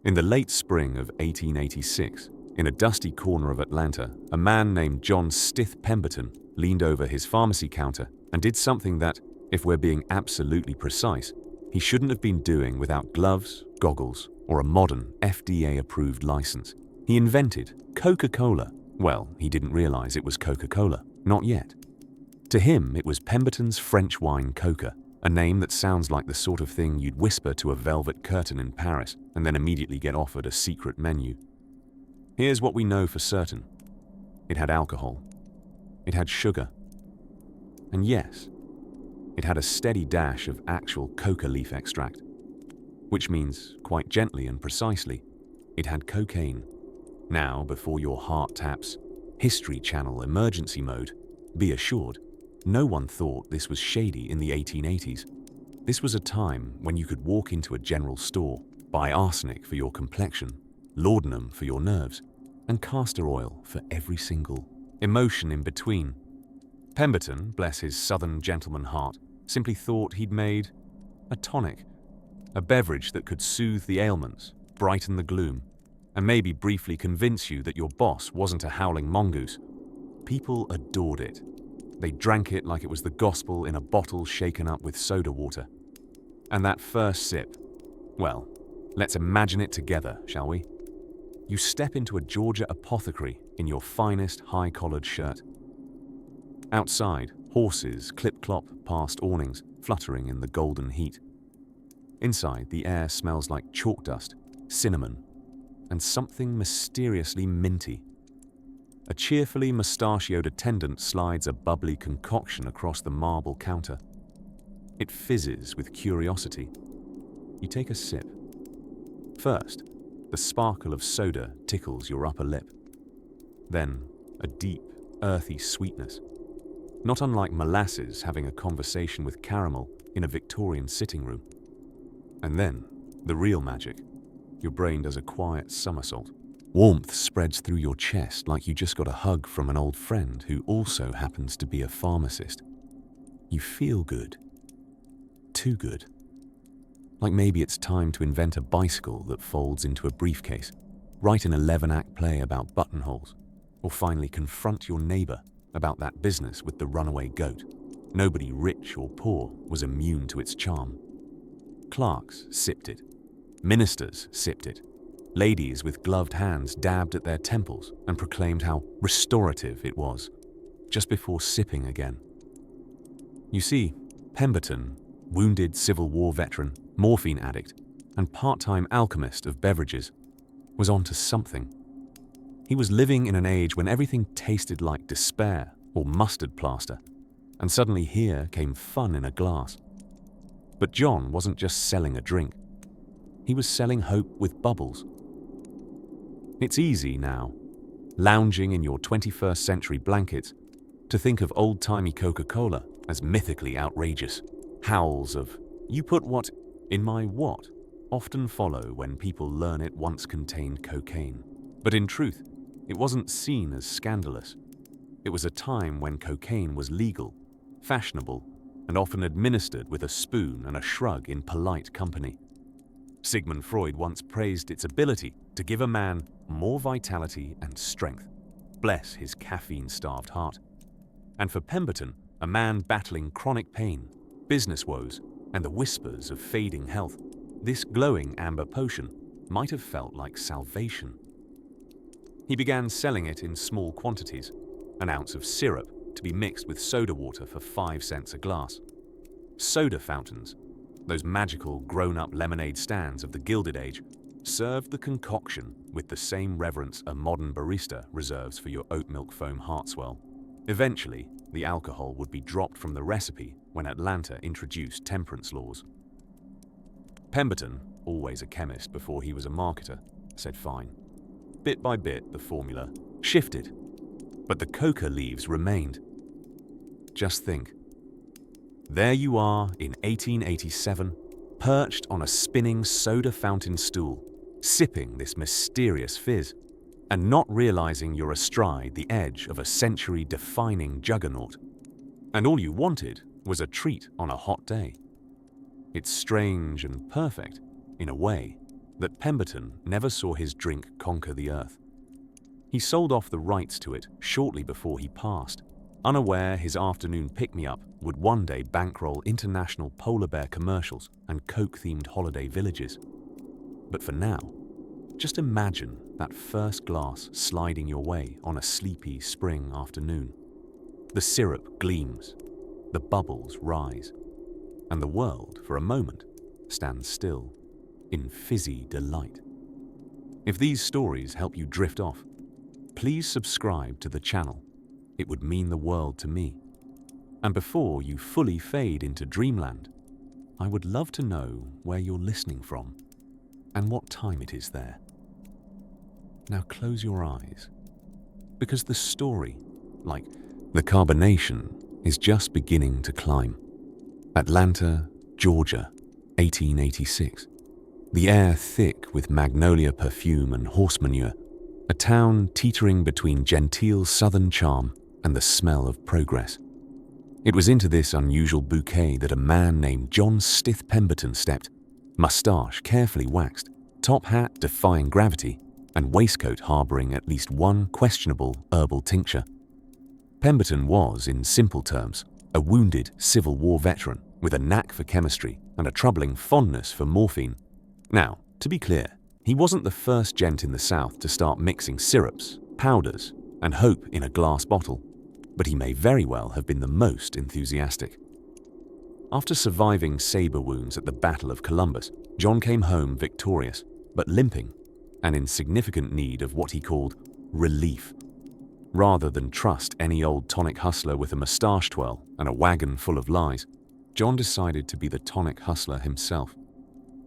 In the late spring of 1886, in a dusty corner of Atlanta, a man named John Stith Pemberton leaned over his pharmacy counter and did something that, if we're being absolutely precise, he shouldn't have been doing without gloves, goggles, or a modern FDA-approved license. He invented Coca-Cola. Well, he didn't realize it was Coca-Cola. Not yet. To him, it was Pemberton's French wine Coca, a name that sounds like the sort of thing you'd whisper to a velvet curtain in Paris and then immediately get offered a secret menu. Here's what we know for certain. It had alcohol. It had sugar. And yes, it had a steady dash of actual coca leaf extract, which means, quite gently and precisely, it had cocaine. Now, before your heart taps History Channel emergency mode, be assured, no one thought this was shady in the 1880s. This was a time when you could walk into a general store, buy arsenic for your complexion, laudanum for your nerves, and castor oil for every single emotion in between. Pemberton, bless his southern gentleman heart, simply thought he'd made a tonic, a beverage that could soothe the ailments, brighten the gloom, and maybe briefly convince you that your boss wasn't a howling mongoose. People adored it. They drank it like it was the gospel in a bottle shaken up with soda water. And that first sip, well, let's imagine it together, shall we? You step into a Georgia apothecary in your finest high-collared shirt. Outside, horses clip-clop past awnings, fluttering in the golden heat. Inside, the air smells like chalk dust, cinnamon, and something mysteriously minty. A cheerfully mustachioed attendant slides a bubbly concoction across the marble counter. It fizzes with curiosity. You take a sip. First, the sparkle of soda tickles your upper lip. Then, a deep, earthy sweetness, not unlike molasses having a conversation with caramel in a Victorian sitting room. And then, the real magic. Your brain does a quiet somersault. Warmth spreads through your chest like you just got a hug from an old friend who also happens to be a pharmacist. You feel good. Too good. Like maybe it's time to invent a bicycle that folds into a briefcase, write an 11-act play about buttonholes, or finally confront your neighbor about that business with the runaway goat. Nobody rich or poor was immune to its charm. Clerks sipped it. Ministers sipped it. Ladies with gloved hands dabbed at their temples and proclaimed how restorative it was, just before sipping again. You see, Pemberton, wounded Civil War veteran, morphine addict, and part-time alchemist of beverages, was onto something. He was living in an age when everything tasted like despair or mustard plaster, and suddenly here came fun in a glass. But John wasn't just selling a drink. He was selling hope with bubbles. It's easy now, lounging in your 21st century blankets, to think of old-timey Coca-Cola as mythically outrageous. Howls of, "You put what in my what?" often follow when people learn it once contained cocaine. But in truth, it wasn't seen as scandalous. It was a time when cocaine was legal, fashionable, and often administered with a spoon and a shrug in polite company. Sigmund Freud once praised its ability to give a man more vitality and strength. Bless his caffeine-starved heart. And for Pemberton, a man battling chronic pain, business woes, and the whispers of fading health, this glowing amber potion might have felt like salvation. He began selling it in small quantities, an ounce of syrup to be mixed with soda water for 5 cents a glass. Soda fountains, those magical grown-up lemonade stands of the Gilded Age, served the concoction with the same reverence a modern barista reserves for your oat milk foam hartswell. Eventually, the alcohol would be dropped from the recipe when Atlanta introduced temperance laws. Pemberton, always a chemist before he was a marketer, said fine. Bit by bit, the formula shifted, but the coca leaves remained. Just think. There you are in 1887, perched on a spinning soda fountain stool, sipping this mysterious fizz, and not realizing you're astride the edge of a century-defining juggernaut. And all you wanted was a treat on a hot day. It's strange and perfect, in a way, that Pemberton never saw his drink conquer the earth. He sold off the rights to it shortly before he passed, unaware his afternoon pick-me-up would one day bankroll international polar bear commercials and Coke-themed holiday villages. But for now, just imagine that first glass sliding your way on a sleepy spring afternoon. The syrup gleams, the bubbles rise, and the world, for a moment, stands still, in fizzy delight. If these stories help you drift off, please subscribe to the channel. It would mean the world to me. And before you fully fade into dreamland, I would love to know where you're listening from and what time it is there. Now close your eyes, because the story, like the carbonation, is just beginning to climb. Atlanta, Georgia, 1886. The air thick with magnolia perfume and horse manure, a town teetering between genteel southern charm and the smell of progress. It was into this unusual bouquet that a man named John Stith Pemberton stepped, mustache carefully waxed, top hat defying gravity, and waistcoat harboring at least one questionable herbal tincture. Pemberton was, in simple terms, a wounded Civil War veteran with a knack for chemistry and a troubling fondness for morphine. Now, to be clear, he wasn't the first gent in the South to start mixing syrups, powders, and hope in a glass bottle, but he may very well have been the most enthusiastic. After surviving saber wounds at the Battle of Columbus, John came home victorious, but limping, and in significant need of what he called relief. Rather than trust any old tonic hustler with a moustache twirl and a wagon full of lies, John decided to be the tonic hustler himself.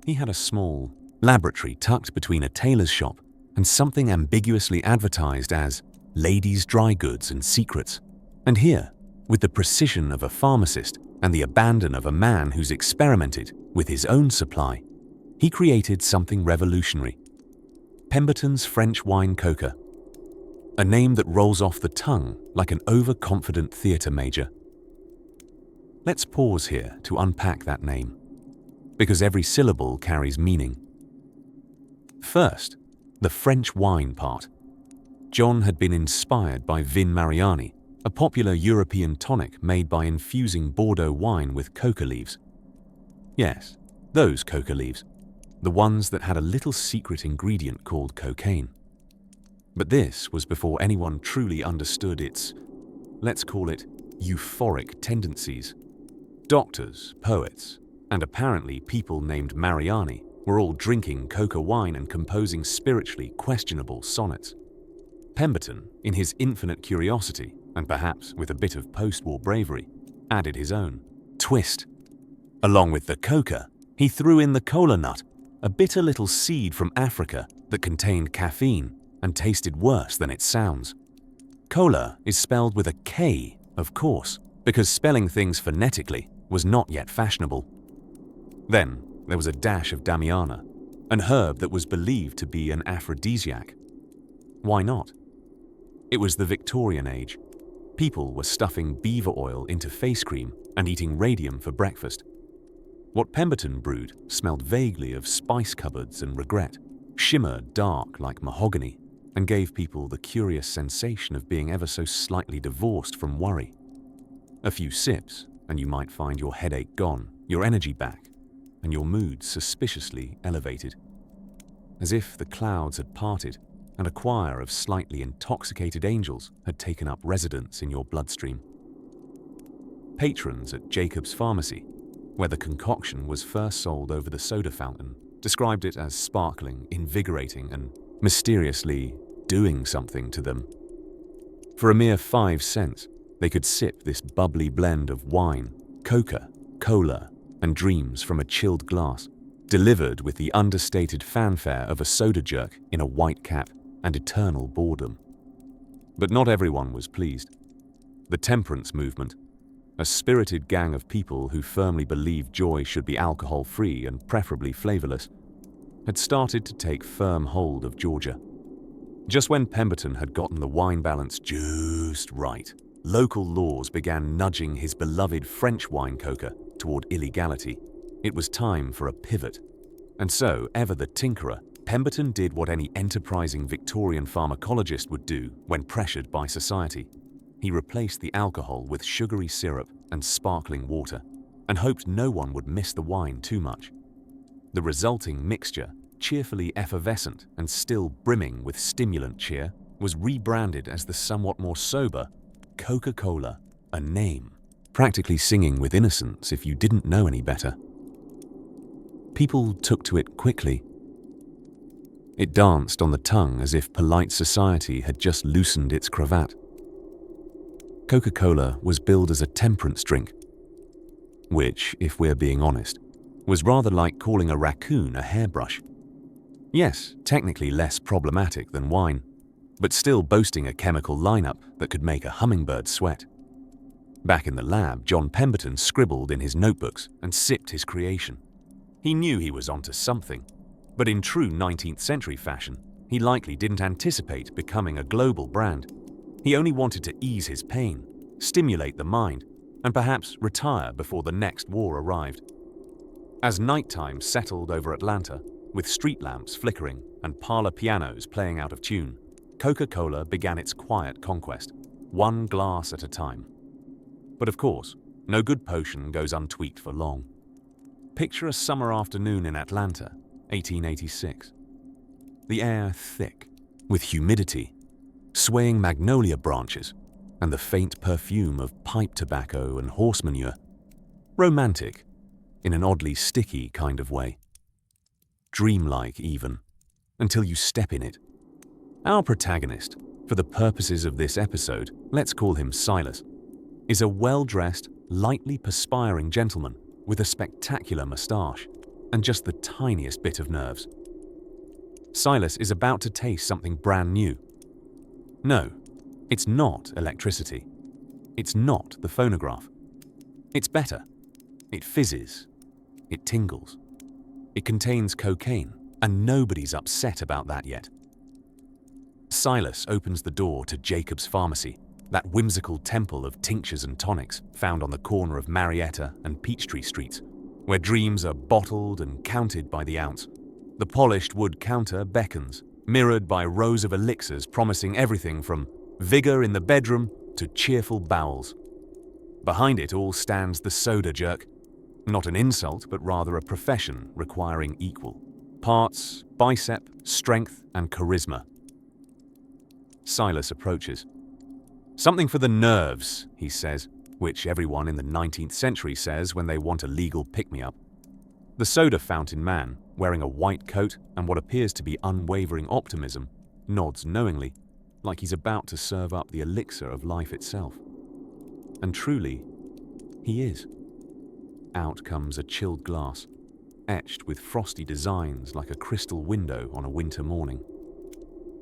He had a small laboratory tucked between a tailor's shop and something ambiguously advertised as ladies' dry goods and secrets. And here, with the precision of a pharmacist and the abandon of a man who's experimented with his own supply, he created something revolutionary. Pemberton's French wine Coca, a name that rolls off the tongue like an overconfident theatre major. Let's pause here to unpack that name, because every syllable carries meaning. First, the French wine part. John had been inspired by Vin Mariani, a popular European tonic made by infusing Bordeaux wine with coca leaves. Yes, those coca leaves, the ones that had a little secret ingredient called cocaine. But this was before anyone truly understood its, let's call it, euphoric tendencies. Doctors, poets, and apparently people named Mariani were all drinking coca wine and composing spiritually questionable sonnets. Pemberton, in his infinite curiosity, and perhaps with a bit of post-war bravery, added his own twist. Along with the coca, he threw in the cola nut, a bitter little seed from Africa that contained caffeine and tasted worse than it sounds. Cola is spelled with a K, of course, because spelling things phonetically was not yet fashionable. Then there was a dash of Damiana, an herb that was believed to be an aphrodisiac. Why not? It was the Victorian age. People were stuffing beaver oil into face cream and eating radium for breakfast. What Pemberton brewed smelled vaguely of spice cupboards and regret, shimmered dark like mahogany, and gave people the curious sensation of being ever so slightly divorced from worry. A few sips, and you might find your headache gone, your energy back, and your mood suspiciously elevated. As if the clouds had parted and a choir of slightly intoxicated angels had taken up residence in your bloodstream. Patrons at Jacob's Pharmacy, where the concoction was first sold over the soda fountain, described it as sparkling, invigorating, and mysteriously doing something to them. For a mere 5 cents, they could sip this bubbly blend of wine, coca, cola, and dreams from a chilled glass, delivered with the understated fanfare of a soda jerk in a white cap and eternal boredom. But not everyone was pleased. The temperance movement, a spirited gang of people who firmly believed joy should be alcohol-free and preferably flavorless, had started to take firm hold of Georgia. Just when Pemberton had gotten the wine balance just right, local laws began nudging his beloved French wine coca toward illegality. It was time for a pivot. And so, ever the tinkerer, Pemberton did what any enterprising Victorian pharmacologist would do when pressured by society. He replaced the alcohol with sugary syrup and sparkling water, and hoped no one would miss the wine too much. The resulting mixture, cheerfully effervescent and still brimming with stimulant cheer, was rebranded as the somewhat more sober Coca-Cola, a name practically singing with innocence if you didn't know any better. People took to it quickly. It danced on the tongue as if polite society had just loosened its cravat. Coca-Cola was billed as a temperance drink, which, if we're being honest, was rather like calling a raccoon a hairbrush. Yes, technically less problematic than wine, but still boasting a chemical lineup that could make a hummingbird sweat. Back in the lab, John Pemberton scribbled in his notebooks and sipped his creation. He knew he was onto something, but in true 19th century fashion, he likely didn't anticipate becoming a global brand. He only wanted to ease his pain, stimulate the mind, and perhaps retire before the next war arrived. As nighttime settled over Atlanta, with street lamps flickering and parlor pianos playing out of tune, Coca-Cola began its quiet conquest, one glass at a time. But of course, no good potion goes untweaked for long. Picture a summer afternoon in Atlanta, 1886. The air thick, with humidity, swaying magnolia branches, and the faint perfume of pipe tobacco and horse manure. Romantic, in an oddly sticky kind of way. Dreamlike even, until you step in it. Our protagonist, for the purposes of this episode, let's call him Silas, is a well-dressed, lightly perspiring gentleman with a spectacular moustache and just the tiniest bit of nerves. Silas is about to taste something brand new. No, it's not electricity. It's not the phonograph. It's better. It fizzes. It tingles. It contains cocaine, and nobody's upset about that yet. Silas opens the door to Jacob's Pharmacy, that whimsical temple of tinctures and tonics found on the corner of Marietta and Peachtree Streets, where dreams are bottled and counted by the ounce. The polished wood counter beckons, mirrored by rows of elixirs promising everything from vigor in the bedroom to cheerful bowels. Behind it all stands the soda jerk, not an insult but rather a profession requiring equal parts, bicep, strength, and charisma. Silas approaches. "Something for the nerves," he says, which everyone in the 19th century says when they want a legal pick-me-up. The soda fountain man, wearing a white coat and what appears to be unwavering optimism, nods knowingly, like he's about to serve up the elixir of life itself. And truly, he is. Out comes a chilled glass, etched with frosty designs like a crystal window on a winter morning.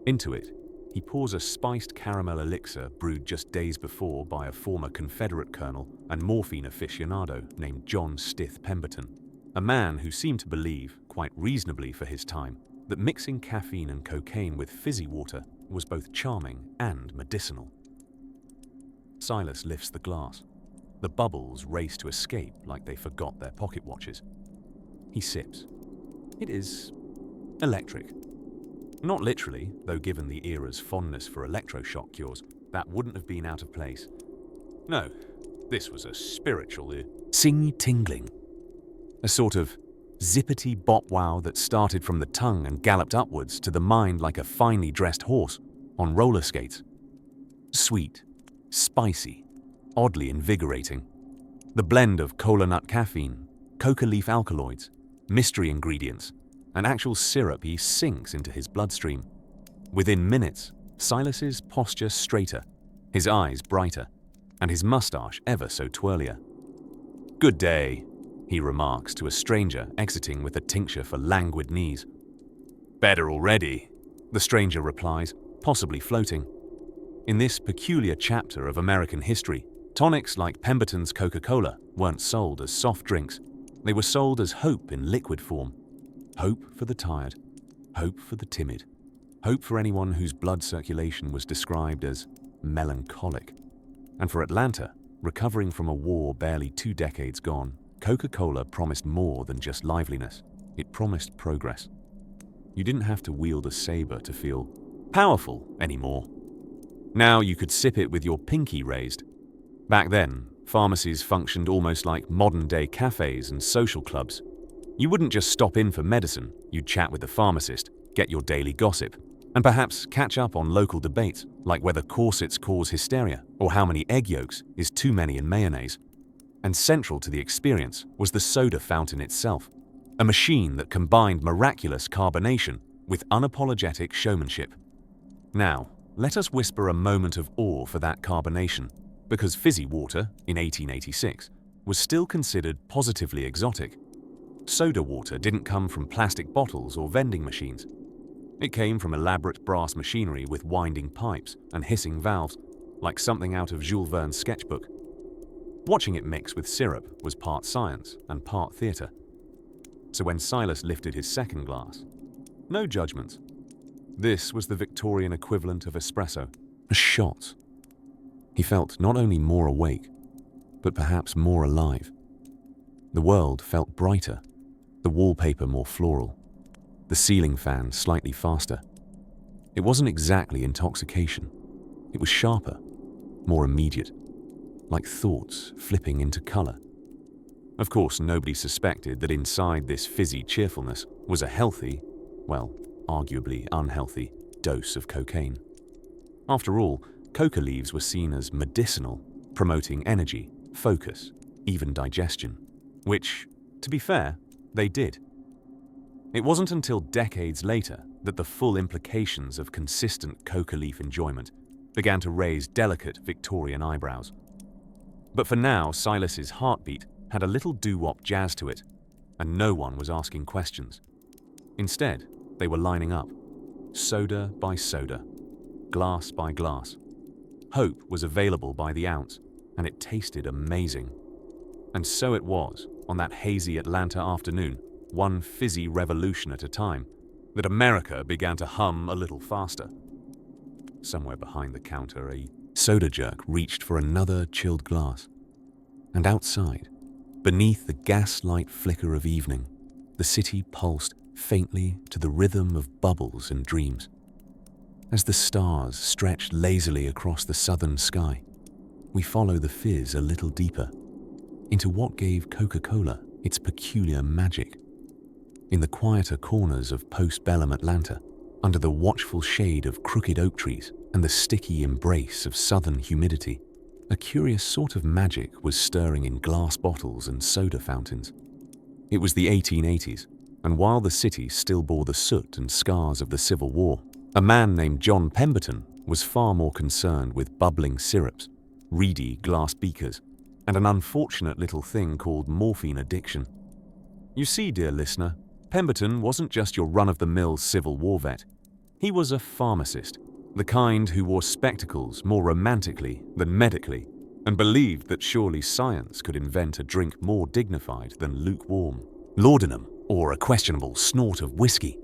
Into it, he pours a spiced caramel elixir brewed just days before by a former Confederate colonel and morphine aficionado named John Stith Pemberton, a man who seemed to believe, quite reasonably for his time, that mixing caffeine and cocaine with fizzy water was both charming and medicinal. Silas lifts the glass. The bubbles race to escape like they forgot their pocket watches. He sips. It is electric. Not literally, though given the era's fondness for electroshock cures, that wouldn't have been out of place. No, this was a spiritual sing-tingling. A sort of zippity-bop-wow that started from the tongue and galloped upwards to the mind like a finely dressed horse on roller skates. Sweet, spicy, oddly invigorating. The blend of cola nut caffeine, coca leaf alkaloids, mystery ingredients, and actual syrup he sinks into his bloodstream. Within minutes, Silas's posture straighter, his eyes brighter, and his mustache ever so twirlier. "Good day," he remarks to a stranger exiting with a tincture for languid knees. "Better already," the stranger replies, possibly floating. In this peculiar chapter of American history, tonics like Pemberton's Coca-Cola weren't sold as soft drinks. They were sold as hope in liquid form. Hope for the tired, hope for the timid, hope for anyone whose blood circulation was described as melancholic. And for Atlanta, recovering from a war barely 2 decades gone, Coca-Cola promised more than just liveliness. it promised progress. You didn't have to wield a saber to feel powerful anymore. Now you could sip it with your pinky raised. Back then, pharmacies functioned almost like modern-day cafes and social clubs. You wouldn't just stop in for medicine, you'd chat with the pharmacist, get your daily gossip, and perhaps catch up on local debates like whether corsets cause hysteria or how many egg yolks is too many in mayonnaise. And central to the experience was the soda fountain itself, a machine that combined miraculous carbonation with unapologetic showmanship. Now, let us whisper a moment of awe for that carbonation, because fizzy water, in 1886, was still considered positively exotic. Soda water didn't come from plastic bottles or vending machines. It came from elaborate brass machinery with winding pipes and hissing valves, like something out of Jules Verne's sketchbook. Watching it mix with syrup was part science and part theatre. So when Silas lifted his second glass, no judgments. This was the Victorian equivalent of espresso, a shot. He felt not only more awake, but perhaps more alive. The world felt brighter, the wallpaper more floral, the ceiling fan slightly faster. It wasn't exactly intoxication. It was sharper, more immediate, like thoughts flipping into colour. Of course, nobody suspected that inside this fizzy cheerfulness was a healthy, well, arguably unhealthy, dose of cocaine. After all, coca leaves were seen as medicinal, promoting energy, focus, even digestion, which, to be fair, they did. It wasn't until decades later that the full implications of consistent coca leaf enjoyment began to raise delicate Victorian eyebrows. But for now, Silas's heartbeat had a little doo-wop jazz to it, and no one was asking questions. Instead, they were lining up, soda by soda, glass by glass. Hope was available by the ounce, and it tasted amazing. And so it was, on that hazy Atlanta afternoon, one fizzy revolution at a time, that America began to hum a little faster. Somewhere behind the counter, a soda jerk reached for another chilled glass. And outside, beneath the gaslight flicker of evening, the city pulsed faintly to the rhythm of bubbles and dreams. As the stars stretched lazily across the southern sky, we follow the fizz a little deeper, into what gave Coca-Cola its peculiar magic. In the quieter corners of post-bellum Atlanta, under the watchful shade of crooked oak trees and the sticky embrace of southern humidity, a curious sort of magic was stirring in glass bottles and soda fountains. It was the 1880s, and while the city still bore the soot and scars of the Civil War, a man named John Pemberton was far more concerned with bubbling syrups, reedy glass beakers, and an unfortunate little thing called morphine addiction. You see, dear listener, Pemberton wasn't just your run-of-the-mill Civil War vet. He was a pharmacist, the kind who wore spectacles more romantically than medically, and believed that surely science could invent a drink more dignified than lukewarm laudanum or a questionable snort of whiskey.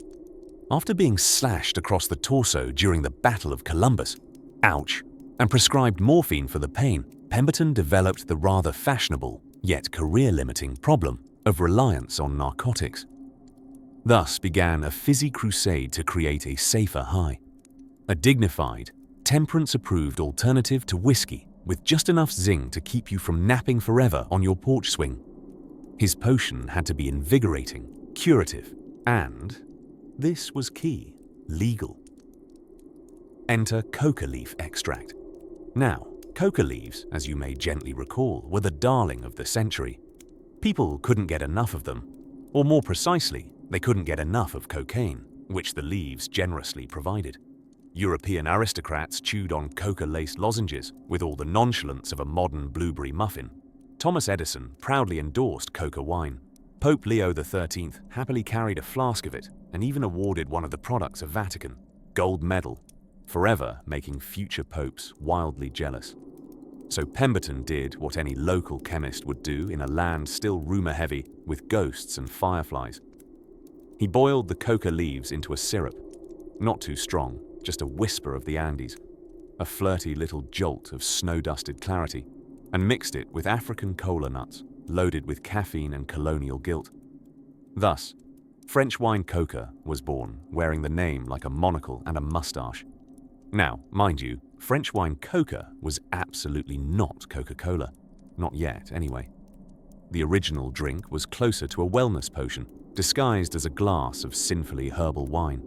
After being slashed across the torso during the Battle of Columbus, ouch, and prescribed morphine for the pain, Pemberton developed the rather fashionable, yet career-limiting problem of reliance on narcotics. Thus began a fizzy crusade to create a safer high, a dignified, temperance-approved alternative to whiskey with just enough zing to keep you from napping forever on your porch swing. His potion had to be invigorating, curative, and, this was key, legal. Enter coca leaf extract. Now, coca leaves, as you may gently recall, were the darling of the century. People couldn't get enough of them, or more precisely, they couldn't get enough of cocaine, which the leaves generously provided. European aristocrats chewed on coca-laced lozenges with all the nonchalance of a modern blueberry muffin. Thomas Edison proudly endorsed coca wine. Pope Leo XIII happily carried a flask of it and even awarded one of the products a Vatican gold medal, forever making future popes wildly jealous. So Pemberton did what any local chemist would do in a land still rumor-heavy with ghosts and fireflies. He boiled the coca leaves into a syrup, not too strong, just a whisper of the Andes, a flirty little jolt of snow-dusted clarity, and mixed it with African cola nuts loaded with caffeine and colonial guilt. Thus, French wine Coca was born, wearing the name like a monocle and a mustache. Now, mind you, French wine Coca was absolutely not Coca-Cola. Not yet, anyway. The original drink was closer to a wellness potion, disguised as a glass of sinfully herbal wine.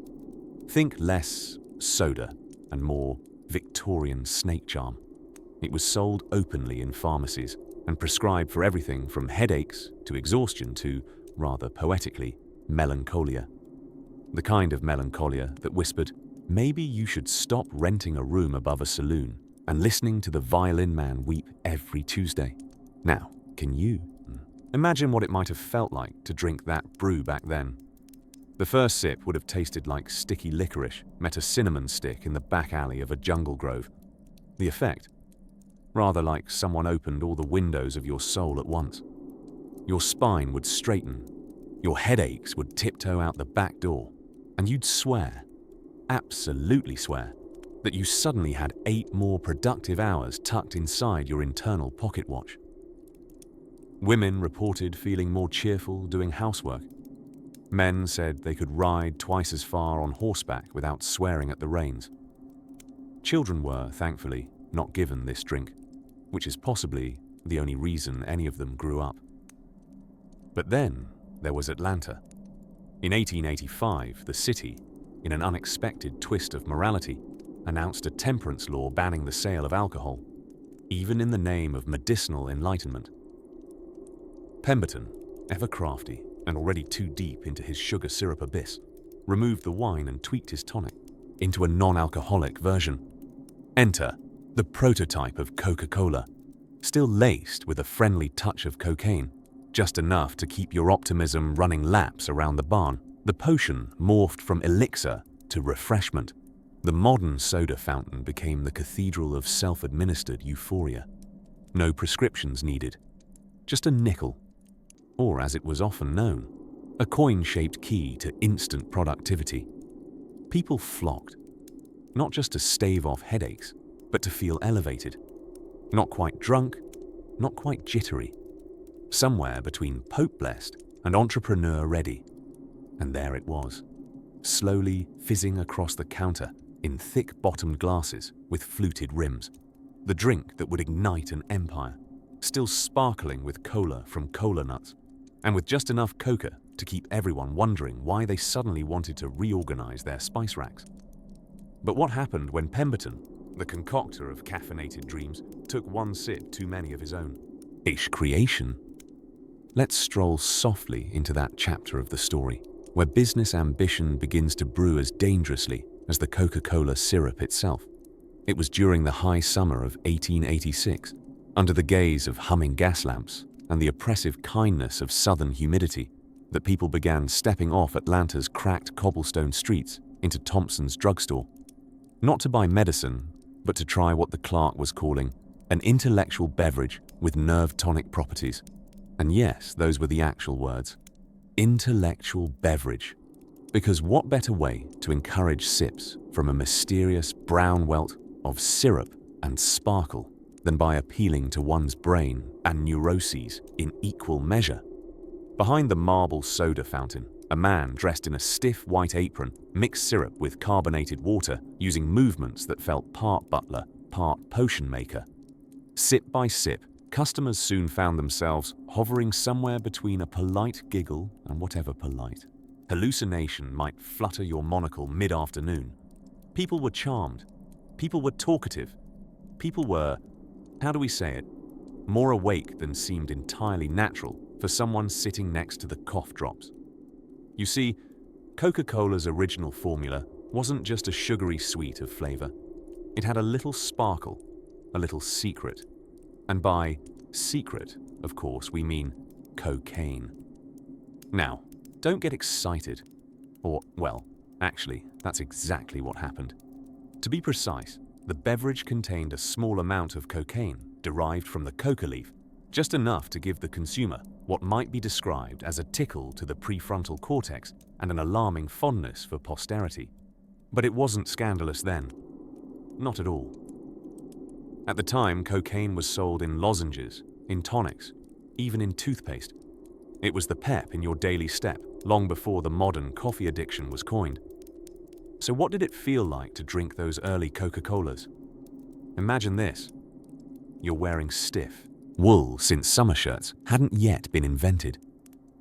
Think less soda and more Victorian snake charm. It was sold openly in pharmacies and prescribed for everything from headaches to exhaustion to, rather poetically, melancholia. The kind of melancholia that whispered, maybe you should stop renting a room above a saloon and listening to the violin man weep every Tuesday. Now, can you imagine what it might have felt like to drink that brew back then? The first sip would have tasted like sticky licorice met a cinnamon stick in the back alley of a jungle grove. The effect? Rather like someone opened all the windows of your soul at once. Your spine would straighten, your headaches would tiptoe out the back door, and you'd swear, absolutely swear, that you suddenly had 8 more productive hours tucked inside your internal pocket watch. Women reported feeling more cheerful doing housework. Men said they could ride twice as far on horseback without swearing at the reins. Children were, thankfully, not given this drink, which is possibly the only reason any of them grew up. But then there was Atlanta. In 1885, the city, in an unexpected twist of morality, announced a temperance law banning the sale of alcohol, even in the name of medicinal enlightenment. Pemberton, ever crafty and already too deep into his sugar syrup abyss, removed the wine and tweaked his tonic into a non-alcoholic version. Enter the prototype of Coca-Cola, still laced with a friendly touch of cocaine, just enough to keep your optimism running laps around the barn. The potion morphed from elixir to refreshment. The modern soda fountain became the cathedral of self-administered euphoria. No prescriptions needed, just a nickel, or as it was often known, a coin-shaped key to instant productivity. People flocked, not just to stave off headaches, but to feel elevated. Not quite drunk, not quite jittery. Somewhere between Pope-blessed and entrepreneur-ready. And there it was, slowly fizzing across the counter in thick-bottomed glasses with fluted rims. The drink that would ignite an empire, still sparkling with cola from cola nuts, and with just enough coca to keep everyone wondering why they suddenly wanted to reorganize their spice racks. But what happened when Pemberton, the concoctor of caffeinated dreams, took one sip too many of his own? Ish creation. Let's stroll softly into that chapter of the story, where business ambition begins to brew as dangerously as the Coca-Cola syrup itself. It was during the high summer of 1886, under the gaze of humming gas lamps and the oppressive kindness of southern humidity, that people began stepping off Atlanta's cracked cobblestone streets into Thompson's drugstore, not to buy medicine, but to try what the clerk was calling an intellectual beverage with nerve tonic properties. And yes, those were the actual words. Intellectual beverage. Because what better way to encourage sips from a mysterious brown welt of syrup and sparkle than by appealing to one's brain and neuroses in equal measure? Behind the marble soda fountain, a man dressed in a stiff white apron mixed syrup with carbonated water using movements that felt part butler, part potion maker. Sip by sip, customers soon found themselves hovering somewhere between a polite giggle and whatever polite hallucination might flutter your monocle mid-afternoon. People were charmed. People were talkative. People were, how do we say it, more awake than seemed entirely natural for someone sitting next to the cough drops. You see, Coca-Cola's original formula wasn't just a sugary sweet of flavor. It had a little sparkle, a little secret. And by secret, of course, we mean cocaine. Now, don't get excited. Or, well, actually, that's exactly what happened. To be precise, the beverage contained a small amount of cocaine derived from the coca leaf, just enough to give the consumer what might be described as a tickle to the prefrontal cortex and an alarming fondness for posterity. But it wasn't scandalous then. Not at all. At the time, cocaine was sold in lozenges, in tonics, even in toothpaste. It was the pep in your daily step, long before the modern coffee addiction was coined. So what did it feel like to drink those early Coca-Colas? Imagine this. You're wearing stiff wool since summer shirts hadn't yet been invented.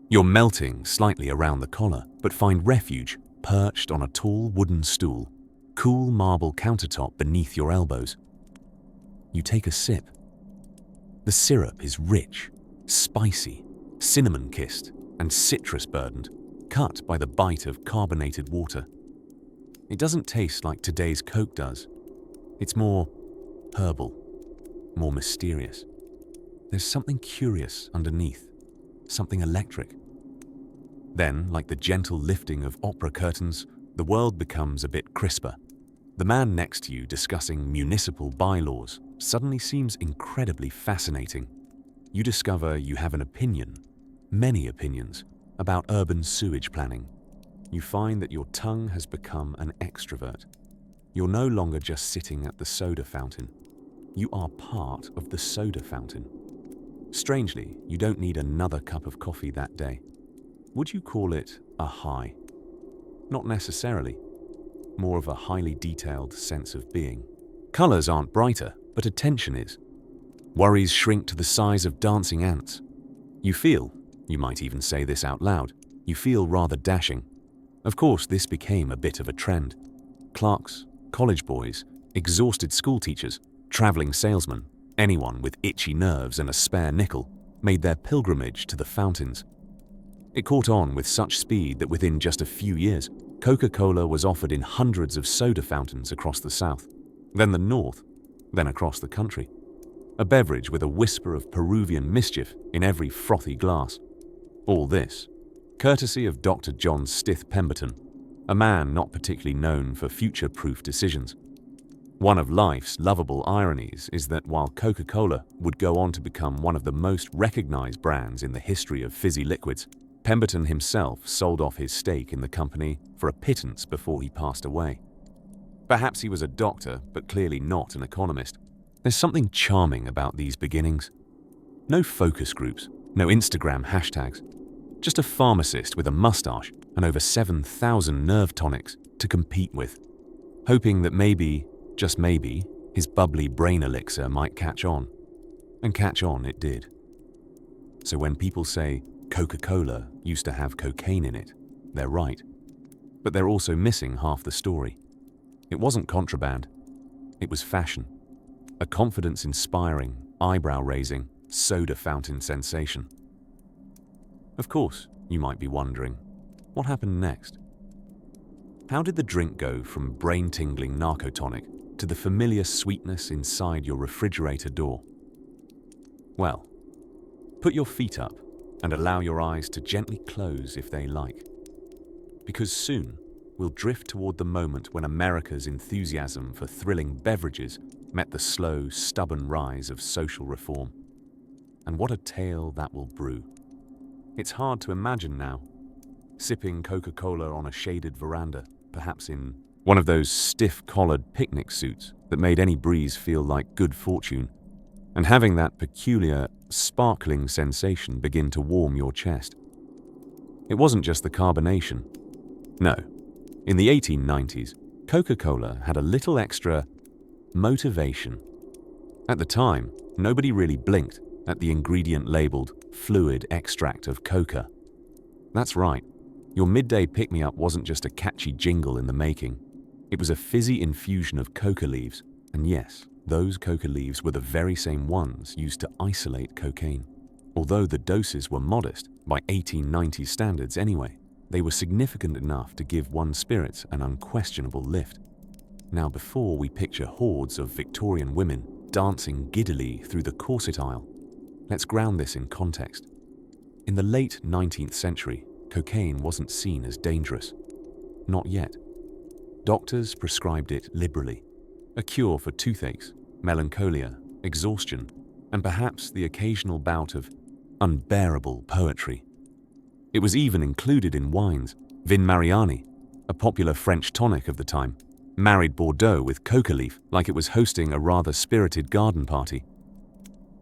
You're melting slightly around the collar, but find refuge perched on a tall wooden stool, cool marble countertop beneath your elbows. You take a sip. The syrup is rich, spicy, cinnamon-kissed, and citrus-burdened, cut by the bite of carbonated water. It doesn't taste like today's Coke does. It's more herbal, more mysterious. There's something curious underneath, something electric. Then, like the gentle lifting of opera curtains, the world becomes a bit crisper. The man next to you discussing municipal bylaws suddenly seems incredibly fascinating. You discover you have an opinion, many opinions, about urban sewage planning. You find that your tongue has become an extrovert. You're no longer just sitting at the soda fountain. You are part of the soda fountain. Strangely, you don't need another cup of coffee that day. Would you call it a high? Not necessarily. More of a highly detailed sense of being. Colors aren't brighter, but attention is. Worries shrink to the size of dancing ants. You feel, you might even say this out loud, you feel rather dashing. Of course, this became a bit of a trend. Clerks, college boys, exhausted school teachers, traveling salesmen, anyone with itchy nerves and a spare nickel made their pilgrimage to the fountains. It caught on with such speed that within just a few years, Coca-Cola was offered in hundreds of soda fountains across the South, then the North, then across the country. A beverage with a whisper of Peruvian mischief in every frothy glass. All this, courtesy of Dr. John Stith Pemberton, a man not particularly known for future-proof decisions. One of life's lovable ironies is that while Coca-Cola would go on to become one of the most recognized brands in the history of fizzy liquids, Pemberton himself sold off his stake in the company for a pittance before he passed away. Perhaps he was a doctor, but clearly not an economist. There's something charming about these beginnings. No focus groups, no Instagram hashtags. Just a pharmacist with a mustache and over 7,000 nerve tonics to compete with, hoping that maybe, just maybe, his bubbly brain elixir might catch on. And catch on it did. So when people say Coca-Cola used to have cocaine in it, they're right. But they're also missing half the story. It wasn't contraband. It was fashion. A confidence-inspiring, eyebrow-raising, soda fountain sensation. Of course, you might be wondering, what happened next? How did the drink go from brain-tingling narcotonic to the familiar sweetness inside your refrigerator door? Well, put your feet up and allow your eyes to gently close if they like. Because soon, we'll drift toward the moment when America's enthusiasm for thrilling beverages met the slow, stubborn rise of social reform. And what a tale that will brew. It's hard to imagine now, sipping Coca-Cola on a shaded veranda, perhaps in one of those stiff-collared picnic suits that made any breeze feel like good fortune, and having that peculiar, sparkling sensation begin to warm your chest. It wasn't just the carbonation. No. In the 1890s, Coca-Cola had a little extra motivation. At the time, nobody really blinked at the ingredient labeled fluid extract of coca. That's right, your midday pick-me-up wasn't just a catchy jingle in the making. It was a fizzy infusion of coca leaves, and yes, those coca leaves were the very same ones used to isolate cocaine. Although the doses were modest, by 1890s standards anyway, they were significant enough to give one's spirits an unquestionable lift. Now before we picture hordes of Victorian women dancing giddily through the corset aisle, let's ground this in context. In the late 19th century, cocaine wasn't seen as dangerous. Not yet. Doctors prescribed it liberally, a cure for toothaches, melancholia, exhaustion, and perhaps the occasional bout of unbearable poetry. It was even included in wines. Vin Mariani, a popular French tonic of the time, married Bordeaux with coca leaf like it was hosting a rather spirited garden party.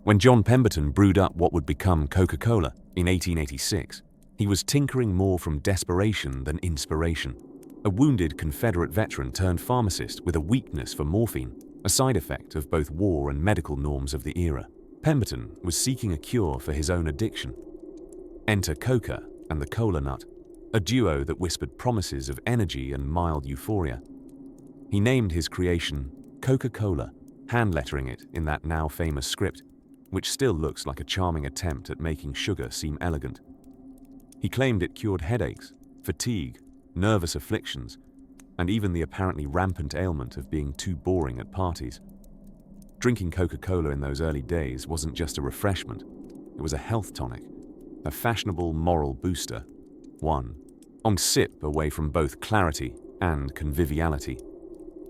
When John Pemberton brewed up what would become Coca-Cola in 1886, he was tinkering more from desperation than inspiration. A wounded Confederate veteran turned pharmacist with a weakness for morphine, a side effect of both war and medical norms of the era. Pemberton was seeking a cure for his own addiction. Enter Coca and the Cola Nut, a duo that whispered promises of energy and mild euphoria. He named his creation Coca-Cola, hand-lettering it in that now famous script, which still looks like a charming attempt at making sugar seem elegant. He claimed it cured headaches, fatigue, nervous afflictions, and even the apparently rampant ailment of being too boring at parties. Drinking Coca-Cola in those early days wasn't just a refreshment, it was a health tonic, a fashionable moral booster, one sip away from both clarity and conviviality.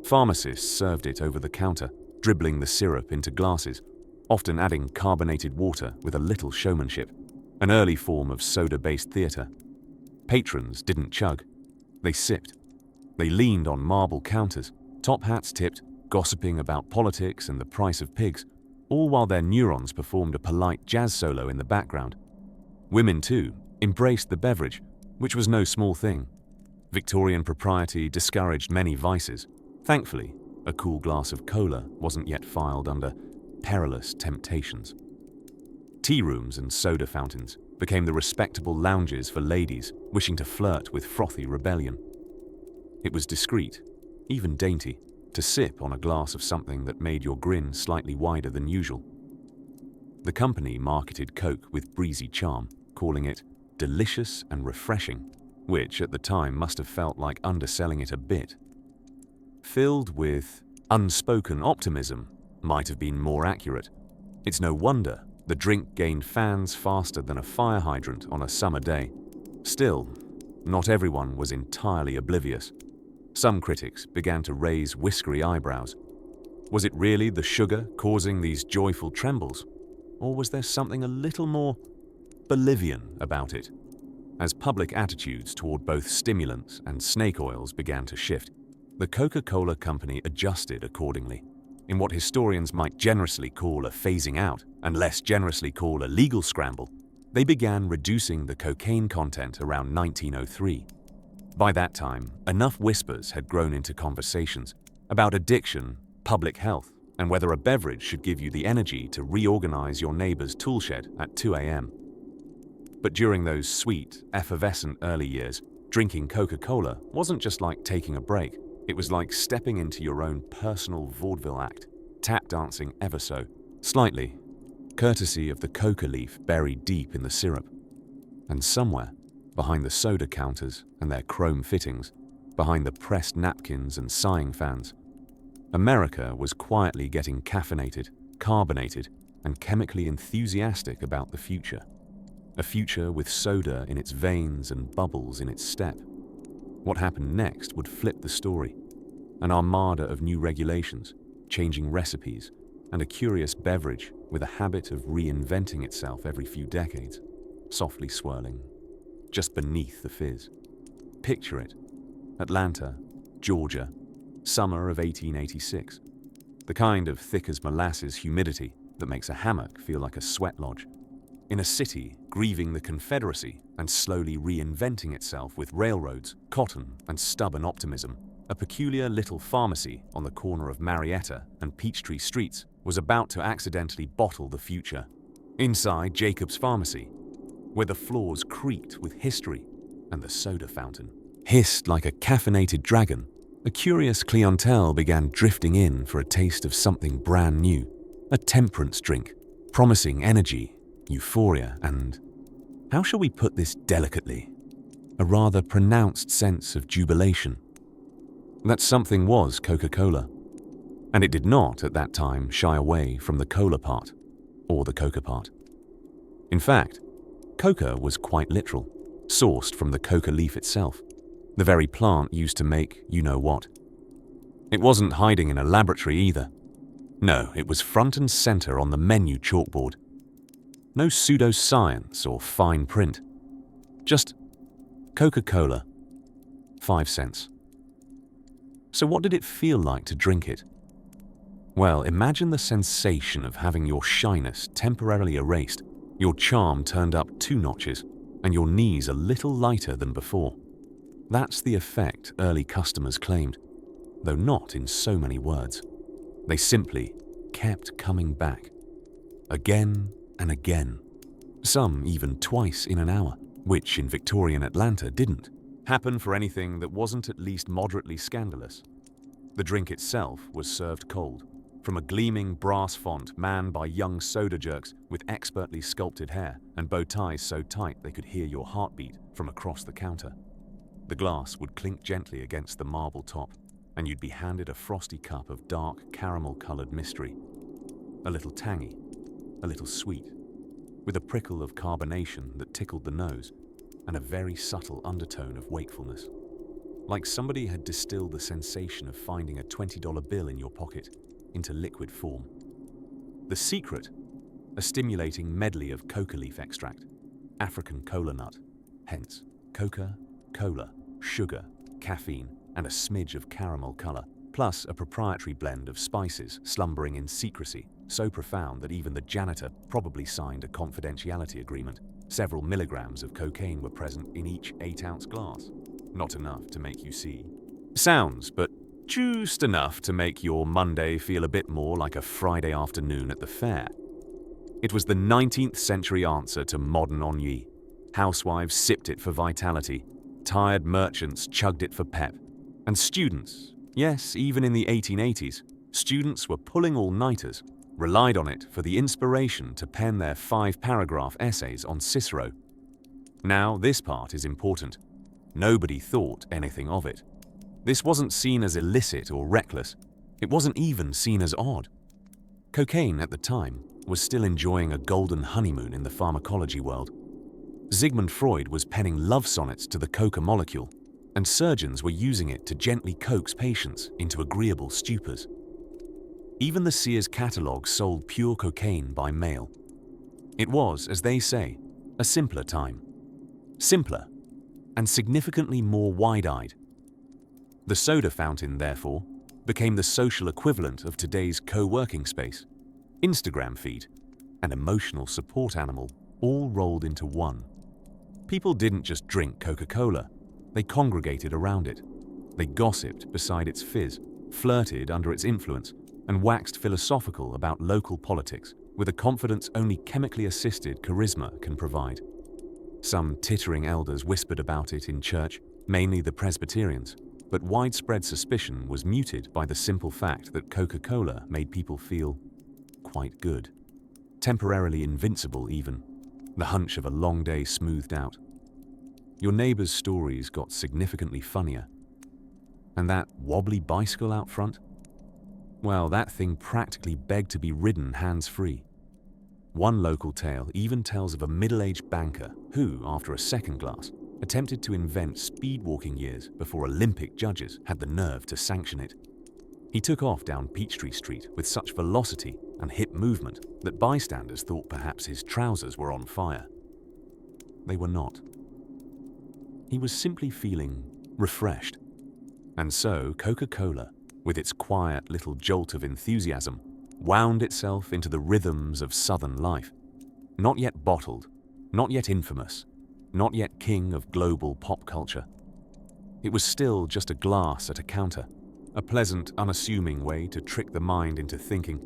Pharmacists served it over the counter, dribbling the syrup into glasses, often adding carbonated water with a little showmanship, an early form of soda-based theatre. Patrons didn't chug, they sipped. They leaned on marble counters, top hats tipped, gossiping about politics and the price of pigs, all while their neurons performed a polite jazz solo in the background. Women, too, embraced the beverage, which was no small thing. Victorian propriety discouraged many vices. Thankfully, a cool glass of cola wasn't yet filed under perilous temptations. Tea rooms and soda fountains became the respectable lounges for ladies wishing to flirt with frothy rebellion. It was discreet, even dainty, to sip on a glass of something that made your grin slightly wider than usual. The company marketed Coke with breezy charm, calling it delicious and refreshing, which at the time must have felt like underselling it a bit. Filled with unspoken optimism might have been more accurate. It's no wonder the drink gained fans faster than a fire hydrant on a summer day. Still, not everyone was entirely oblivious. Some critics began to raise whiskery eyebrows. Was it really the sugar causing these joyful trembles? Or was there something a little more Bolivian about it? As public attitudes toward both stimulants and snake oils began to shift, the Coca-Cola company adjusted accordingly. In what historians might generously call a phasing out, and less generously call a legal scramble, they began reducing the cocaine content around 1903. By that time, enough whispers had grown into conversations about addiction, public health, and whether a beverage should give you the energy to reorganize your neighbor's toolshed at 2 a.m. But during those sweet, effervescent early years, drinking Coca-Cola wasn't just like taking a break. It was like stepping into your own personal vaudeville act, tap dancing ever so slightly, courtesy of the coca leaf buried deep in the syrup. And somewhere, behind the soda counters and their chrome fittings, behind the pressed napkins and sighing fans, America was quietly getting caffeinated, carbonated, and chemically enthusiastic about the future. A future with soda in its veins and bubbles in its step. What happened next would flip the story. An armada of new regulations, changing recipes, and a curious beverage with a habit of reinventing itself every few decades, softly swirling, just beneath the fizz. Picture it. Atlanta, Georgia, summer of 1886. The kind of thick-as-molasses humidity that makes a hammock feel like a sweat lodge. In a city grieving the Confederacy and slowly reinventing itself with railroads, cotton, and stubborn optimism, a peculiar little pharmacy on the corner of Marietta and Peachtree Streets was about to accidentally bottle the future. Inside Jacob's Pharmacy, where the floors creaked with history and the soda fountain hissed like a caffeinated dragon, a curious clientele began drifting in for a taste of something brand new, a temperance drink, promising energy, euphoria, and, how shall we put this delicately, a rather pronounced sense of jubilation. That something was Coca-Cola, and it did not at that time shy away from the cola part, or the coca part. In fact, coca was quite literal, sourced from the coca leaf itself, the very plant used to make you-know-what. It wasn't hiding in a laboratory either. No, it was front and center on the menu chalkboard. No pseudo-science or fine print. Just Coca-Cola, 5 cents. So what did it feel like to drink it? Well, imagine the sensation of having your shyness temporarily erased, your charm turned up 2 notches, and your knees a little lighter than before. That's the effect early customers claimed, though not in so many words. They simply kept coming back, again and again, some even twice in an hour, which in Victorian Atlanta didn't happen for anything that wasn't at least moderately scandalous. The drink itself was served cold, from a gleaming brass font manned by young soda jerks with expertly sculpted hair and bow ties so tight they could hear your heartbeat from across the counter. The glass would clink gently against the marble top, and you'd be handed a frosty cup of dark caramel-colored mystery. A little tangy, a little sweet, with a prickle of carbonation that tickled the nose, and a very subtle undertone of wakefulness. Like somebody had distilled the sensation of finding a $20 bill in your pocket into liquid form. The secret, a stimulating medley of coca leaf extract, African cola nut, hence Coca-Cola, sugar, caffeine, and a smidge of caramel color, plus a proprietary blend of spices slumbering in secrecy, so profound that even the janitor probably signed a confidentiality agreement. Several milligrams of cocaine were present in each 8-ounce glass. Not enough to make you see sounds, but just enough to make your Monday feel a bit more like a Friday afternoon at the fair. It was the 19th century answer to modern ennui. Housewives sipped it for vitality, tired merchants chugged it for pep, and students, yes, even in the 1880s, students were pulling all-nighters, relied on it for the inspiration to pen their 5-paragraph essays on Cicero. Now, this part is important. Nobody thought anything of it. This wasn't seen as illicit or reckless. It wasn't even seen as odd. Cocaine at the time was still enjoying a golden honeymoon in the pharmacology world. Sigmund Freud was penning love sonnets to the coca molecule, and surgeons were using it to gently coax patients into agreeable stupors. Even the Sears catalog sold pure cocaine by mail. It was, as they say, a simpler time. Simpler, and significantly more wide-eyed. The soda fountain, therefore, became the social equivalent of today's co-working space, Instagram feed, and emotional support animal, all rolled into one. People didn't just drink Coca-Cola, they congregated around it. They gossiped beside its fizz, flirted under its influence, and waxed philosophical about local politics with a confidence only chemically assisted charisma can provide. Some tittering elders whispered about it in church, mainly the Presbyterians, but widespread suspicion was muted by the simple fact that Coca-Cola made people feel quite good. Temporarily invincible even, the hunch of a long day smoothed out. Your neighbor's stories got significantly funnier. And that wobbly bicycle out front? Well, that thing practically begged to be ridden hands-free. One local tale even tells of a middle-aged banker who, after a second glass, attempted to invent speed-walking years before Olympic judges had the nerve to sanction it. He took off down Peachtree Street with such velocity and hip movement that bystanders thought perhaps his trousers were on fire. They were not. He was simply feeling refreshed. And so Coca-Cola, with its quiet little jolt of enthusiasm, wound itself into the rhythms of Southern life. Not yet bottled, not yet infamous, not yet king of global pop culture. It was still just a glass at a counter, a pleasant, unassuming way to trick the mind into thinking.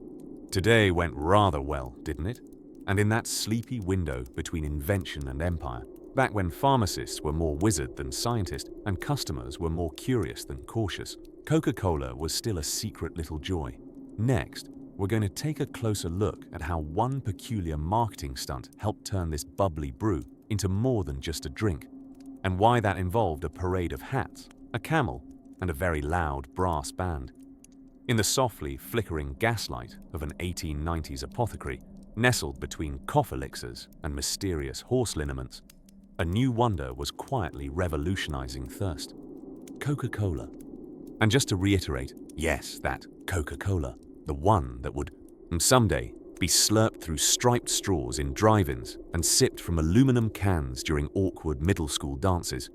Today went rather well, didn't it? And in that sleepy window between invention and empire, back when pharmacists were more wizard than scientist and customers were more curious than cautious, Coca-Cola was still a secret little joy. Next, we're going to take a closer look at how one peculiar marketing stunt helped turn this bubbly brew into more than just a drink, and why that involved a parade of hats, a camel, and a very loud brass band. In the softly flickering gaslight of an 1890s apothecary, nestled between cough elixirs and mysterious horse liniments, a new wonder was quietly revolutionizing thirst. Coca-Cola. And just to reiterate, yes, that Coca-Cola, the one that would, someday, be slurped through striped straws in drive-ins and sipped from aluminum cans during awkward middle school dances.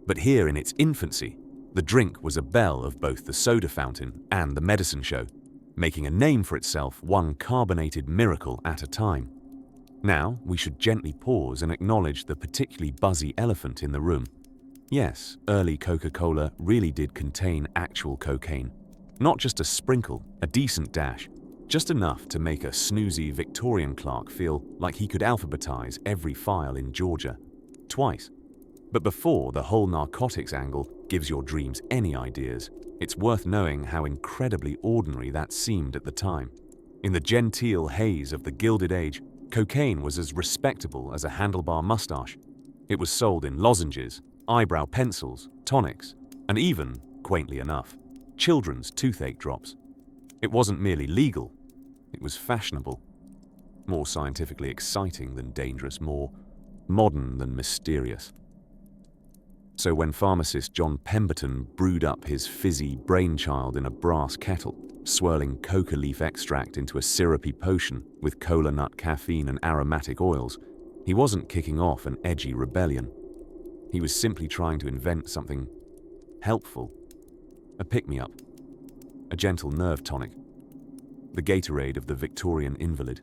But here in its infancy, the drink was a belle of both the soda fountain and the medicine show. making a name for itself one carbonated miracle at a time. Now, we should gently pause and acknowledge the particularly buzzy elephant in the room. Yes, early Coca-Cola really did contain actual cocaine. Not just a sprinkle, a decent dash, just enough to make a snoozy Victorian clerk feel like he could alphabetize every file in Georgia. Twice. But before the whole narcotics angle gives your dreams any ideas, it's worth knowing how incredibly ordinary that seemed at the time. In the genteel haze of the Gilded Age, cocaine was as respectable as a handlebar mustache. It was sold in lozenges, eyebrow pencils, tonics, and even, quaintly enough, children's toothache drops. It wasn't merely legal, it was fashionable. More scientifically exciting than dangerous, more modern than mysterious. So when pharmacist John Pemberton brewed up his fizzy brainchild in a brass kettle, swirling coca leaf extract into a syrupy potion with cola nut caffeine and aromatic oils, he wasn't kicking off an edgy rebellion. He was simply trying to invent something helpful. A pick-me-up. A gentle nerve tonic. The Gatorade of the Victorian invalid.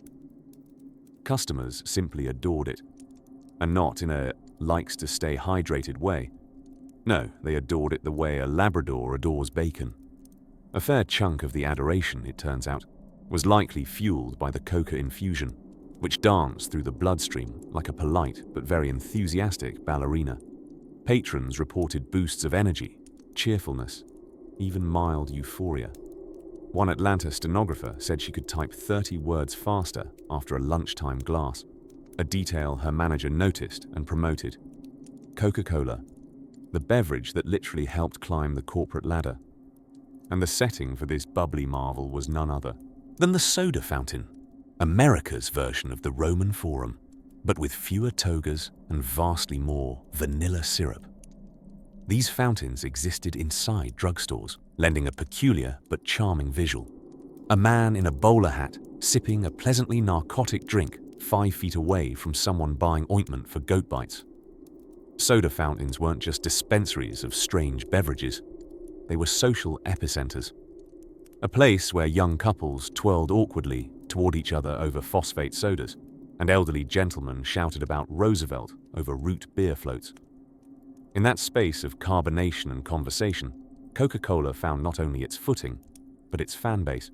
Customers simply adored it. And not in a likes-to-stay-hydrated way. No, they adored it the way a Labrador adores bacon. A fair chunk of the adoration, it turns out, was likely fueled by the coca infusion, which danced through the bloodstream like a polite but very enthusiastic ballerina. Patrons reported boosts of energy, cheerfulness, even mild euphoria. One Atlanta stenographer said she could type 30 words faster after a lunchtime glass, a detail her manager noticed and promoted. Coca-Cola, the beverage that literally helped climb the corporate ladder. And the setting for this bubbly marvel was none other than the soda fountain, America's version of the Roman Forum, but with fewer togas and vastly more vanilla syrup. These fountains existed inside drugstores, lending a peculiar but charming visual. A man in a bowler hat sipping a pleasantly narcotic drink 5 feet away from someone buying ointment for goat bites. Soda fountains weren't just dispensaries of strange beverages. They were social epicenters. A place where young couples twirled awkwardly toward each other over phosphate sodas, and elderly gentlemen shouted about Roosevelt over root beer floats. In that space of carbonation and conversation, Coca-Cola found not only its footing, but its fan base.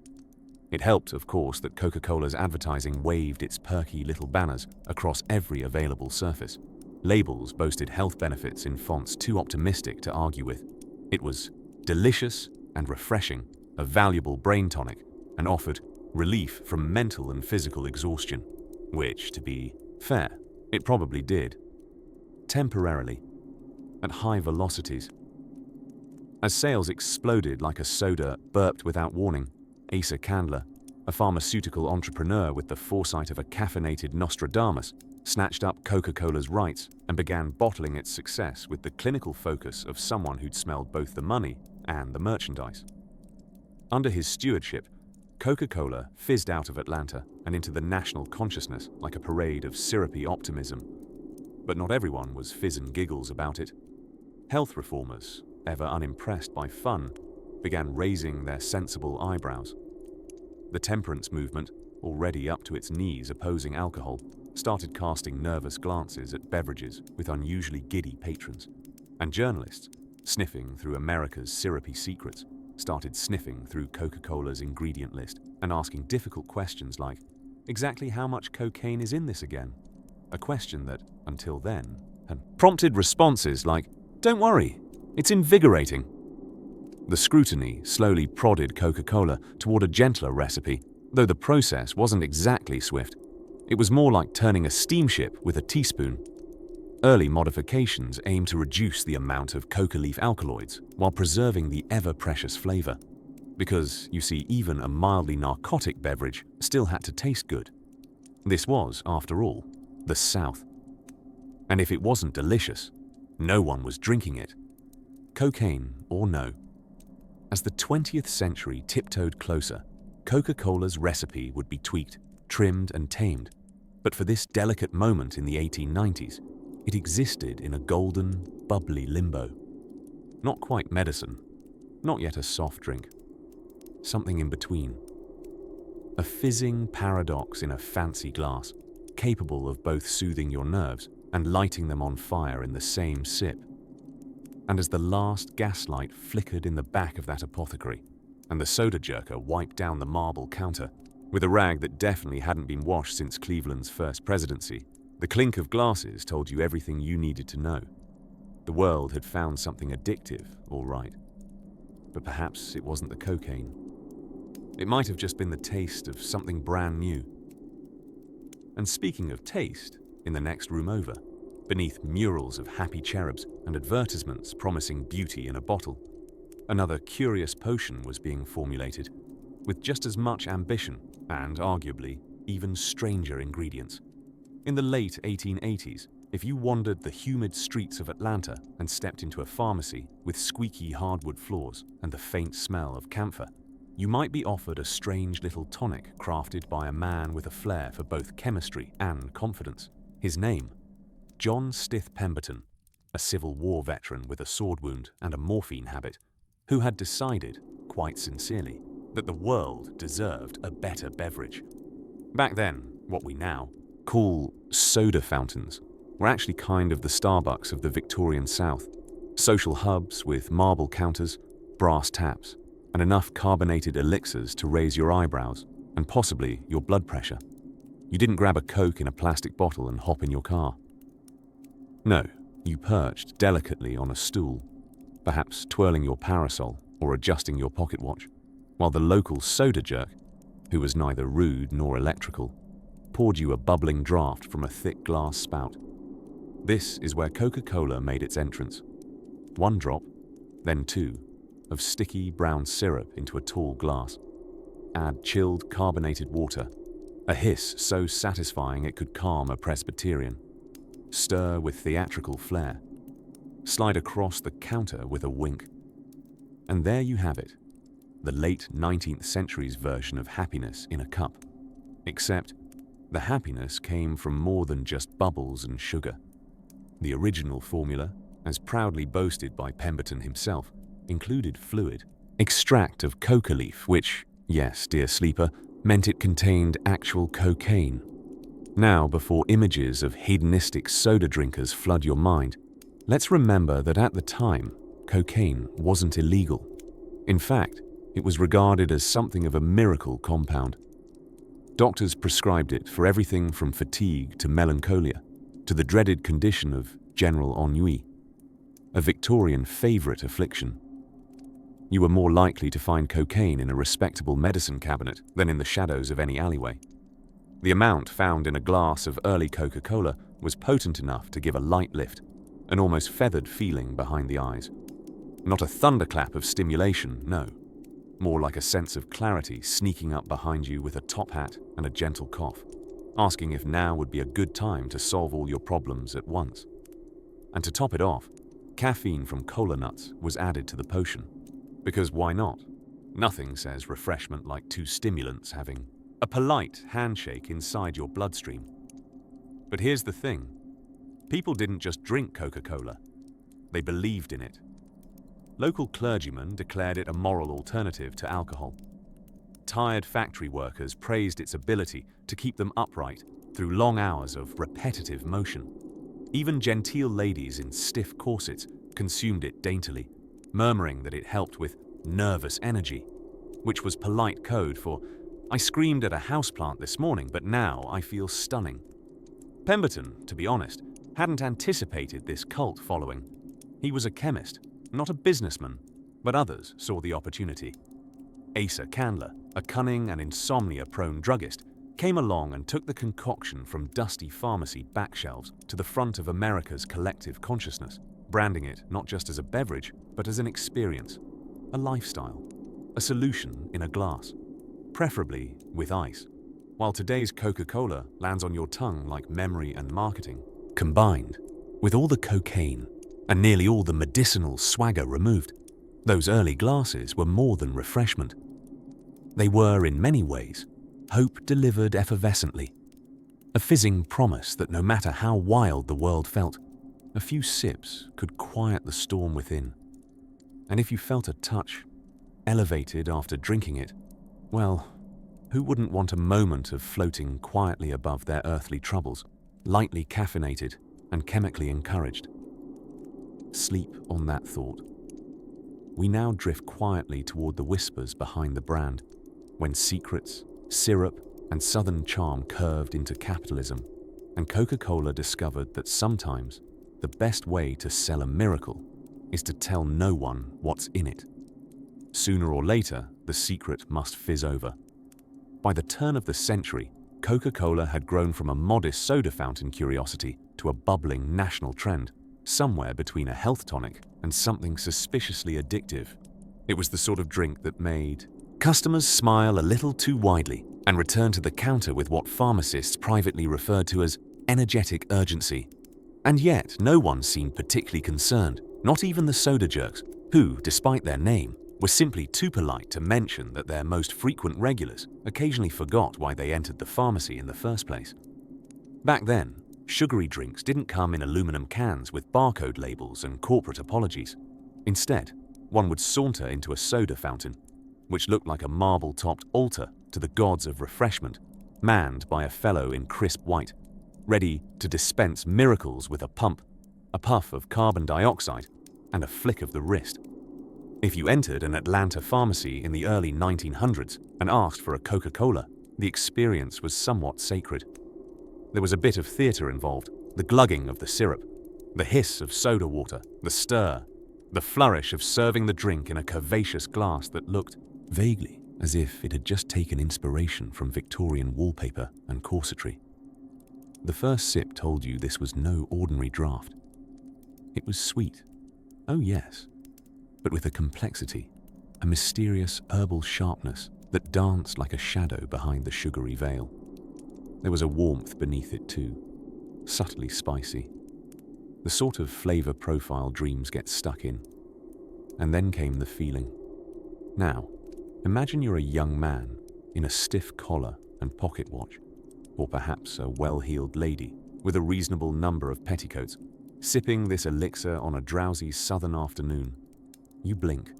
It helped, of course, that Coca-Cola's advertising waved its perky little banners across every available surface. Labels boasted health benefits in fonts too optimistic to argue with. It was delicious and refreshing, a valuable brain tonic, and offered relief from mental and physical exhaustion, which, to be fair, it probably did. Temporarily, at high velocities. As sales exploded like a soda burped without warning, Asa Candler, a pharmaceutical entrepreneur with the foresight of a caffeinated Nostradamus, snatched up Coca-Cola's rights and began bottling its success with the clinical focus of someone who'd smelled both the money and the merchandise. Under his stewardship, Coca-Cola fizzed out of Atlanta and into the national consciousness like a parade of syrupy optimism. But not everyone was fizz and giggles about it. Health reformers, ever unimpressed by fun, began raising their sensible eyebrows. The temperance movement, already up to its knees opposing alcohol, started casting nervous glances at beverages with unusually giddy patrons. And journalists, sniffing through America's syrupy secrets, started sniffing through Coca-Cola's ingredient list and asking difficult questions like, exactly how much cocaine is in this again? A question that, until then, had prompted responses like, don't worry, it's invigorating. The scrutiny slowly prodded Coca-Cola toward a gentler recipe, though the process wasn't exactly swift. It was more like turning a steamship with a teaspoon. Early modifications aimed to reduce the amount of coca leaf alkaloids while preserving the ever-precious flavor. Because, you see, even a mildly narcotic beverage still had to taste good. This was, after all, the South. And if it wasn't delicious, no one was drinking it. Cocaine or no. As the 20th century tiptoed closer, Coca-Cola's recipe would be tweaked, trimmed and tamed. But for this delicate moment in the 1890s, it existed in a golden, bubbly limbo. Not quite medicine, not yet a soft drink. Something in between. A fizzing paradox in a fancy glass, capable of both soothing your nerves and lighting them on fire in the same sip. And as the last gaslight flickered in the back of that apothecary, and the soda jerker wiped down the marble counter, with a rag that definitely hadn't been washed since Cleveland's first presidency, the clink of glasses told you everything you needed to know. The world had found something addictive, all right. But perhaps it wasn't the cocaine. It might have just been the taste of something brand new. And speaking of taste, in the next room over, beneath murals of happy cherubs and advertisements promising beauty in a bottle, another curious potion was being formulated, with just as much ambition and, arguably, even stranger ingredients. In the late 1880s, if you wandered the humid streets of Atlanta and stepped into a pharmacy with squeaky hardwood floors and the faint smell of camphor, you might be offered a strange little tonic crafted by a man with a flair for both chemistry and confidence. His name, John Stith Pemberton, a Civil War veteran with a sword wound and a morphine habit, who had decided, quite sincerely, that the world deserved a better beverage. Back then, what we now call soda fountains were actually kind of the Starbucks of the Victorian South. Social hubs with marble counters, brass taps, and enough carbonated elixirs to raise your eyebrows and possibly your blood pressure. You didn't grab a Coke in a plastic bottle and hop in your car. No, you perched delicately on a stool, perhaps twirling your parasol or adjusting your pocket watch, while the local soda jerk, who was neither rude nor electrical, poured you a bubbling draught from a thick glass spout. This is where Coca-Cola made its entrance. 1 drop, then 2, of sticky brown syrup into a tall glass. Add chilled carbonated water, a hiss so satisfying it could calm a Presbyterian. Stir with theatrical flair. Slide across the counter with a wink. And there you have it, the late 19th century's version of happiness in a cup. Except, the happiness came from more than just bubbles and sugar. The original formula, as proudly boasted by Pemberton himself, included fluid, extract of coca leaf, which, yes, dear sleeper, meant it contained actual cocaine. Now, before images of hedonistic soda drinkers flood your mind, let's remember that at the time, cocaine wasn't illegal. In fact, it was regarded as something of a miracle compound. Doctors prescribed it for everything from fatigue to melancholia, to the dreaded condition of general ennui, a Victorian favorite affliction. You were more likely to find cocaine in a respectable medicine cabinet than in the shadows of any alleyway. The amount found in a glass of early Coca-Cola was potent enough to give a light lift, an almost feathered feeling behind the eyes. Not a thunderclap of stimulation, no. More like a sense of clarity sneaking up behind you with a top hat and a gentle cough, asking if now would be a good time to solve all your problems at once. And to top it off, caffeine from cola nuts was added to the potion. Because why not? Nothing says refreshment like 2 stimulants having a polite handshake inside your bloodstream. But here's the thing. People didn't just drink Coca-Cola. They believed in it. Local clergymen declared it a moral alternative to alcohol. Tired factory workers praised its ability to keep them upright through long hours of repetitive motion. Even genteel ladies in stiff corsets consumed it daintily, murmuring that it helped with nervous energy, which was polite code for, "I screamed at a houseplant this morning, but now I feel stunning." Pemberton, to be honest, hadn't anticipated this cult following. He was a chemist, not a businessman, but others saw the opportunity. Asa Candler, a cunning and insomnia-prone druggist, came along and took the concoction from dusty pharmacy backshelves to the front of America's collective consciousness, branding it not just as a beverage, but as an experience, a lifestyle, a solution in a glass, preferably with ice. While today's Coca-Cola lands on your tongue like memory and marketing, combined with all the cocaine and nearly all the medicinal swagger removed, those early glasses were more than refreshment. They were, in many ways, hope delivered effervescently, a fizzing promise that no matter how wild the world felt, a few sips could quiet the storm within. And if you felt a touch elevated after drinking it, well, Who wouldn't want a moment of floating quietly above their earthly troubles, lightly caffeinated and chemically encouraged? Sleep on that thought. We now drift quietly toward the whispers behind the brand, when secrets, syrup, and southern charm curved into capitalism, and Coca-Cola discovered that sometimes the best way to sell a miracle is to tell no one what's in it. Sooner or later, the secret must fizz over. By the turn of the century, Coca-Cola had grown from a modest soda fountain curiosity to a bubbling national trend, somewhere between a health tonic and something suspiciously addictive. It was the sort of drink that made customers smile a little too widely and return to the counter with what pharmacists privately referred to as energetic urgency. And yet, no one seemed particularly concerned, not even the soda jerks, who, despite their name, were simply too polite to mention that their most frequent regulars occasionally forgot why they entered the pharmacy in the first place. Back then, sugary drinks didn't come in aluminum cans with barcode labels and corporate apologies. Instead, one would saunter into a soda fountain, which looked like a marble-topped altar to the gods of refreshment, manned by a fellow in crisp white, ready to dispense miracles with a pump, a puff of carbon dioxide, and a flick of the wrist. If you entered an Atlanta pharmacy in the early 1900s and asked for a Coca-Cola, the experience was somewhat sacred. There was a bit of theater involved, the glugging of the syrup, the hiss of soda water, the stir, the flourish of serving the drink in a curvaceous glass that looked vaguely as if it had just taken inspiration from Victorian wallpaper and corsetry. The first sip told you this was no ordinary draught. It was sweet, oh yes, but with a complexity, a mysterious herbal sharpness that danced like a shadow behind the sugary veil. There was a warmth beneath it too, subtly spicy, the sort of flavor profile dreams get stuck in. And then came the feeling. Now, imagine you're a young man in a stiff collar and pocket watch, or perhaps a well-heeled lady with a reasonable number of petticoats, sipping this elixir on a drowsy southern afternoon. You blink.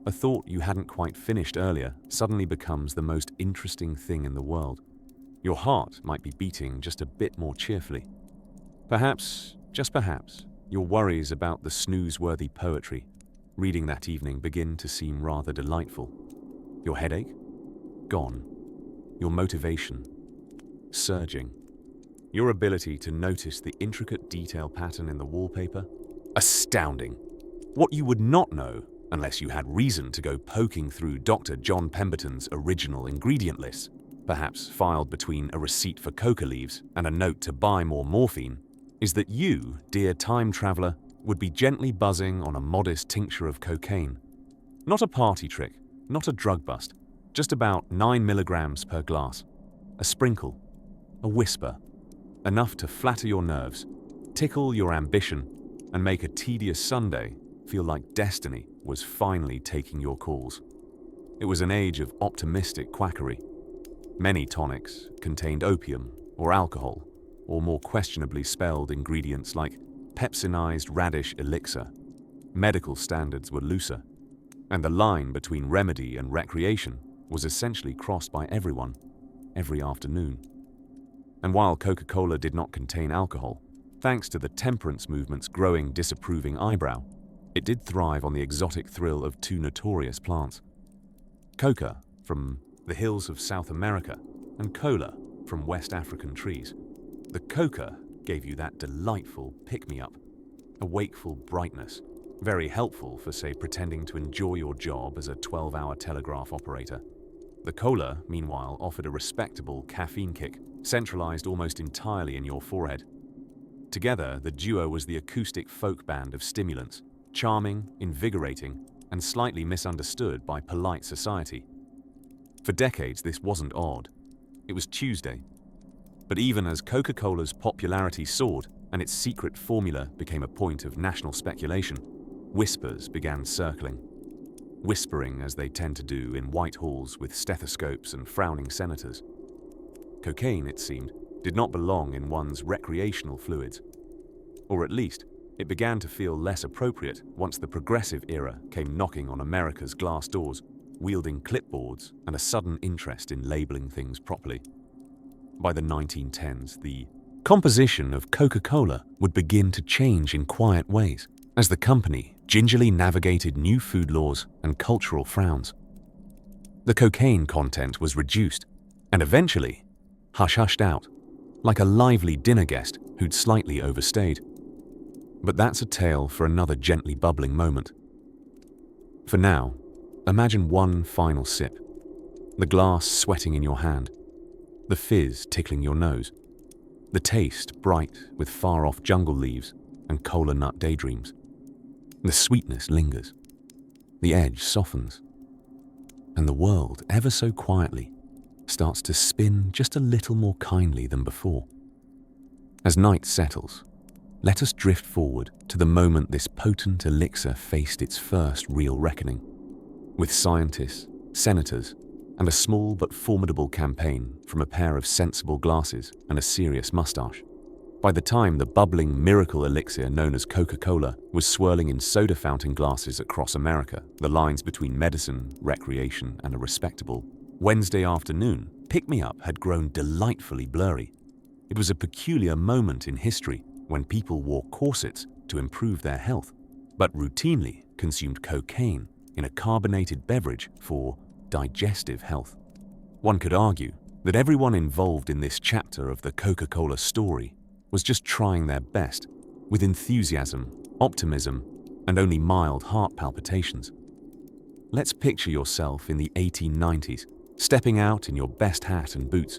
A thought you hadn't quite finished earlier suddenly becomes the most interesting thing in the world. Your heart might be beating just a bit more cheerfully. Perhaps, just perhaps, your worries about the snooze-worthy poetry reading that evening begin to seem rather delightful. Your headache? Gone. Your motivation? Surging. Your ability to notice the intricate detail pattern in the wallpaper? Astounding. What you would not know, unless you had reason to go poking through Dr. John Pemberton's original ingredient list, perhaps filed between a receipt for coca leaves and a note to buy more morphine, is that you, dear time traveler, would be gently buzzing on a modest tincture of cocaine. Not a party trick, not a drug bust, just about 9 milligrams per glass. A sprinkle, a whisper, enough to flatter your nerves, tickle your ambition, and make a tedious Sunday feel like destiny was finally taking your calls. It was an age of optimistic quackery. Many tonics contained opium or alcohol, or more questionably spelled ingredients like pepsinized radish elixir. Medical standards were looser, and the line between remedy and recreation was essentially crossed by everyone, every afternoon. And while Coca-Cola did not contain alcohol, thanks to the temperance movement's growing disapproving eyebrow, it did thrive on the exotic thrill of two notorious plants. Coca, from the hills of South America, and cola, from West African trees. The coca gave you that delightful pick-me-up, a wakeful brightness, very helpful for, say, pretending to enjoy your job as a 12-hour telegraph operator. The cola, meanwhile, offered a respectable caffeine kick, centralized almost entirely in your forehead. Together, the duo was the acoustic folk band of stimulants, charming, invigorating, and slightly misunderstood by polite society. For decades, this wasn't odd. It was Tuesday. But even as Coca-Cola's popularity soared and its secret formula became a point of national speculation, whispers began circling. Whispering as they tend to do in white halls with stethoscopes and frowning senators. Cocaine, it seemed, did not belong in one's recreational fluids. Or at least, it began to feel less appropriate once the progressive era came knocking on America's glass doors, wielding clipboards and a sudden interest in labeling things properly. By the 1910s, the composition of Coca-Cola would begin to change in quiet ways as the company gingerly navigated new food laws and cultural frowns. The cocaine content was reduced and eventually hush-hushed out, like a lively dinner guest who'd slightly overstayed. But that's a tale for another gently bubbling moment. For now, imagine one final sip, the glass sweating in your hand, the fizz tickling your nose, the taste bright with far-off jungle leaves and cola nut daydreams. The sweetness lingers, the edge softens, and the world, ever so quietly, starts to spin just a little more kindly than before. As night settles, let us drift forward to the moment this potent elixir faced its first real reckoning, with scientists, senators, and a small but formidable campaign from a pair of sensible glasses and a serious mustache. By the time the bubbling miracle elixir known as Coca-Cola was swirling in soda fountain glasses across America, the lines between medicine, recreation, and a respectable Wednesday afternoon pick-me-up had grown delightfully blurry. It was a peculiar moment in history when people wore corsets to improve their health, but routinely consumed cocaine in a carbonated beverage for digestive health. One could argue that everyone involved in this chapter of the Coca-Cola story was just trying their best, with enthusiasm, optimism, and only mild heart palpitations. Let's picture yourself in the 1890s, stepping out in your best hat and boots,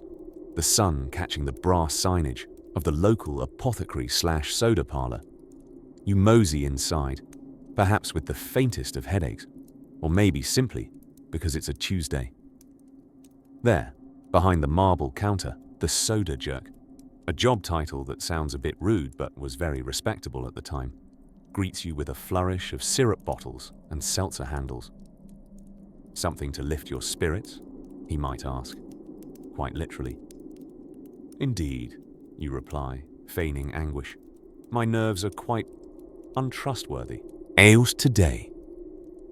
the sun catching the brass signage of the local apothecary/soda parlor. You mosey inside, perhaps with the faintest of headaches, or maybe simply because it's a Tuesday. There, behind the marble counter, the soda jerk, a job title that sounds a bit rude but was very respectable at the time, greets you with a flourish of syrup bottles and seltzer handles. Something to lift your spirits, he might ask, quite literally. Indeed, you reply, feigning anguish. My nerves are quite untrustworthy. Ales today.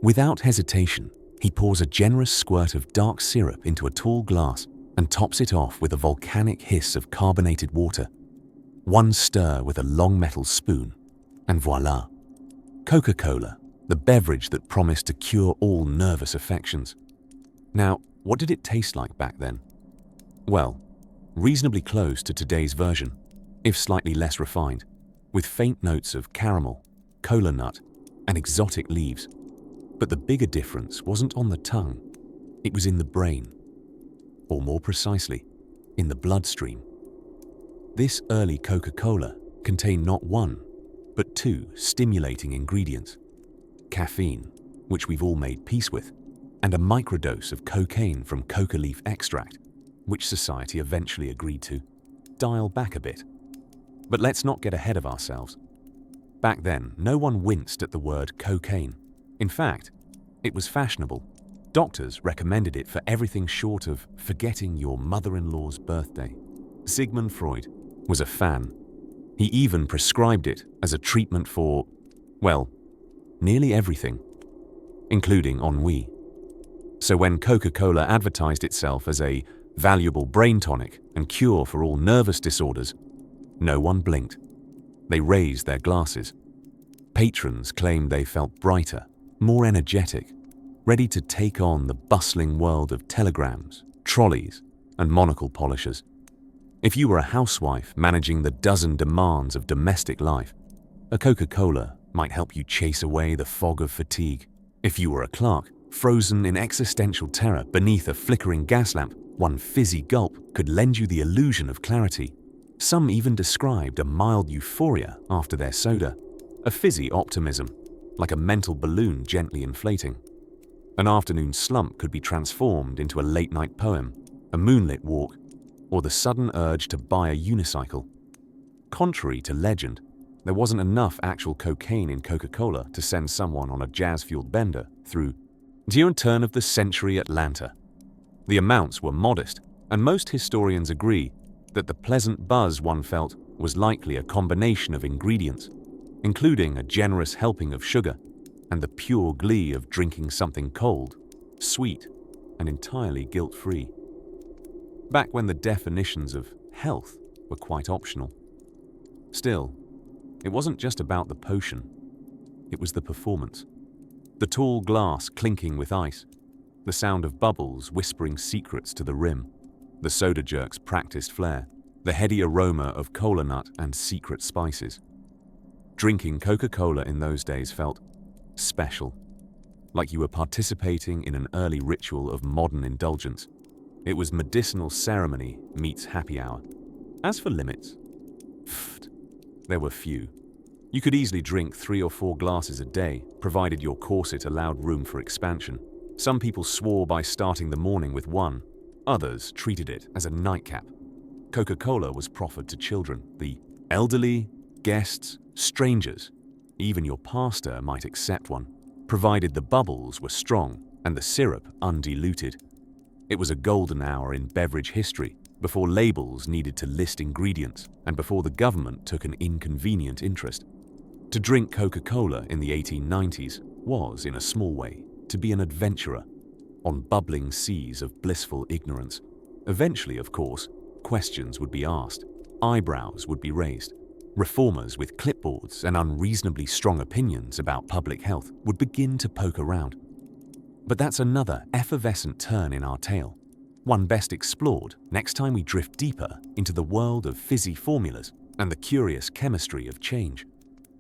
Without hesitation, he pours a generous squirt of dark syrup into a tall glass and tops it off with a volcanic hiss of carbonated water. One stir with a long metal spoon, and voila, Coca-Cola, the beverage that promised to cure all nervous affections. Now, what did it taste like back then? Well, reasonably close to today's version, if slightly less refined, with faint notes of caramel, cola nut, and exotic leaves. But the bigger difference wasn't on the tongue, it was in the brain. Or more precisely, in the bloodstream. This early Coca-Cola contained not one, but two stimulating ingredients: caffeine, which we've all made peace with, and a microdose of cocaine from coca leaf extract, which society eventually agreed to dial back a bit. But let's not get ahead of ourselves. Back then, no one winced at the word cocaine. In fact, it was fashionable. Doctors recommended it for everything short of forgetting your mother-in-law's birthday. Sigmund Freud was a fan. He even prescribed it as a treatment for, well, nearly everything, including ennui. So when Coca-Cola advertised itself as a valuable brain tonic and cure for all nervous disorders, no one blinked. They raised their glasses. Patrons claimed they felt brighter, more energetic, ready to take on the bustling world of telegrams, trolleys, and monocle polishers. If you were a housewife managing the dozen demands of domestic life, a Coca-Cola might help you chase away the fog of fatigue. If you were a clerk, frozen in existential terror beneath a flickering gas lamp, one fizzy gulp could lend you the illusion of clarity. Some even described a mild euphoria after their soda, a fizzy optimism, like a mental balloon gently inflating. An afternoon slump could be transformed into a late-night poem, a moonlit walk, or the sudden urge to buy a unicycle. Contrary to legend, there wasn't enough actual cocaine in Coca-Cola to send someone on a jazz-fueled bender through turn of the century Atlanta. The amounts were modest, and most historians agree that the pleasant buzz one felt was likely a combination of ingredients, including a generous helping of sugar and the pure glee of drinking something cold sweet, and entirely guilt-free. Back when the definitions of health were quite optional. Still, it wasn't just about the potion. It was the performance. The tall glass clinking with ice, the sound of bubbles whispering secrets to the rim, the soda jerk's practiced flair, the heady aroma of cola nut and secret spices. Drinking Coca-Cola in those days felt special, like you were participating in an early ritual of modern indulgence. It was medicinal ceremony meets happy hour. As for limits, there were few. You could easily drink 3 or 4 glasses a day, provided your corset allowed room for expansion. Some people swore by starting the morning with one. Others treated it as a nightcap. Coca-Cola was proffered to children, the elderly, guests, strangers. Even your pastor might accept one, provided the bubbles were strong and the syrup undiluted. It was a golden hour in beverage history, before labels needed to list ingredients and before the government took an inconvenient interest. To drink Coca-Cola in the 1890s was, in a small way, to be an adventurer on bubbling seas of blissful ignorance. Eventually, of course, questions would be asked, eyebrows would be raised. Reformers with clipboards and unreasonably strong opinions about public health would begin to poke around. But that's another effervescent turn in our tale, one best explored next time we drift deeper into the world of fizzy formulas and the curious chemistry of change.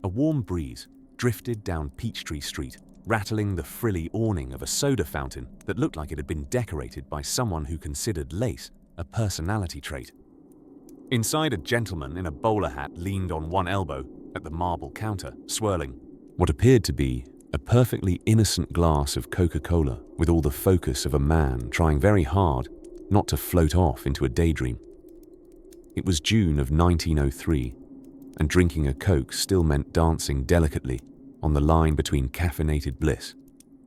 A warm breeze drifted down Peachtree Street, rattling the frilly awning of a soda fountain that looked like it had been decorated by someone who considered lace a personality trait. Inside, a gentleman in a bowler hat leaned on one elbow at the marble counter, swirling what appeared to be a perfectly innocent glass of Coca-Cola with all the focus of a man trying very hard not to float off into a daydream. It was June of 1903, and drinking a Coke still meant dancing delicately on the line between caffeinated bliss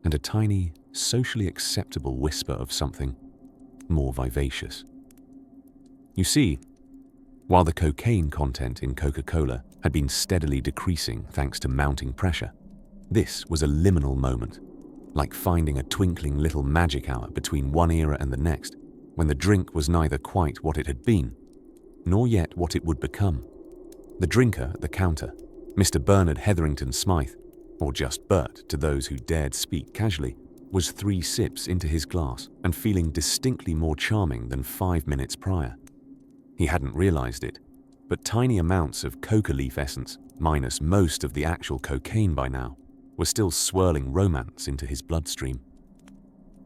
and a tiny, socially acceptable whisper of something more vivacious. You see, while the cocaine content in Coca-Cola had been steadily decreasing thanks to mounting pressure, this was a liminal moment, like finding a twinkling little magic hour between one era and the next, when the drink was neither quite what it had been, nor yet what it would become. The drinker at the counter, Mr. Bernard Hetherington Smythe, or just Bert to those who dared speak casually, was 3 sips into his glass and feeling distinctly more charming than 5 minutes prior. He hadn't realized it, but tiny amounts of coca leaf essence, minus most of the actual cocaine by now, were still swirling romance into his bloodstream.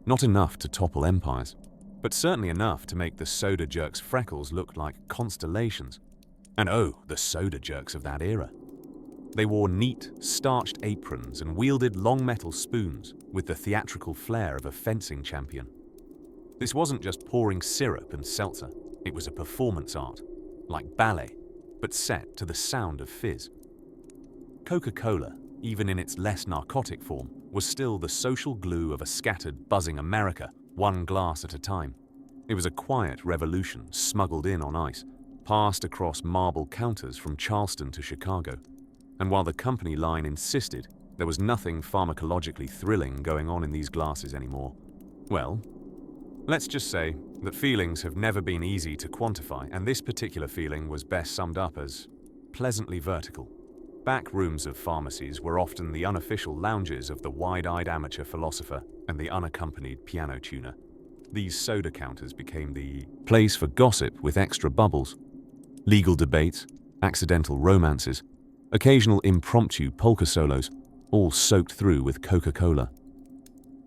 Not enough to topple empires, but certainly enough to make the soda jerk's freckles look like constellations. And oh, the soda jerks of that era. They wore neat, starched aprons and wielded long metal spoons with the theatrical flair of a fencing champion. This wasn't just pouring syrup and seltzer, it was a performance art, like ballet, but set to the sound of fizz. Coca-Cola, even in its less narcotic form, was still the social glue of a scattered, buzzing America, one glass at a time. It was a quiet revolution smuggled in on ice, passed across marble counters from Charleston to Chicago. And while the company line insisted there was nothing pharmacologically thrilling going on in these glasses anymore, well, let's just say that feelings have never been easy to quantify, and this particular feeling was best summed up as pleasantly vertical. Back rooms of pharmacies were often the unofficial lounges of the wide-eyed amateur philosopher and the unaccompanied piano tuner. These soda counters became the place for gossip with extra bubbles, legal debates, accidental romances, occasional impromptu polka solos, all soaked through with Coca-Cola.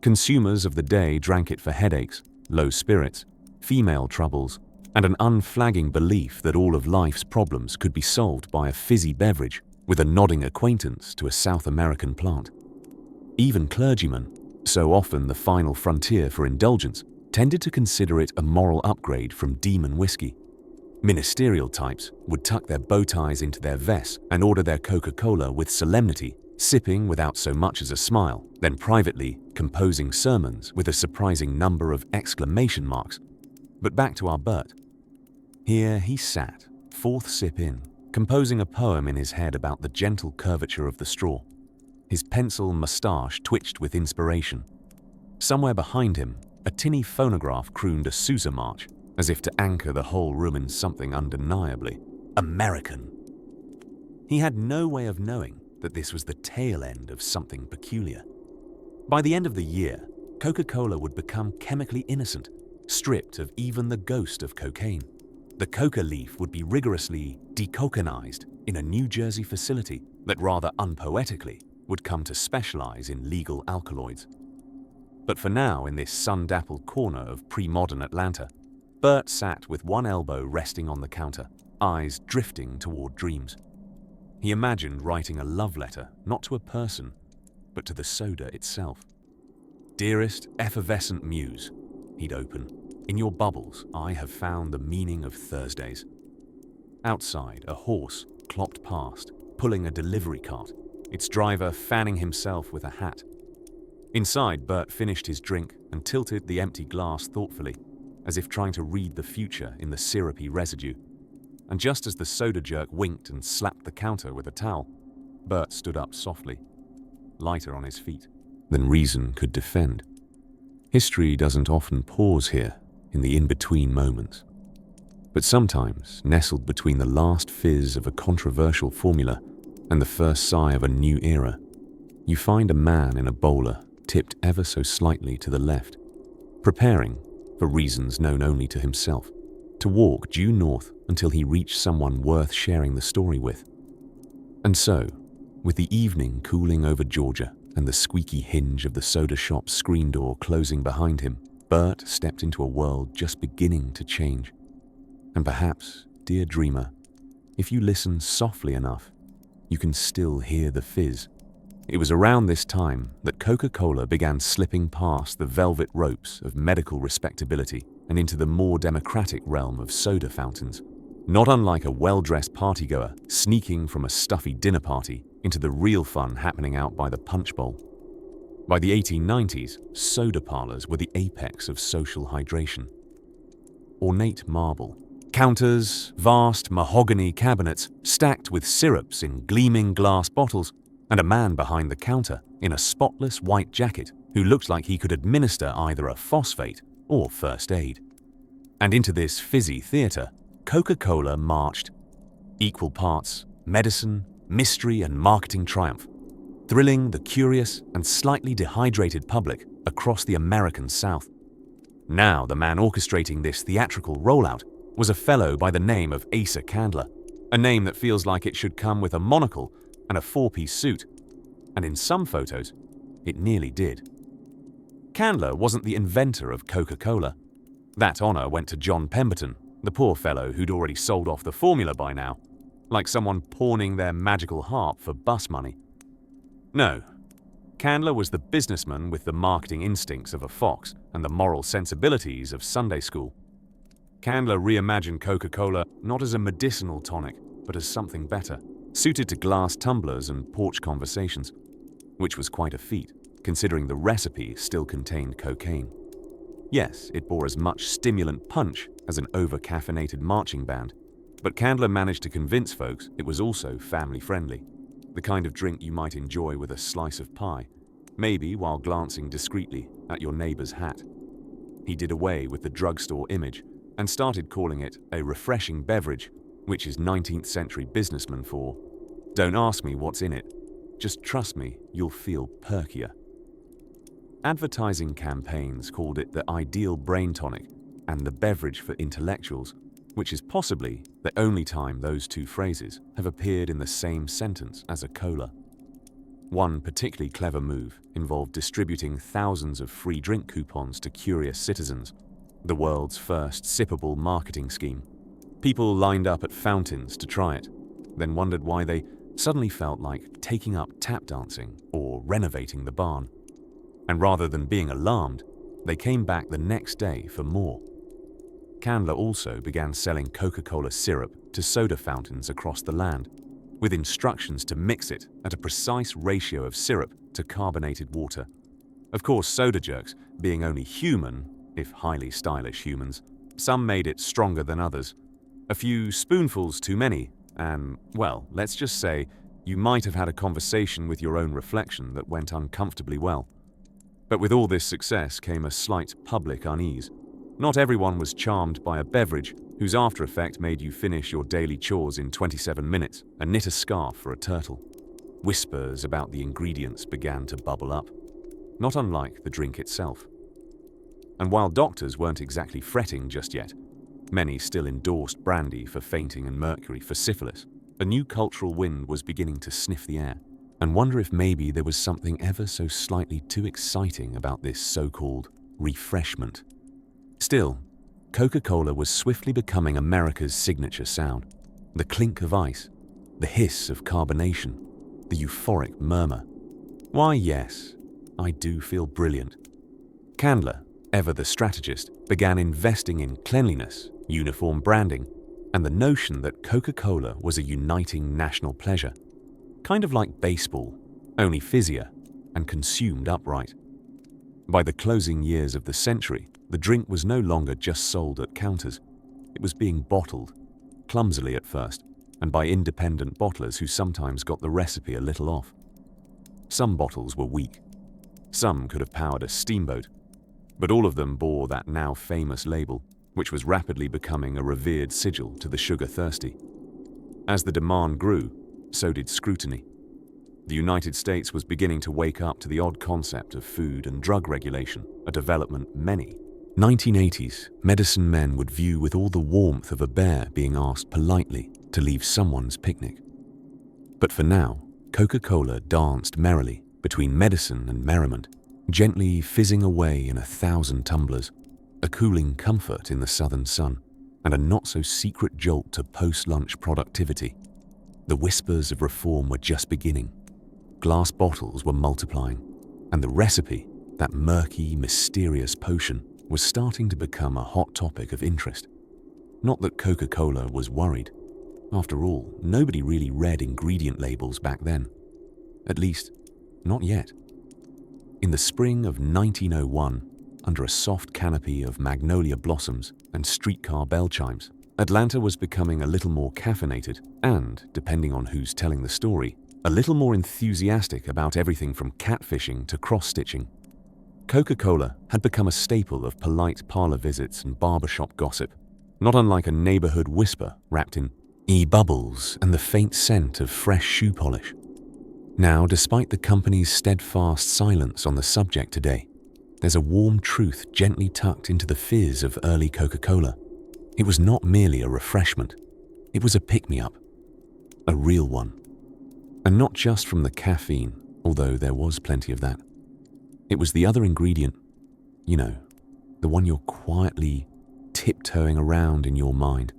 Consumers of the day drank it for headaches, low spirits, female troubles, and an unflagging belief that all of life's problems could be solved by a fizzy beverage with a nodding acquaintance to a South American plant. Even clergymen, so often the final frontier for indulgence, tended to consider it a moral upgrade from demon whiskey. Ministerial types would tuck their bow ties into their vests and order their Coca-Cola with solemnity, sipping without so much as a smile, then privately composing sermons with a surprising number of exclamation marks. But back to our Bert. Here he sat, 4th sip in, composing a poem in his head about the gentle curvature of the straw. His pencil moustache twitched with inspiration. Somewhere behind him, a tinny phonograph crooned a Sousa march, as if to anchor the whole room in something undeniably American. He had no way of knowing that this was the tail end of something peculiar. By the end of the year, Coca-Cola would become chemically innocent, stripped of even the ghost of cocaine. The coca leaf would be rigorously decocanized in a New Jersey facility that rather unpoetically would come to specialize in legal alkaloids. But for now, in this sun-dappled corner of pre-modern Atlanta, Bert sat with one elbow resting on the counter, eyes drifting toward dreams. He imagined writing a love letter, not to a person, but to the soda itself. "Dearest effervescent muse," he'd open, "in your bubbles I have found the meaning of Thursdays." Outside, a horse clopped past, pulling a delivery cart, its driver fanning himself with a hat. Inside, Bert finished his drink and tilted the empty glass thoughtfully, as if trying to read the future in the syrupy residue. And just as the soda jerk winked and slapped the counter with a towel, Bert stood up softly, lighter on his feet than reason could defend. History doesn't often pause here in the in-between moments. But sometimes, nestled between the last fizz of a controversial formula and the first sigh of a new era, you find a man in a bowler tipped ever so slightly to the left, preparing, for reasons known only to himself, to walk due north until he reached someone worth sharing the story with. And so, with the evening cooling over Georgia and the squeaky hinge of the soda shop's screen door closing behind him, Bert stepped into a world just beginning to change. And perhaps, dear dreamer, if you listen softly enough, you can still hear the fizz. It was around this time that Coca-Cola began slipping past the velvet ropes of medical respectability and into the more democratic realm of soda fountains, not unlike a well-dressed partygoer sneaking from a stuffy dinner party into the real fun happening out by the punch bowl. By the 1890s, soda parlors were the apex of social hydration. Ornate marble, counters, vast mahogany cabinets stacked with syrups in gleaming glass bottles, and a man behind the counter in a spotless white jacket who looked like he could administer either a phosphate or first aid. And into this fizzy theater, Coca-Cola marched, equal parts medicine, mystery, and marketing triumph, thrilling the curious and slightly dehydrated public across the American South. Now the man orchestrating this theatrical rollout was a fellow by the name of Asa Candler, a name that feels like it should come with a monocle and a four-piece suit, and in some photos, it nearly did. Candler wasn't the inventor of Coca-Cola. That honor went to John Pemberton, the poor fellow who'd already sold off the formula by now, like someone pawning their magical harp for bus money. No, Candler was the businessman with the marketing instincts of a fox and the moral sensibilities of Sunday school. Candler reimagined Coca-Cola not as a medicinal tonic, but as something better, suited to glass tumblers and porch conversations, which was quite a feat, considering the recipe still contained cocaine. Yes, it bore as much stimulant punch as an over-caffeinated marching band, but Candler managed to convince folks it was also family-friendly, the kind of drink you might enjoy with a slice of pie, maybe while glancing discreetly at your neighbor's hat. He did away with the drugstore image and started calling it a refreshing beverage, which is 19th century businessman for, "Don't ask me what's in it, just trust me, you'll feel perkier." Advertising campaigns called it the ideal brain tonic and the beverage for intellectuals, which is possibly the only time those two phrases have appeared in the same sentence as a cola. One particularly clever move involved distributing thousands of free drink coupons to curious citizens, the world's first sippable marketing scheme. People lined up at fountains to try it, then wondered why they suddenly felt like taking up tap dancing or renovating the barn. And rather than being alarmed, they came back the next day for more. Candler also began selling Coca-Cola syrup to soda fountains across the land, with instructions to mix it at a precise ratio of syrup to carbonated water. Of course, soda jerks, being only human, if highly stylish humans, some made it stronger than others. A few spoonfuls too many, and, well, let's just say you might have had a conversation with your own reflection that went uncomfortably well. But with all this success came a slight public unease. Not everyone was charmed by a beverage whose after effect made you finish your daily chores in 27 minutes and knit a scarf for a turtle. Whispers about the ingredients began to bubble up, not unlike the drink itself. And while doctors weren't exactly fretting just yet, many still endorsed brandy for fainting and mercury for syphilis, a new cultural wind was beginning to sniff the air and wonder if maybe there was something ever so slightly too exciting about this so-called refreshment. Still, Coca-Cola was swiftly becoming America's signature sound. The clink of ice, the hiss of carbonation, the euphoric murmur. Why, yes, I do feel brilliant. Candler, ever the strategist, began investing in cleanliness, uniform branding, and the notion that Coca-Cola was a uniting national pleasure. Kind of like baseball, only fizzier and consumed upright. By the closing years of the century, the drink was no longer just sold at counters. It was being bottled, clumsily at first, and by independent bottlers who sometimes got the recipe a little off. Some bottles were weak. Some could have powered a steamboat, but all of them bore that now famous label, which was rapidly becoming a revered sigil to the sugar-thirsty. As the demand grew, so did scrutiny. The United States was beginning to wake up to the odd concept of food and drug regulation, a development many 1980s medicine men would view with all the warmth of a bear being asked politely to leave someone's picnic. But for now, Coca-Cola danced merrily between medicine and merriment, gently fizzing away in 1,000 tumblers, a cooling comfort in the southern sun, and a not-so-secret jolt to post-lunch productivity. The whispers of reform were just beginning. Glass bottles were multiplying, and the recipe, that murky, mysterious potion, was starting to become a hot topic of interest. Not that Coca-Cola was worried. After all, nobody really read ingredient labels back then. At least, not yet. In the spring of 1901, under a soft canopy of magnolia blossoms and streetcar bell chimes, Atlanta was becoming a little more caffeinated and, depending on who's telling the story, a little more enthusiastic about everything from catfishing to cross-stitching. Coca-Cola had become a staple of polite parlor visits and barbershop gossip, not unlike a neighborhood whisper wrapped in e-bubbles and the faint scent of fresh shoe polish. Now, despite the company's steadfast silence on the subject today, there's a warm truth gently tucked into the fizz of early Coca-Cola. It was not merely a refreshment. It was a pick-me-up, a real one. And not just from the caffeine, although there was plenty of that. It was the other ingredient, you know, the one you're quietly tiptoeing around in your mind,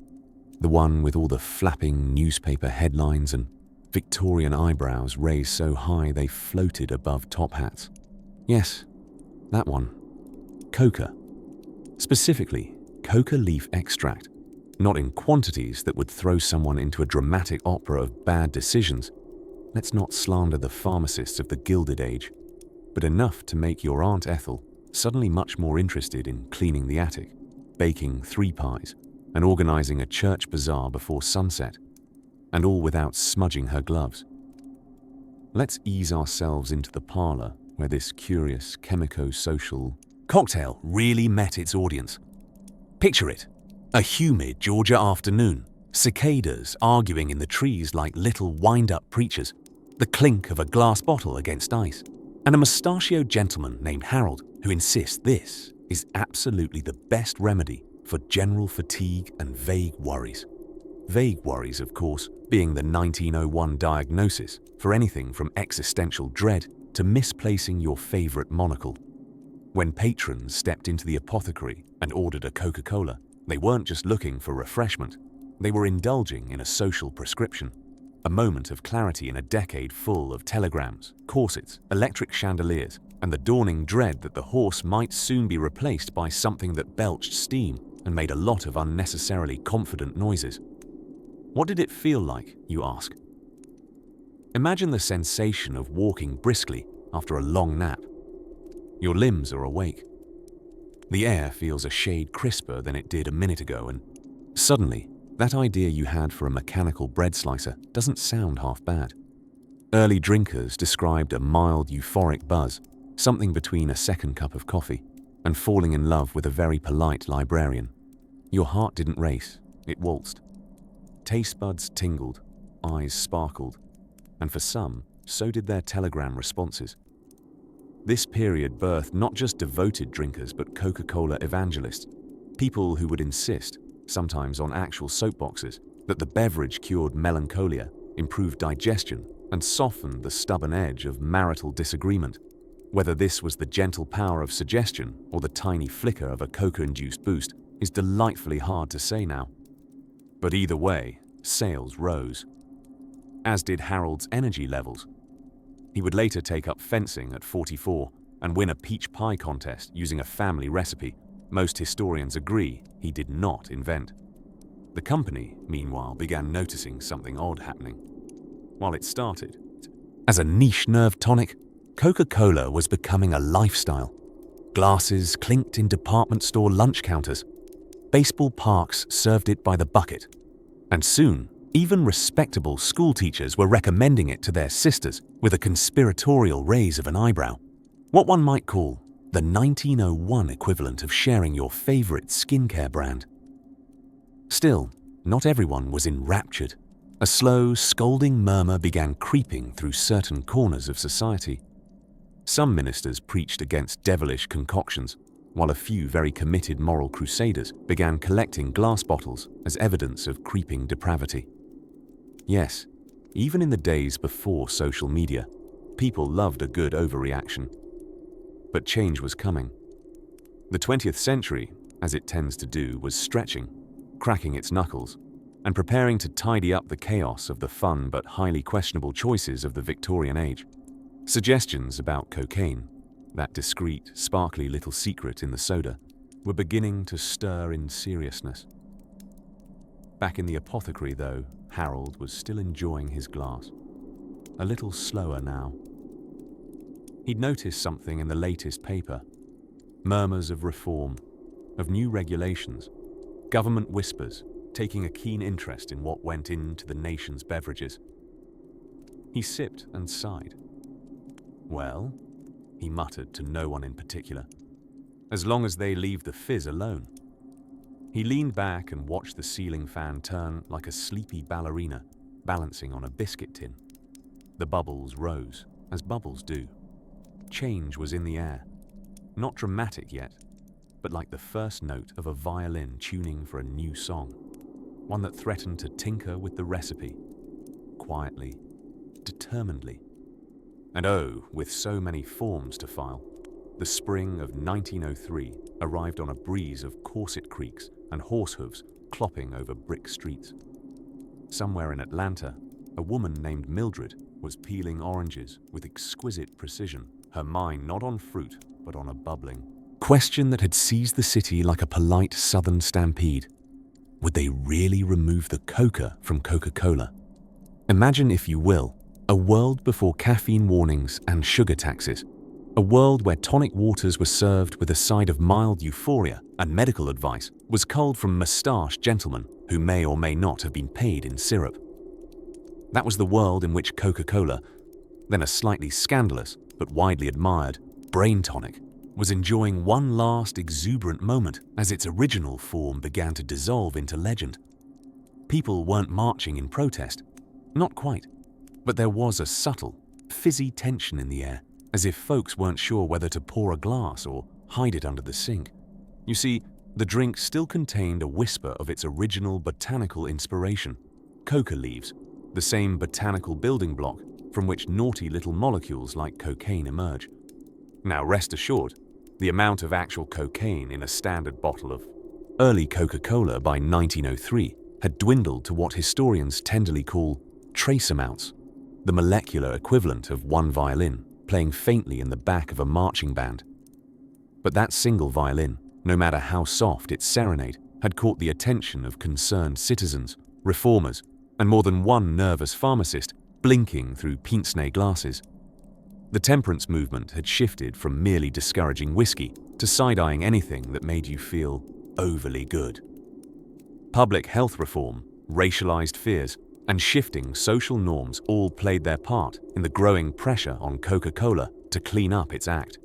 the one with all the flapping newspaper headlines and Victorian eyebrows raised so high they floated above top hats. Yes, that one. Coca. Specifically, coca leaf extract, not in quantities that would throw someone into a dramatic opera of bad decisions. Let's not slander the pharmacists of the Gilded Age, but enough to make your Aunt Ethel suddenly much more interested in cleaning the attic, baking 3 pies, and organizing a church bazaar before sunset, and all without smudging her gloves. Let's ease ourselves into the parlor where this curious chemico-social cocktail really met its audience. Picture it, a humid Georgia afternoon, cicadas arguing in the trees like little wind-up preachers, the clink of a glass bottle against ice, and a mustachioed gentleman named Harold who insists this is absolutely the best remedy for general fatigue and vague worries. Vague worries, of course, being the 1901 diagnosis for anything from existential dread to misplacing your favorite monocle. When patrons stepped into the apothecary and ordered a Coca-Cola, they weren't just looking for refreshment. They were indulging in a social prescription, a moment of clarity in a decade full of telegrams, corsets, electric chandeliers, and the dawning dread that the horse might soon be replaced by something that belched steam and made a lot of unnecessarily confident noises. What did it feel like, you ask? Imagine the sensation of walking briskly after a long nap. Your limbs are awake. The air feels a shade crisper than it did a minute ago, and suddenly, that idea you had for a mechanical bread slicer doesn't sound half bad. Early drinkers described a mild euphoric buzz, something between a second cup of coffee and falling in love with a very polite librarian. Your heart didn't race, it waltzed. Taste buds tingled, eyes sparkled, and for some, so did their telegram responses. This period birthed not just devoted drinkers but Coca-Cola evangelists, people who would insist, sometimes on actual soapboxes, that the beverage cured melancholia, improved digestion, and softened the stubborn edge of marital disagreement. Whether this was the gentle power of suggestion or the tiny flicker of a coca-induced boost is delightfully hard to say now. But either way, sales rose, as did Harold's energy levels. He would later take up fencing at 44 and win a peach pie contest using a family recipe most historians agree he did not invent. The company, meanwhile, began noticing something odd happening. While it started as a niche nerve tonic, Coca-Cola was becoming a lifestyle. Glasses clinked in department store lunch counters. Baseball parks served it by the bucket. And soon, even respectable school teachers were recommending it to their sisters with a conspiratorial raise of an eyebrow. What one might call the 1901 equivalent of sharing your favorite skincare brand. Still, not everyone was enraptured. A slow, scolding murmur began creeping through certain corners of society. Some ministers preached against devilish concoctions, while a few very committed moral crusaders began collecting glass bottles as evidence of creeping depravity. Yes, even in the days before social media, people loved a good overreaction. But change was coming. The 20th century, as it tends to do, was stretching, cracking its knuckles, and preparing to tidy up the chaos of the fun but highly questionable choices of the Victorian age. Suggestions about cocaine, that discreet, sparkly little secret in the soda, were beginning to stir in seriousness. Back in the apothecary, though, Harold was still enjoying his glass. A little slower now. He'd noticed something in the latest paper. Murmurs of reform, of new regulations, government whispers, taking a keen interest in what went into the nation's beverages. He sipped and sighed. Well, he muttered to no one in particular, as long as they leave the fizz alone. He leaned back and watched the ceiling fan turn like a sleepy ballerina balancing on a biscuit tin. The bubbles rose, as bubbles do. Change was in the air. Not dramatic yet, but like the first note of a violin tuning for a new song, one that threatened to tinker with the recipe, quietly, determinedly. And oh, with so many forms to file, the spring of 1903 arrived on a breeze of corset creaks and horse hooves clopping over brick streets. Somewhere in Atlanta, a woman named Mildred was peeling oranges with exquisite precision, her mind not on fruit, but on a bubbling question that had seized the city like a polite southern stampede. Would they really remove the coca from Coca-Cola? Imagine, if you will, a world before caffeine warnings and sugar taxes. A world where tonic waters were served with a side of mild euphoria and medical advice was culled from mustached gentlemen who may or may not have been paid in syrup. That was the world in which Coca-Cola, then a slightly scandalous but widely admired brain tonic, was enjoying one last exuberant moment as its original form began to dissolve into legend. People weren't marching in protest, not quite, but there was a subtle, fizzy tension in the air, as if folks weren't sure whether to pour a glass or hide it under the sink. You see, the drink still contained a whisper of its original botanical inspiration, coca leaves, the same botanical building block from which naughty little molecules like cocaine emerge. Now rest assured, the amount of actual cocaine in a standard bottle of early Coca-Cola by 1903 had dwindled to what historians tenderly call trace amounts, the molecular equivalent of one violin playing faintly in the back of a marching band. But that single violin, no matter how soft its serenade, had caught the attention of concerned citizens, reformers, and more than one nervous pharmacist blinking through pince-nez glasses. The temperance movement had shifted from merely discouraging whiskey to side-eyeing anything that made you feel overly good. Public health reform, racialized fears, and shifting social norms all played their part in the growing pressure on Coca-Cola to clean up its act.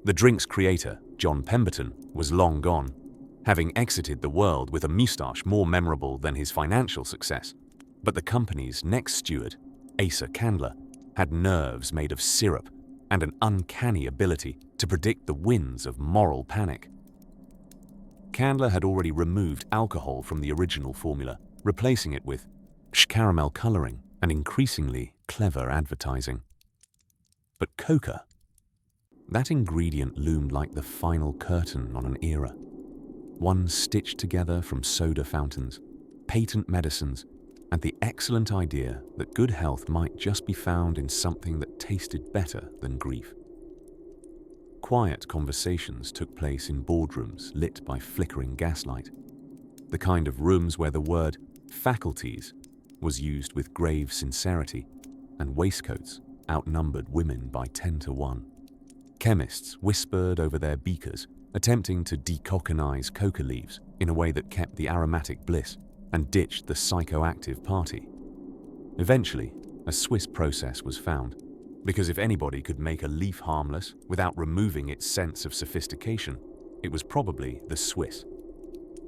The drink's creator, John Pemberton, was long gone, having exited the world with a moustache more memorable than his financial success. But the company's next steward, Asa Candler, had nerves made of syrup and an uncanny ability to predict the winds of moral panic. Candler had already removed alcohol from the original formula, replacing it with caramel coloring and increasingly clever advertising. But Coca, that ingredient loomed like the final curtain on an era, one stitched together from soda fountains, patent medicines, and the excellent idea that good health might just be found in something that tasted better than grief. Quiet conversations took place in boardrooms lit by flickering gaslight, the kind of rooms where the word faculties was used with grave sincerity, and waistcoats outnumbered women by 10 to 1. Chemists whispered over their beakers, attempting to decocconize coca leaves in a way that kept the aromatic bliss and ditched the psychoactive party. Eventually, a Swiss process was found, because if anybody could make a leaf harmless without removing its sense of sophistication, it was probably the Swiss.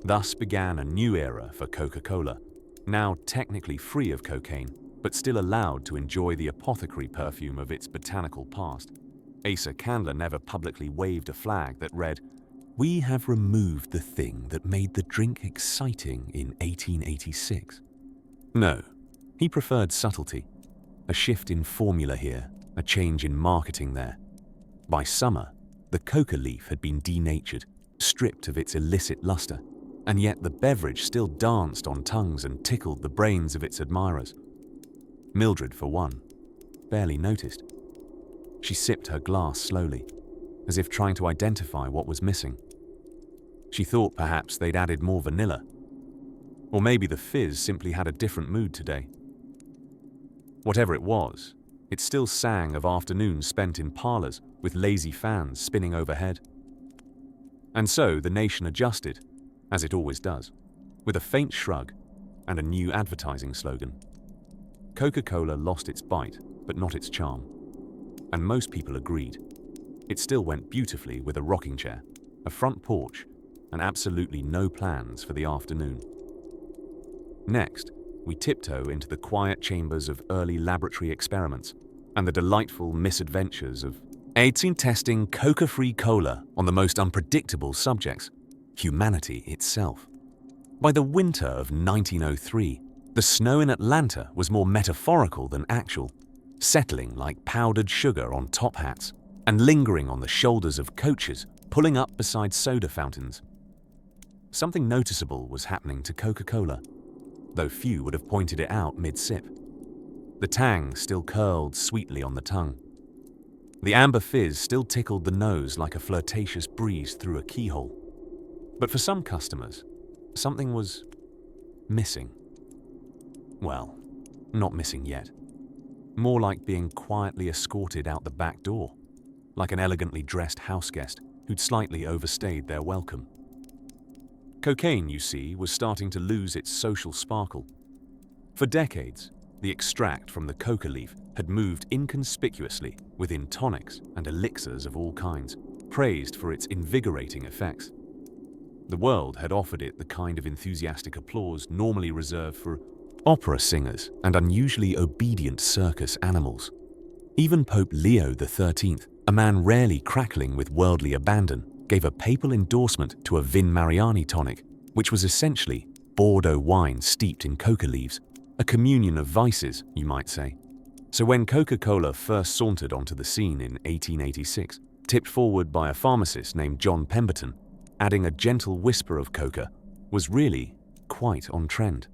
Thus began a new era for Coca-Cola, now technically free of cocaine, but still allowed to enjoy the apothecary perfume of its botanical past. Asa Candler never publicly waved a flag that read, "We have removed the thing that made the drink exciting in 1886. No, he preferred subtlety, a shift in formula here, a change in marketing there. By summer, the coca leaf had been denatured, stripped of its illicit luster, and yet the beverage still danced on tongues and tickled the brains of its admirers. Mildred, for one, barely noticed. She sipped her glass slowly, as if trying to identify what was missing. She thought perhaps they'd added more vanilla. Or maybe the fizz simply had a different mood today. Whatever it was, it still sang of afternoons spent in parlors with lazy fans spinning overhead. And so the nation adjusted, as it always does, with a faint shrug and a new advertising slogan. Coca-Cola lost its bite, but not its charm. And most people agreed. It still went beautifully with a rocking chair, a front porch, and absolutely no plans for the afternoon. Next, we tiptoe into the quiet chambers of early laboratory experiments and the delightful misadventures of 18 testing coca-free cola on the most unpredictable subjects, humanity itself. By the winter of 1903, the snow in Atlanta was more metaphorical than actual, settling like powdered sugar on top hats and lingering on the shoulders of coaches pulling up beside soda fountains. Something noticeable was happening to Coca-Cola, though few would have pointed it out mid-sip. The tang still curled sweetly on the tongue. The amber fizz still tickled the nose like a flirtatious breeze through a keyhole. But for some customers, something was missing. Well, not missing yet. More like being quietly escorted out the back door, like an elegantly dressed houseguest who'd slightly overstayed their welcome. Cocaine, you see, was starting to lose its social sparkle. For decades, the extract from the coca leaf had moved inconspicuously within tonics and elixirs of all kinds, praised for its invigorating effects. The world had offered it the kind of enthusiastic applause normally reserved for opera singers and unusually obedient circus animals. Even Pope Leo XIII, a man rarely crackling with worldly abandon, gave a papal endorsement to a Vin Mariani tonic, which was essentially Bordeaux wine steeped in coca leaves, a communion of vices, you might say. So when Coca-Cola first sauntered onto the scene in 1886, tipped forward by a pharmacist named John Pemberton, adding a gentle whisper of coca, was really quite on trend.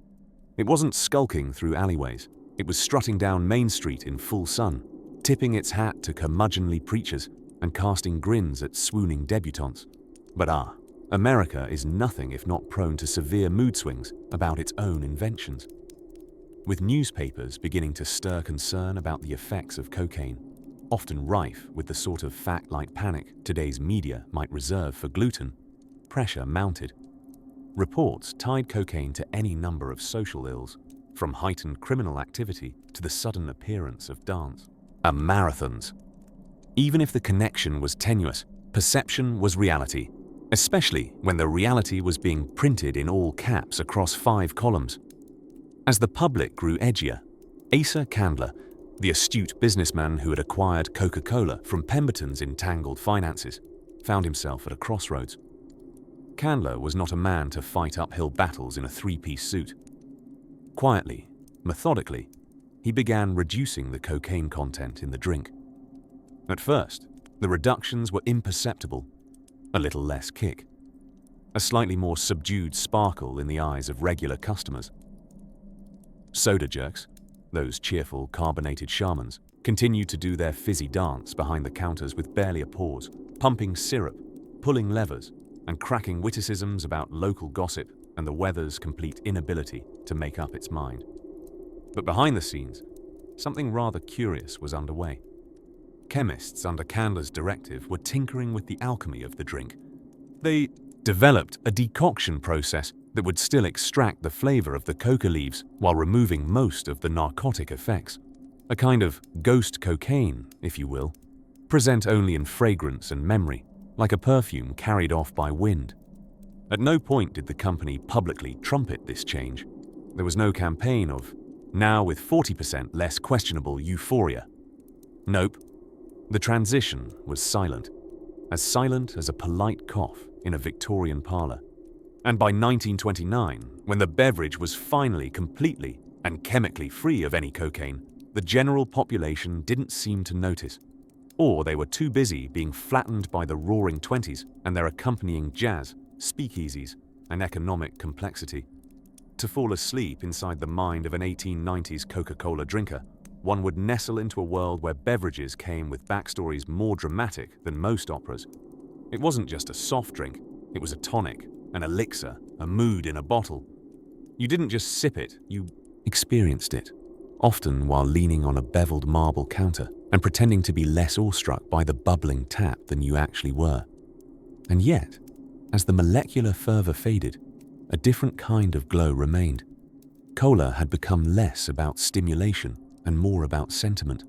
It wasn't skulking through alleyways. It was strutting down Main Street in full sun, tipping its hat to curmudgeonly preachers and casting grins at swooning debutantes. But America is nothing if not prone to severe mood swings about its own inventions. With newspapers beginning to stir concern about the effects of cocaine, often rife with the sort of fact-like panic today's media might reserve for gluten, pressure mounted. Reports tied cocaine to any number of social ills, from heightened criminal activity to the sudden appearance of dance and marathons. Even if the connection was tenuous, Perception was reality, especially when the reality was being printed in all caps across 5 columns. As the public grew edgier, Asa Candler, the astute businessman who had acquired Coca-Cola from Pemberton's entangled finances, found himself at a crossroads. Candler was not a man to fight uphill battles in a 3-piece suit. Quietly, methodically, he began reducing the cocaine content in the drink. At first, the reductions were imperceptible, a little less kick, a slightly more subdued sparkle in the eyes of regular customers. Soda jerks, those cheerful, carbonated shamans, continued to do their fizzy dance behind the counters with barely a pause, pumping syrup, pulling levers, and cracking witticisms about local gossip and the weather's complete inability to make up its mind. But behind the scenes, something rather curious was underway. Chemists under Candler's directive were tinkering with the alchemy of the drink. They developed a decoction process that would still extract the flavor of the coca leaves while removing most of the narcotic effects. A kind of ghost cocaine, if you will, present only in fragrance and memory, like a perfume carried off by wind. At no point did the company publicly trumpet this change. There was no campaign of, now with 40% less questionable euphoria. Nope. The transition was silent as a polite cough in a Victorian parlor. And by 1929, when the beverage was finally completely and chemically free of any cocaine, the general population didn't seem to notice. Or they were too busy being flattened by the roaring 20s and their accompanying jazz, speakeasies, and economic complexity. To fall asleep inside the mind of an 1890s Coca-Cola drinker, one would nestle into a world where beverages came with backstories more dramatic than most operas. It wasn't just a soft drink, it was a tonic, an elixir, a mood in a bottle. You didn't just sip it, you experienced it, often while leaning on a beveled marble counter and pretending to be less awestruck by the bubbling tap than you actually were. And yet, as the molecular fervor faded, a different kind of glow remained. Cola had become less about stimulation and more about sentiment.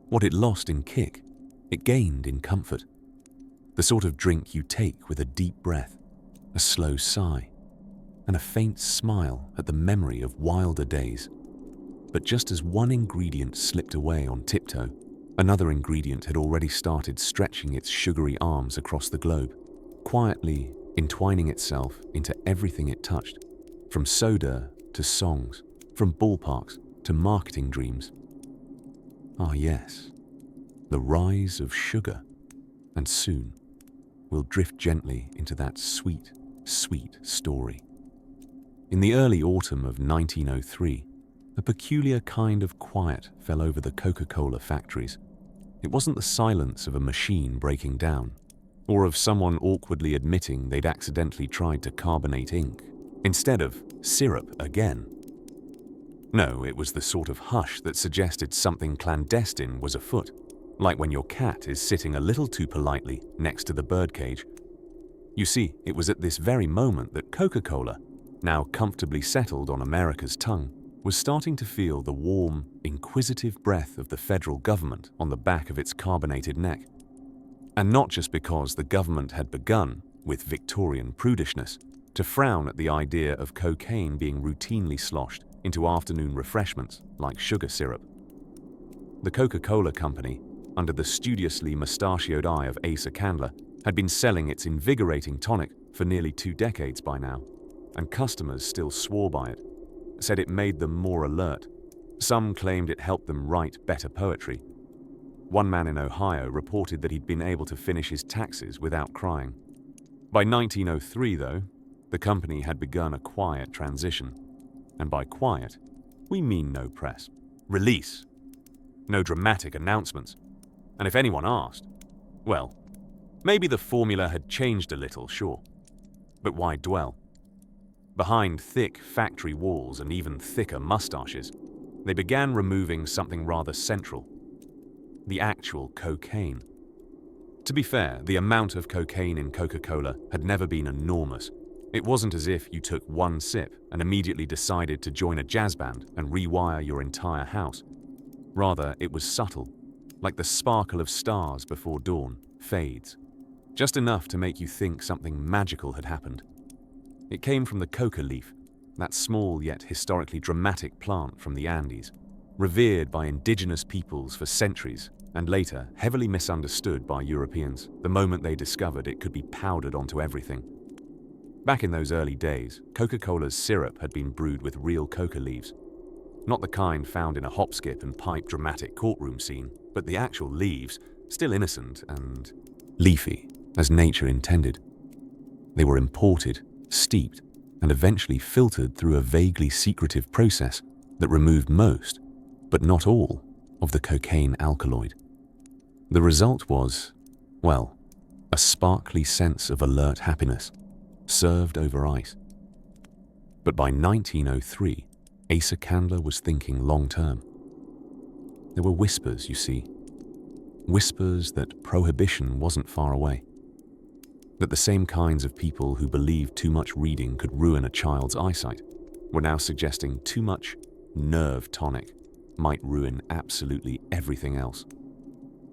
What it lost in kick, it gained in comfort. The sort of drink you take with a deep breath, a slow sigh, and a faint smile at the memory of wilder days. But just as one ingredient slipped away on tiptoe, another ingredient had already started stretching its sugary arms across the globe, quietly entwining itself into everything it touched, from soda to songs, from ballparks to marketing dreams. Ah yes, the rise of sugar, and soon we'll drift gently into that sweet, sweet story. In the early autumn of 1903, a peculiar kind of quiet fell over the Coca-Cola factories. It wasn't the silence of a machine breaking down, or of someone awkwardly admitting they'd accidentally tried to carbonate ink, instead of syrup again. No, it was the sort of hush that suggested something clandestine was afoot, like when your cat is sitting a little too politely next to the birdcage. You see, it was at this very moment that Coca-Cola, now comfortably settled on America's tongue, was starting to feel the warm, inquisitive breath of the federal government on the back of its carbonated neck. And not just because the government had begun, with Victorian prudishness, to frown at the idea of cocaine being routinely sloshed into afternoon refreshments like sugar syrup. The Coca-Cola Company, under the studiously mustachioed eye of Asa Candler, had been selling its invigorating tonic for nearly 2 decades by now, and customers still swore by it, said it made them more alert. Some claimed it helped them write better poetry. One man in Ohio reported that he'd been able to finish his taxes without crying. By 1903, though, the company had begun a quiet transition. And by quiet, we mean no press, release, no dramatic announcements. And if anyone asked, well, maybe the formula had changed a little, sure. But why dwell? Behind thick factory walls and even thicker mustaches, they began removing something rather central: the actual cocaine. To be fair, the amount of cocaine in Coca-Cola had never been enormous. It wasn't as if you took one sip and immediately decided to join a jazz band and rewire your entire house. Rather, it was subtle, like the sparkle of stars before dawn fades, just enough to make you think something magical had happened. It came from the coca leaf, that small yet historically dramatic plant from the Andes, revered by indigenous peoples for centuries and later heavily misunderstood by Europeans the moment they discovered it could be powdered onto everything. Back in those early days, Coca-Cola's syrup had been brewed with real coca leaves. Not the kind found in a hop-skip and pipe dramatic courtroom scene, but the actual leaves, still innocent and leafy, as nature intended. They were imported, steeped, and eventually filtered through a vaguely secretive process that removed most, but not all, of the cocaine alkaloid. The result was, well, a sparkly sense of alert happiness, served over ice. But by 1903, Asa Candler was thinking long-term. There were whispers, you see. Whispers that prohibition wasn't far away. That the same kinds of people who believed too much reading could ruin a child's eyesight were now suggesting too much nerve tonic might ruin absolutely everything else.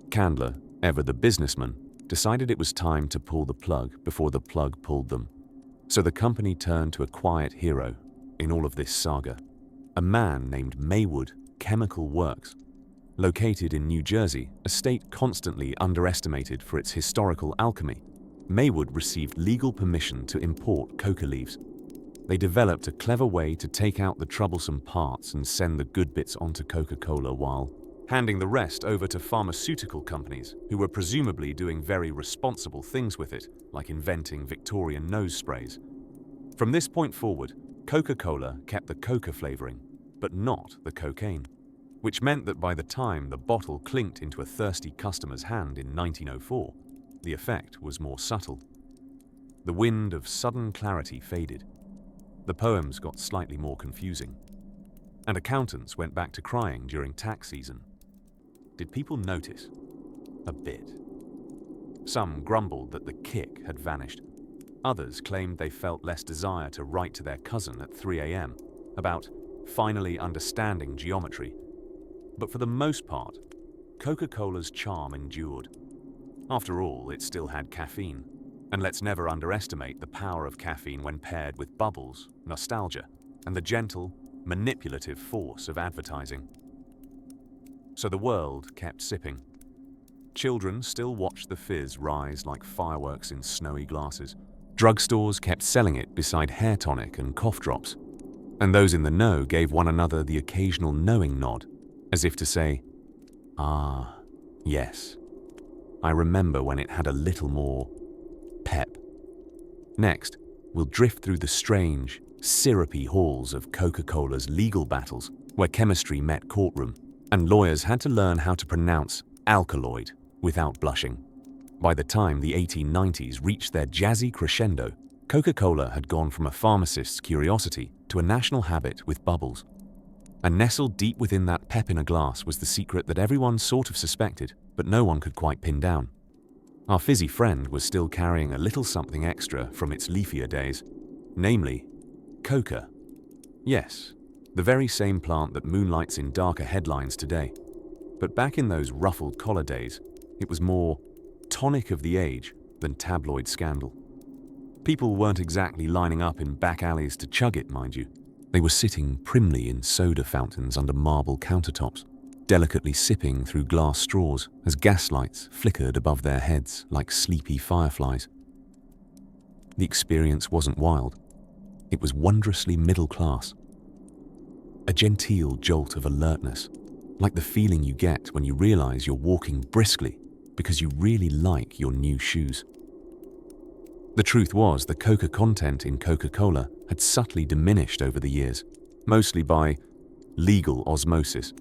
Candler, ever the businessman, decided it was time to pull the plug before the plug pulled them. So the company turned to a quiet hero in all of this saga, a man named Maywood Chemical Works. Located in New Jersey, a state constantly underestimated for its historical alchemy, Maywood received legal permission to import coca leaves. They developed a clever way to take out the troublesome parts and send the good bits onto Coca-Cola while handing the rest over to pharmaceutical companies who were presumably doing very responsible things with it, like inventing Victorian nose sprays. From this point forward, Coca-Cola kept the coca flavoring, but not the cocaine, which meant that by the time the bottle clinked into a thirsty customer's hand in 1904, the effect was more subtle. The wind of sudden clarity faded. The poems got slightly more confusing. And accountants went back to crying during tax season. Did people notice? A bit. Some grumbled that the kick had vanished. Others claimed they felt less desire to write to their cousin at 3 a.m. about finally understanding geometry. But for the most part, Coca-Cola's charm endured. After all, it still had caffeine. And let's never underestimate the power of caffeine when paired with bubbles, nostalgia, and the gentle, manipulative force of advertising. So the world kept sipping. Children still watched the fizz rise like fireworks in snowy glasses. Drugstores kept selling it beside hair tonic and cough drops. And those in the know gave one another the occasional knowing nod, as if to say, "Ah, yes. I remember when it had a little more pep." Next, we'll drift through the strange, syrupy halls of Coca-Cola's legal battles, where chemistry met courtroom, and lawyers had to learn how to pronounce alkaloid without blushing. By the time the 1890s reached their jazzy crescendo, Coca-Cola had gone from a pharmacist's curiosity to a national habit with bubbles. And nestled deep within that pep in a glass was the secret that everyone sort of suspected, but no one could quite pin down. Our fizzy friend was still carrying a little something extra from its leafier days, namely, coca. Yes, the very same plant that moonlights in darker headlines today. But back in those ruffled collar days, it was more tonic of the age than tabloid scandal. People weren't exactly lining up in back alleys to chug it, mind you. They were sitting primly in soda fountains under marble countertops, delicately sipping through glass straws as gaslights flickered above their heads like sleepy fireflies. The experience wasn't wild. It was wondrously middle class. A genteel jolt of alertness, like the feeling you get when you realize you're walking briskly because you really like your new shoes. The truth was the coca content in Coca-Cola had subtly diminished over the years, mostly by legal osmosis.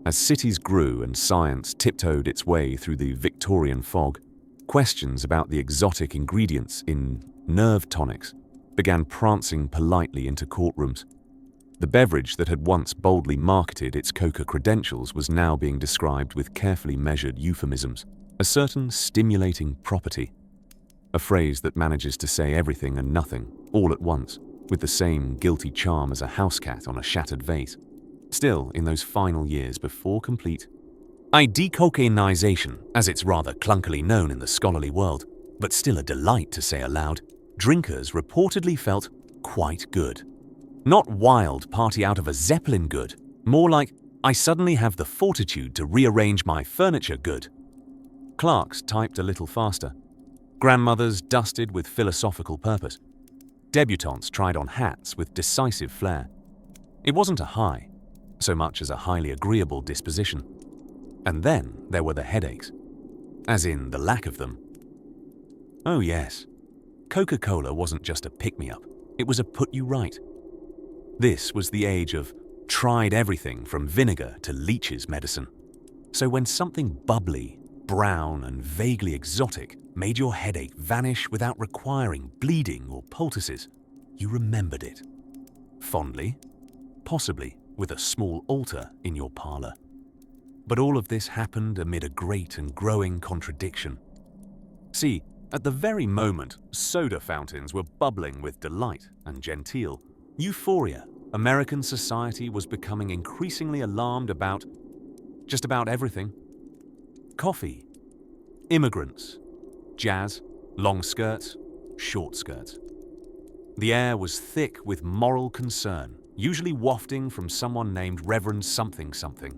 As cities grew and science tiptoed its way through the Victorian fog, questions about the exotic ingredients in nerve tonics began prancing politely into courtrooms. The beverage that had once boldly marketed its coca credentials was now being described with carefully measured euphemisms, a certain stimulating property, a phrase that manages to say everything and nothing, all at once, with the same guilty charm as a house cat on a shattered vase. Still, in those final years before complete decocainization, as it's rather clunkily known in the scholarly world, but still a delight to say aloud, drinkers reportedly felt quite good. Not wild party out of a Zeppelin good, more like I suddenly have the fortitude to rearrange my furniture good. Clerks typed a little faster. Grandmothers dusted with philosophical purpose. Debutantes tried on hats with decisive flair. It wasn't a high, so much as a highly agreeable disposition. And then there were the headaches, as in the lack of them. Oh yes, Coca-Cola wasn't just a pick-me-up, it was a put-you-right. This was the age of tried everything from vinegar to leech's medicine. So when something bubbly, brown and vaguely exotic made your headache vanish without requiring bleeding or poultices, you remembered it. Fondly, possibly with a small altar in your parlor. But all of this happened amid a great and growing contradiction. See, at the very moment soda fountains were bubbling with delight and genteel euphoria, American society was becoming increasingly alarmed about just about everything. Coffee, immigrants, jazz, long skirts, short skirts. The air was thick with moral concern, usually wafting from someone named Reverend something something.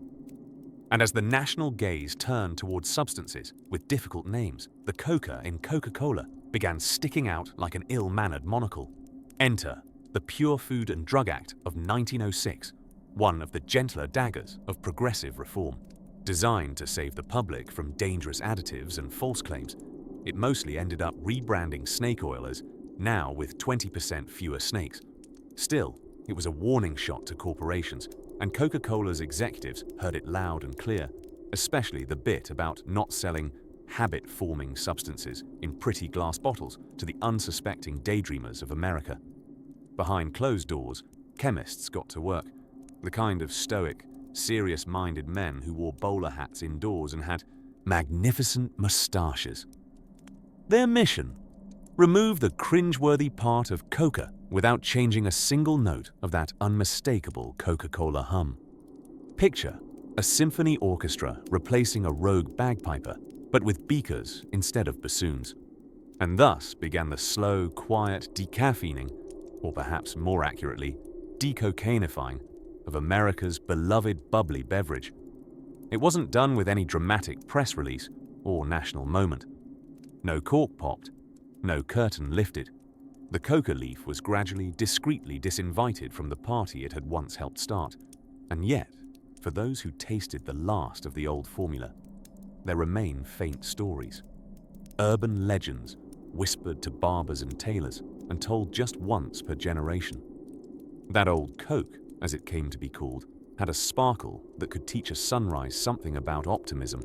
And as the national gaze turned towards substances with difficult names, the Coca in Coca-Cola began sticking out like an ill-mannered monocle. Enter the Pure Food and Drug Act of 1906, one of the gentler daggers of progressive reform. Designed to save the public from dangerous additives and false claims, it mostly ended up rebranding snake oil as now with 20% fewer snakes. Still, it was a warning shot to corporations, and Coca-Cola's executives heard it loud and clear, especially the bit about not selling habit-forming substances in pretty glass bottles to the unsuspecting daydreamers of America. Behind closed doors, chemists got to work, the kind of stoic, serious-minded men who wore bowler hats indoors and had magnificent mustaches. Their mission: remove the cringeworthy part of Coca without changing a single note of that unmistakable Coca-Cola hum. Picture a symphony orchestra replacing a rogue bagpiper, but with beakers instead of bassoons. And thus began the slow, quiet decaffeining, or perhaps more accurately, decocainifying, of America's beloved bubbly beverage. It wasn't done with any dramatic press release or national moment. No cork popped, no curtain lifted. The coca leaf was gradually, discreetly disinvited from the party it had once helped start. And yet, for those who tasted the last of the old formula, there remain faint stories. Urban legends whispered to barbers and tailors and told just once per generation. That old Coke, as it came to be called, had a sparkle that could teach a sunrise something about optimism,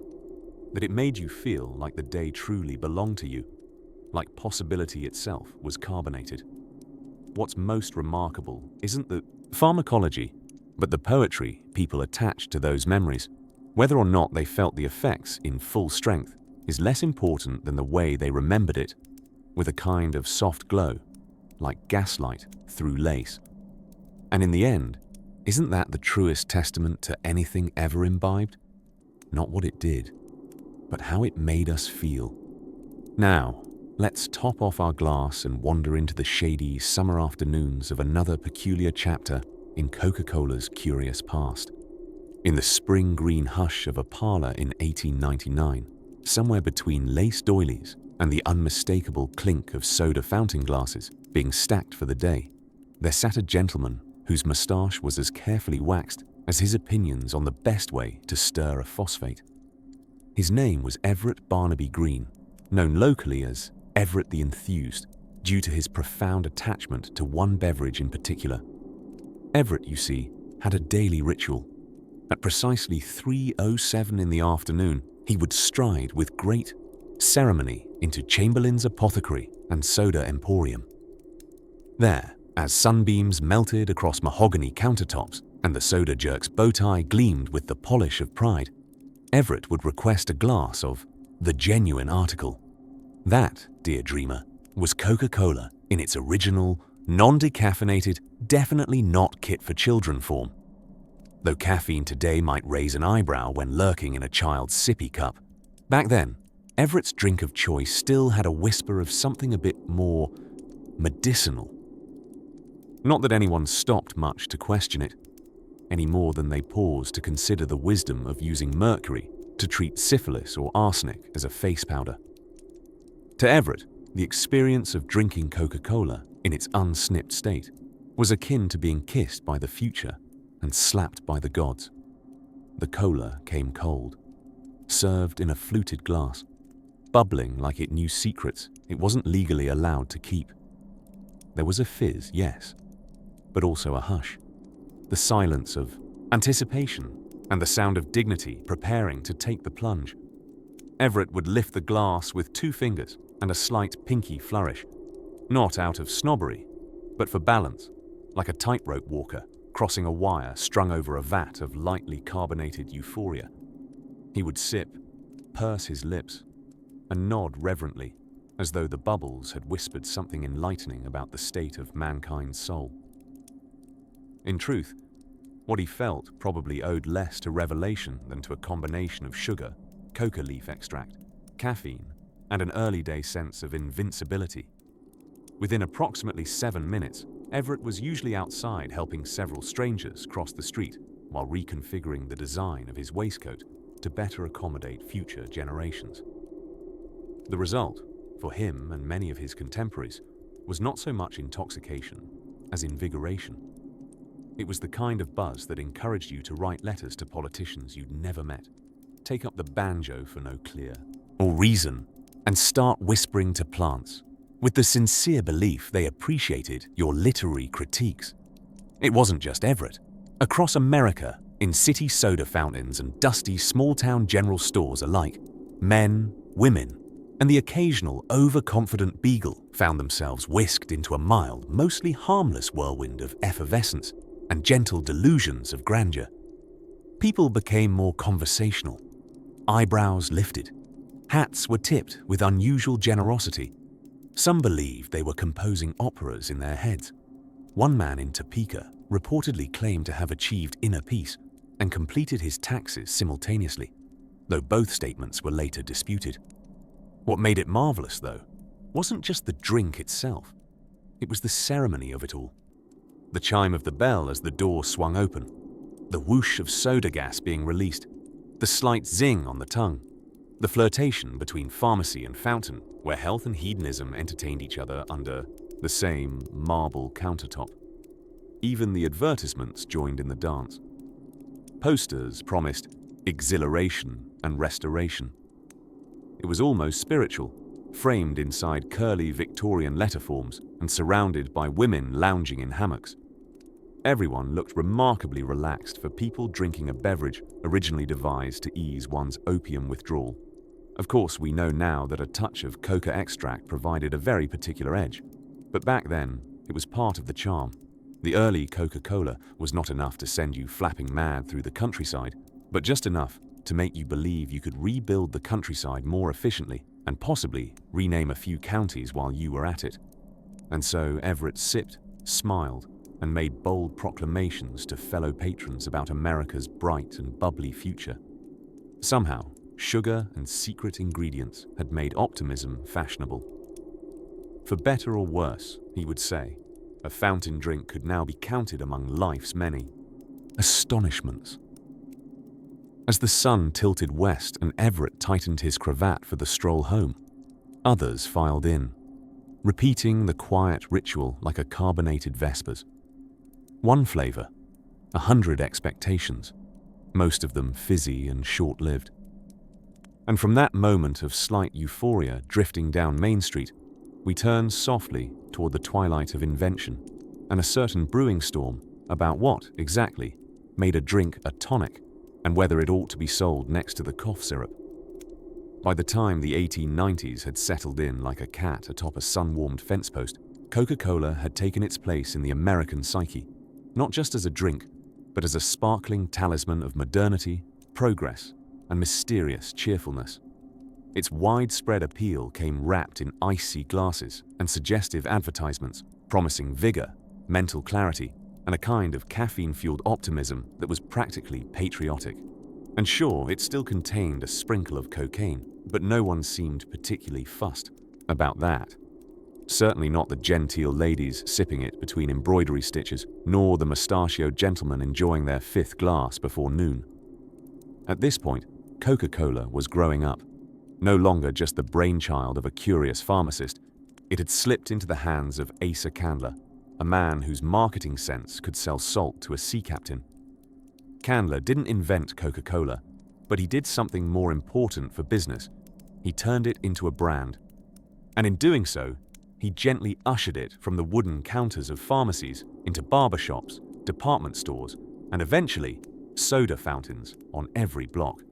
that it made you feel like the day truly belonged to you, like possibility itself was carbonated. What's most remarkable isn't the pharmacology, but the poetry people attached to those memories. Whether or not they felt the effects in full strength is less important than the way they remembered it, with a kind of soft glow, like gaslight through lace. And in the end, isn't that the truest testament to anything ever imbibed? Not what it did, but how it made us feel. Now, let's top off our glass and wander into the shady summer afternoons of another peculiar chapter in Coca-Cola's curious past. In the spring green hush of a parlor in 1899, somewhere between lace doilies and the unmistakable clink of soda fountain glasses being stacked for the day, there sat a gentleman whose moustache was as carefully waxed as his opinions on the best way to stir a phosphate. His name was Everett Barnaby Green, known locally as Everett the Enthused, due to his profound attachment to one beverage in particular. Everett, you see, had a daily ritual. At precisely 3:07 in the afternoon, he would stride with great ceremony into Chamberlain's Apothecary and Soda Emporium. There, as sunbeams melted across mahogany countertops and the soda jerk's bow tie gleamed with the polish of pride, Everett would request a glass of the genuine article. That, dear dreamer, was Coca-Cola in its original, non-decaffeinated, definitely not kit for children form. Though caffeine today might raise an eyebrow when lurking in a child's sippy cup, back then, Everett's drink of choice still had a whisper of something a bit more medicinal. Not that anyone stopped much to question it, any more than they paused to consider the wisdom of using mercury to treat syphilis or arsenic as a face powder. To Everett, the experience of drinking Coca-Cola in its unsnipped state was akin to being kissed by the future and slapped by the gods. The cola came cold, served in a fluted glass, bubbling like it knew secrets it wasn't legally allowed to keep. There was a fizz, yes, but also a hush, the silence of anticipation and the sound of dignity preparing to take the plunge. Everett would lift the glass with 2 fingers and a slight pinky flourish, not out of snobbery, but for balance, like a tightrope walker crossing a wire strung over a vat of lightly carbonated euphoria. He would sip, purse his lips, and nod reverently, as though the bubbles had whispered something enlightening about the state of mankind's soul. In truth, what he felt probably owed less to revelation than to a combination of sugar, coca leaf extract, caffeine, and an early-day sense of invincibility. Within approximately 7 minutes, Everett was usually outside helping several strangers cross the street while reconfiguring the design of his waistcoat to better accommodate future generations. The result, for him and many of his contemporaries, was not so much intoxication as invigoration. It was the kind of buzz that encouraged you to write letters to politicians you'd never met, take up the banjo for no clear or reason, and start whispering to plants, with the sincere belief they appreciated your literary critiques. It wasn't just Everett. Across America, in city soda fountains and dusty small-town general stores alike, men, women, and the occasional overconfident beagle found themselves whisked into a mild, mostly harmless whirlwind of effervescence and gentle delusions of grandeur. People became more conversational. Eyebrows lifted. Hats were tipped with unusual generosity. Some believed they were composing operas in their heads. One man in Topeka reportedly claimed to have achieved inner peace and completed his taxes simultaneously, though both statements were later disputed. What made it marvelous, though, wasn't just the drink itself. It was the ceremony of it all. The chime of the bell as the door swung open, the whoosh of soda gas being released, the slight zing on the tongue, the flirtation between pharmacy and fountain, where health and hedonism entertained each other under the same marble countertop. Even the advertisements joined in the dance. Posters promised exhilaration and restoration. It was almost spiritual, framed inside curly Victorian letterforms and surrounded by women lounging in hammocks. Everyone looked remarkably relaxed for people drinking a beverage originally devised to ease one's opium withdrawal. Of course, we know now that a touch of coca extract provided a very particular edge, but back then, it was part of the charm. The early Coca-Cola was not enough to send you flapping mad through the countryside, but just enough to make you believe you could rebuild the countryside more efficiently and possibly rename a few counties while you were at it. And so Everett sipped, smiled, and made bold proclamations to fellow patrons about America's bright and bubbly future. Somehow, sugar and secret ingredients had made optimism fashionable. For better or worse, he would say, a fountain drink could now be counted among life's many astonishments. As the sun tilted west and Everett tightened his cravat for the stroll home, others filed in, repeating the quiet ritual like a carbonated vespers. One flavor, 100 expectations, most of them fizzy and short-lived. And from that moment of slight euphoria drifting down Main Street, we turned softly toward the twilight of invention and a certain brewing storm about what, exactly, made a drink a tonic and whether it ought to be sold next to the cough syrup. By the time the 1890s had settled in like a cat atop a sun-warmed fence post, Coca-Cola had taken its place in the American psyche, not just as a drink, but as a sparkling talisman of modernity, progress, and mysterious cheerfulness. Its widespread appeal came wrapped in icy glasses and suggestive advertisements, promising vigor, mental clarity, and a kind of caffeine-fueled optimism that was practically patriotic. And sure, it still contained a sprinkle of cocaine, But no one seemed particularly fussed about that. Certainly not the genteel ladies sipping it between embroidery stitches, nor the mustachioed gentlemen enjoying their fifth glass before noon. At this point, Coca-Cola was growing up. No longer just the brainchild of a curious pharmacist, it had slipped into the hands of Asa Candler, a man whose marketing sense could sell salt to a sea captain. Candler didn't invent Coca-Cola, but he did something more important for business. He turned it into a brand. And in doing so, he gently ushered it from the wooden counters of pharmacies into barbershops, department stores, and eventually, soda fountains on every block.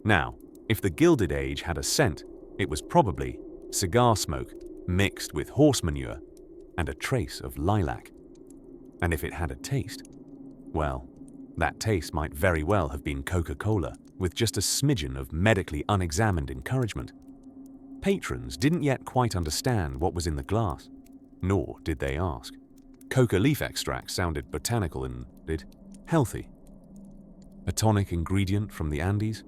Now, if the Gilded Age had a scent, it was probably cigar smoke mixed with horse manure and a trace of lilac. And if it had a taste, well, that taste might very well have been Coca-Cola with just a smidgen of medically unexamined encouragement. Patrons didn't yet quite understand what was in the glass, nor did they ask. Coca leaf extract sounded botanical and healthy. A tonic ingredient from the Andes?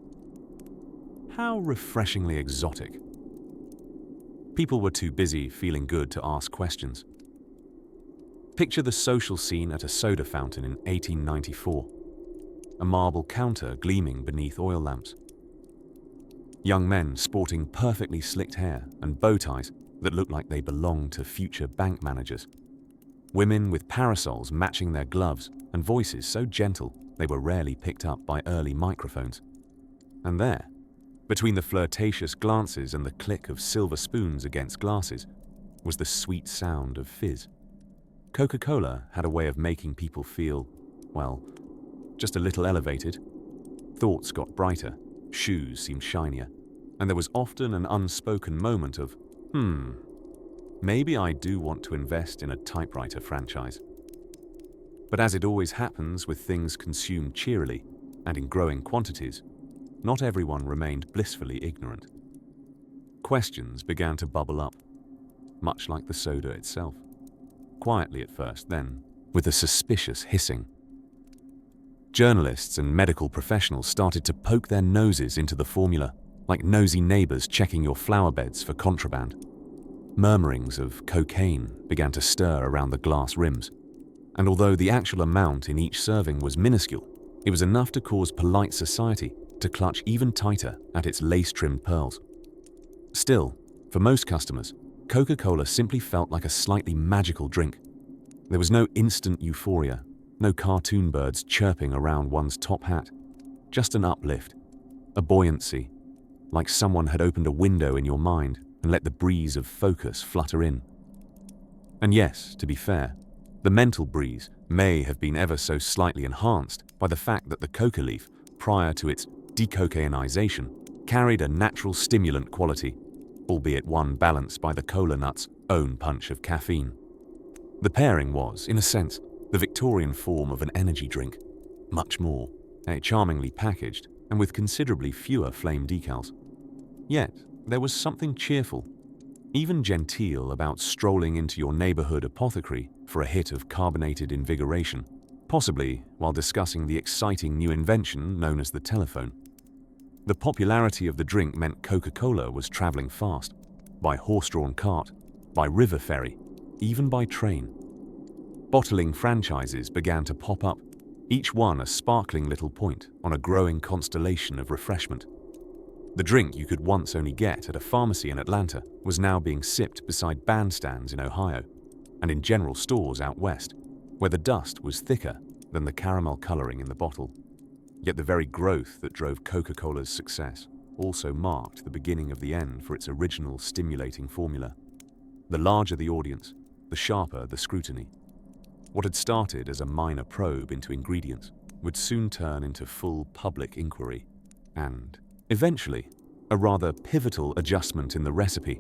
How refreshingly exotic. People were too busy feeling good to ask questions. Picture the social scene at a soda fountain in 1894. A marble counter gleaming beneath oil lamps. Young men sporting perfectly slicked hair and bow ties that looked like they belonged to future bank managers. Women with parasols matching their gloves and voices so gentle they were rarely picked up by early microphones. And there, between the flirtatious glances and the click of silver spoons against glasses, was the sweet sound of fizz. Coca-Cola had a way of making people feel, well, just a little elevated. Thoughts got brighter, shoes seemed shinier, and there was often an unspoken moment of, maybe I do want to invest in a typewriter franchise. But as it always happens with things consumed cheerily and in growing quantities, not everyone remained blissfully ignorant. Questions began to bubble up, much like the soda itself. Quietly at first, then, with a suspicious hissing. Journalists and medical professionals started to poke their noses into the formula, like nosy neighbors checking your flower beds for contraband. Murmurings of cocaine began to stir around the glass rims, and although the actual amount in each serving was minuscule, it was enough to cause polite society to clutch even tighter at its lace-trimmed pearls. Still, for most customers, Coca-Cola simply felt like a slightly magical drink. There was no instant euphoria, no cartoon birds chirping around one's top hat, just an uplift, a buoyancy, like someone had opened a window in your mind and let the breeze of focus flutter in. And yes, to be fair, the mental breeze may have been ever so slightly enhanced by the fact that the coca leaf, prior to its decocainization, carried a natural stimulant quality, albeit one balanced by the cola nut's own punch of caffeine. The pairing was, in a sense, the Victorian form of an energy drink, much more, charmingly packaged and with considerably fewer flame decals. Yet, there was something cheerful, even genteel about strolling into your neighborhood apothecary for a hit of carbonated invigoration, possibly while discussing the exciting new invention known as the telephone. The popularity of the drink meant Coca-Cola was traveling fast, by horse-drawn cart, by river ferry, even by train. Bottling franchises began to pop up, each one a sparkling little point on a growing constellation of refreshment. The drink you could once only get at a pharmacy in Atlanta was now being sipped beside bandstands in Ohio, and in general stores out west, where the dust was thicker than the caramel coloring in the bottle. Yet the very growth that drove Coca-Cola's success also marked the beginning of the end for its original stimulating formula. The larger the audience, the sharper the scrutiny. What had started as a minor probe into ingredients would soon turn into full public inquiry, and, eventually, a rather pivotal adjustment in the recipe.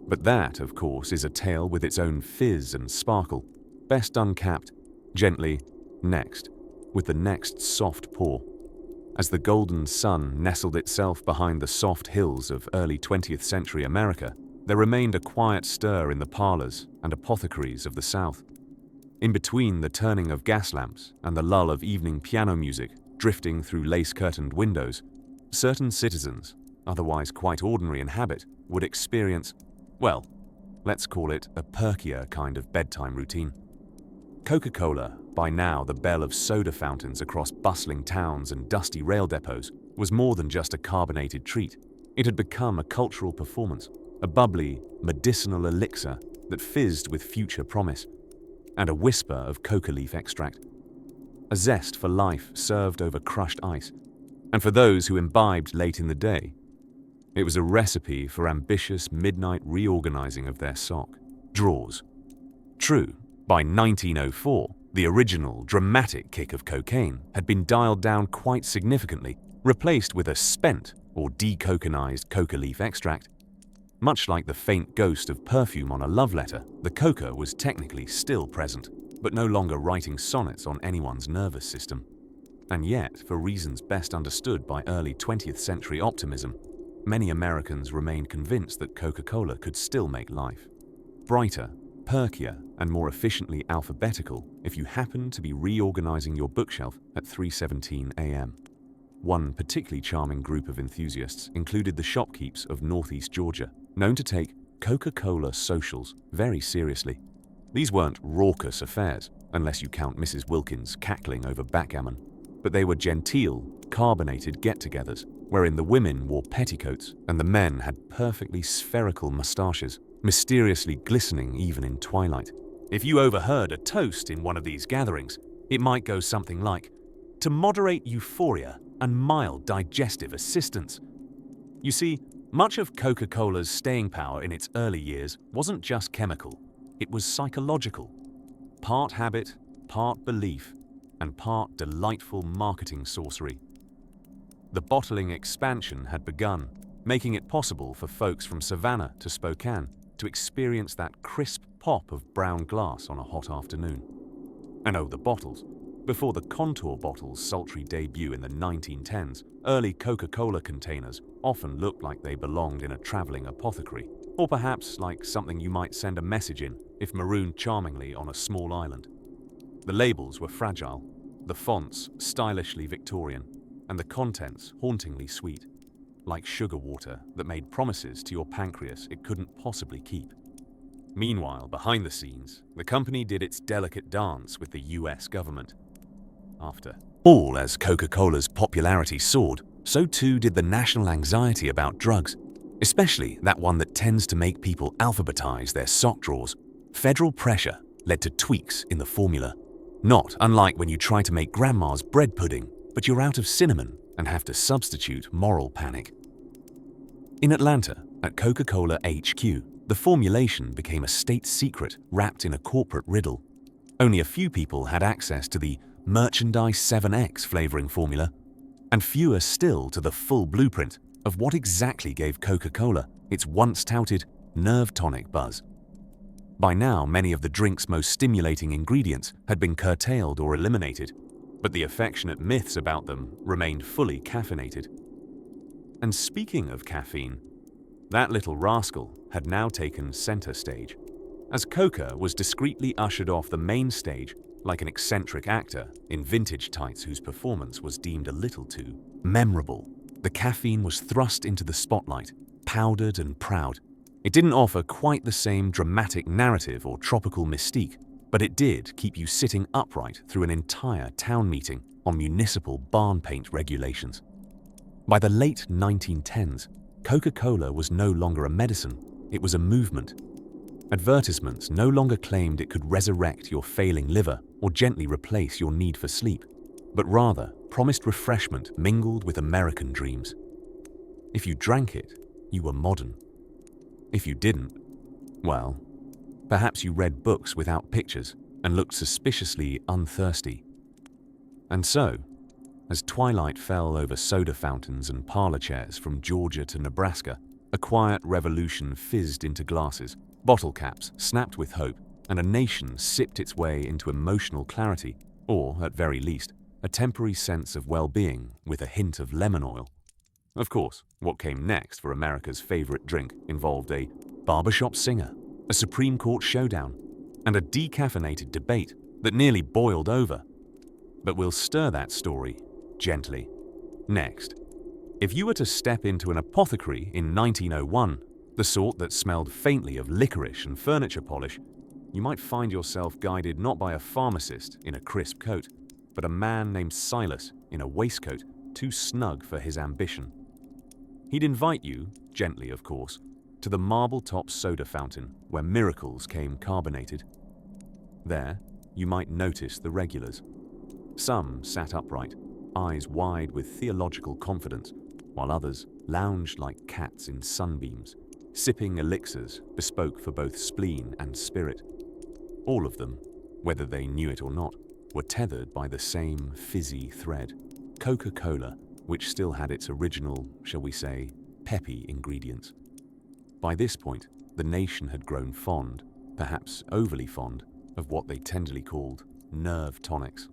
But that, of course, is a tale with its own fizz and sparkle, best uncapped, gently, next, with the next soft pour. As the golden sun nestled itself behind the soft hills of early 20th century America, there remained a quiet stir in the parlors and apothecaries of the South. In between the turning of gas lamps and the lull of evening piano music drifting through lace-curtained windows, certain citizens, otherwise quite ordinary in habit, would experience, well, let's call it a perkier kind of bedtime routine. Coca-Cola, by now the belle of soda fountains across bustling towns and dusty rail depots, was more than just a carbonated treat. It had become a cultural performance, a bubbly, medicinal elixir that fizzed with future promise, and a whisper of coca leaf extract. A zest for life served over crushed ice, and for those who imbibed late in the day, it was a recipe for ambitious midnight reorganizing of their sock drawers. True, by 1904, the original dramatic kick of cocaine had been dialed down quite significantly, replaced with a spent or decocanized coca leaf extract. Much like the faint ghost of perfume on a love letter, the coca was technically still present, but no longer writing sonnets on anyone's nervous system. And yet, for reasons best understood by early 20th century optimism, many Americans remained convinced that Coca-Cola could still make life brighter, perkier, and more efficiently alphabetical if you happened to be reorganizing your bookshelf at 3:17 a.m. One particularly charming group of enthusiasts included the shopkeepers of Northeast Georgia, known to take Coca-Cola socials very seriously. These weren't raucous affairs, unless you count Mrs. Wilkins cackling over backgammon, but they were genteel, carbonated get-togethers, wherein the women wore petticoats and the men had perfectly spherical mustaches, mysteriously glistening even in twilight. If you overheard a toast in one of these gatherings, it might go something like, "To moderate euphoria and mild digestive assistance." You see, much of Coca-Cola's staying power in its early years wasn't just chemical, it was psychological. Part habit, part belief, and part delightful marketing sorcery. The bottling expansion had begun, making it possible for folks from Savannah to Spokane to experience that crisp pop of brown glass on a hot afternoon. And oh, the bottles. Before the contour bottle's sultry debut in the 1910s, early Coca-Cola containers often looked like they belonged in a traveling apothecary, or perhaps like something you might send a message in if marooned charmingly on a small island. The labels were fragile, the fonts stylishly Victorian, and the contents hauntingly sweet, like sugar water that made promises to your pancreas it couldn't possibly keep. Meanwhile, behind the scenes, the company did its delicate dance with the US government. After all, as Coca-Cola's popularity soared, so too did the national anxiety about drugs, especially that one that tends to make people alphabetize their sock drawers. Federal pressure led to tweaks in the formula. Not unlike when you try to make grandma's bread pudding, but you're out of cinnamon and have to substitute moral panic. In Atlanta, at Coca-Cola HQ, the formulation became a state secret wrapped in a corporate riddle. Only a few people had access to the Merchandise 7X flavoring formula, and fewer still to the full blueprint of what exactly gave Coca-Cola its once-touted nerve tonic buzz. By now, many of the drink's most stimulating ingredients had been curtailed or eliminated, but the affectionate myths about them remained fully caffeinated. And speaking of caffeine, that little rascal had now taken center stage, as Coca was discreetly ushered off the main stage like an eccentric actor in vintage tights whose performance was deemed a little too memorable. The caffeine was thrust into the spotlight, powdered and proud. It didn't offer quite the same dramatic narrative or tropical mystique, but it did keep you sitting upright through an entire town meeting on municipal barn paint regulations. By the late 1910s, Coca-Cola was no longer a medicine, it was a movement. Advertisements no longer claimed it could resurrect your failing liver or gently replace your need for sleep, but rather promised refreshment mingled with American dreams. If you drank it, you were modern. If you didn't, well, perhaps you read books without pictures and looked suspiciously unthirsty. And so, as twilight fell over soda fountains and parlor chairs from Georgia to Nebraska, a quiet revolution fizzed into glasses, bottle caps snapped with hope, and a nation sipped its way into emotional clarity, or, at very least, a temporary sense of well-being with a hint of lemon oil. Of course, what came next for America's favorite drink involved a barbershop singer, a Supreme Court showdown, and a decaffeinated debate that nearly boiled over. But we'll stir that story gently next. If you were to step into an apothecary in 1901, the sort that smelled faintly of licorice and furniture polish, you might find yourself guided not by a pharmacist in a crisp coat, but a man named Silas in a waistcoat too snug for his ambition. He'd invite you, gently of course, to the marble-top soda fountain where miracles came carbonated. There, you might notice the regulars. Some sat upright, eyes wide with theological confidence, while others lounged like cats in sunbeams, sipping elixirs bespoke for both spleen and spirit. All of them, whether they knew it or not, were tethered by the same fizzy thread, Coca-Cola, which still had its original, shall we say, peppy ingredients. By this point, the nation had grown fond, perhaps overly fond, of what they tenderly called nerve tonics.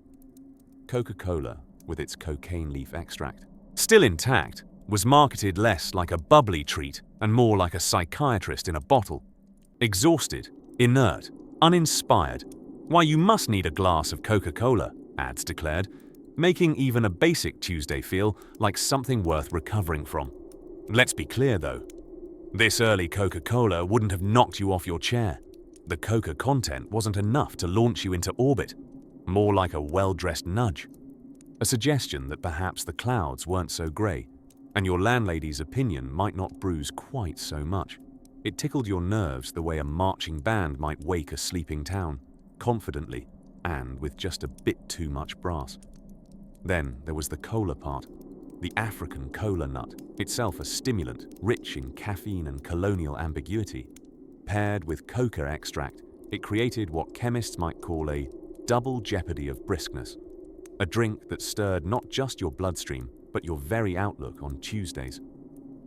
Coca-Cola, with its cocaine leaf extract, still intact, was marketed less like a bubbly treat and more like a psychiatrist in a bottle. Exhausted, inert, uninspired. Why, you must need a glass of Coca-Cola, ads declared, making even a basic Tuesday feel like something worth recovering from. Let's be clear, though. This early Coca-Cola wouldn't have knocked you off your chair. The Coca content wasn't enough to launch you into orbit, more like a well-dressed nudge. A suggestion that perhaps the clouds weren't so grey, and your landlady's opinion might not bruise quite so much. It tickled your nerves the way a marching band might wake a sleeping town, confidently, and with just a bit too much brass. Then there was the cola part, the African cola nut, itself a stimulant, rich in caffeine and colonial ambiguity. Paired with coca extract, it created what chemists might call a double jeopardy of briskness, a drink that stirred not just your bloodstream, but your very outlook on Tuesdays.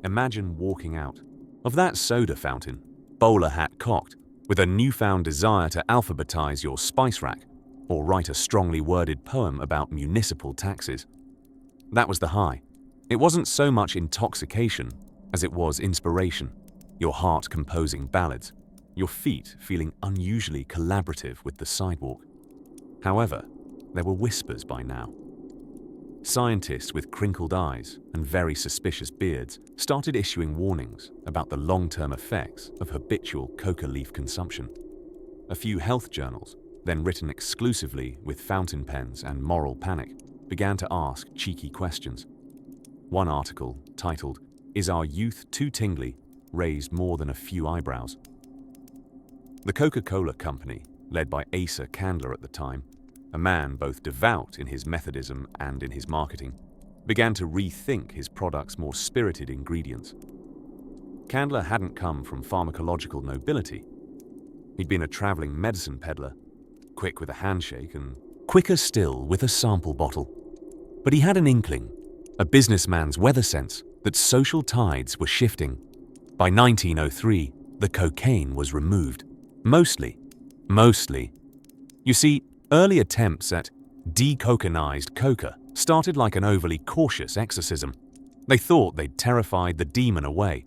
Imagine walking out of that soda fountain, bowler hat cocked, with a newfound desire to alphabetize your spice rack, or write a strongly worded poem about municipal taxes. That was the high. It wasn't so much intoxication as it was inspiration, your heart composing ballads, your feet feeling unusually collaborative with the sidewalk. However, there were whispers by now. Scientists with crinkled eyes and very suspicious beards started issuing warnings about the long-term effects of habitual coca leaf consumption. A few health journals, then written exclusively with fountain pens and moral panic, began to ask cheeky questions. One article, titled, "Is Our Youth Too Tingly?" raised more than a few eyebrows. The Coca-Cola Company, led by Asa Candler at the time, a man both devout in his Methodism and in his marketing, began to rethink his product's more spirited ingredients. Candler hadn't come from pharmacological nobility. He'd been a traveling medicine peddler, quick with a handshake and quicker still with a sample bottle. But he had an inkling, a businessman's weather sense, that social tides were shifting. By 1903, the cocaine was removed. Mostly. You see, early attempts at decocanized coca started like an overly cautious exorcism. They thought they'd terrified the demon away,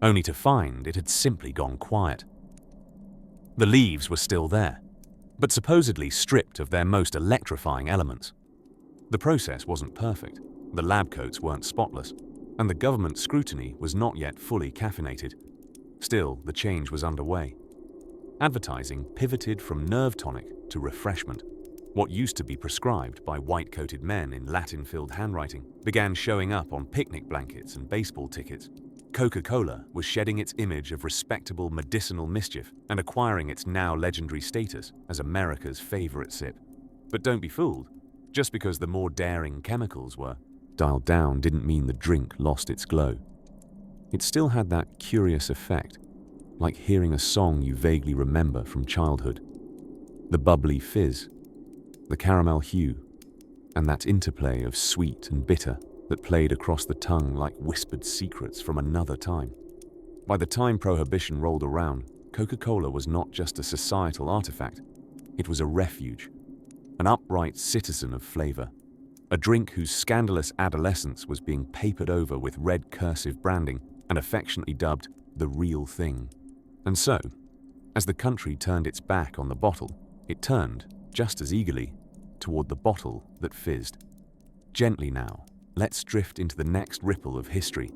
only to find it had simply gone quiet. The leaves were still there, but supposedly stripped of their most electrifying elements. The process wasn't perfect, the lab coats weren't spotless, and the government scrutiny was not yet fully caffeinated. Still, the change was underway. Advertising pivoted from nerve tonic to refreshment. What used to be prescribed by white-coated men in Latin-filled handwriting began showing up on picnic blankets and baseball tickets. Coca-Cola was shedding its image of respectable medicinal mischief and acquiring its now legendary status as America's favorite sip. But don't be fooled. Just because the more daring chemicals were dialed down didn't mean the drink lost its glow. It still had that curious effect, like hearing a song you vaguely remember from childhood. The bubbly fizz, the caramel hue, and that interplay of sweet and bitter that played across the tongue like whispered secrets from another time. By the time Prohibition rolled around, Coca-Cola was not just a societal artifact, it was a refuge, an upright citizen of flavor, a drink whose scandalous adolescence was being papered over with red cursive branding and affectionately dubbed the real thing. And so, as the country turned its back on the bottle, it turned, just as eagerly, toward the bottle that fizzed. Gently now, let's drift into the next ripple of history,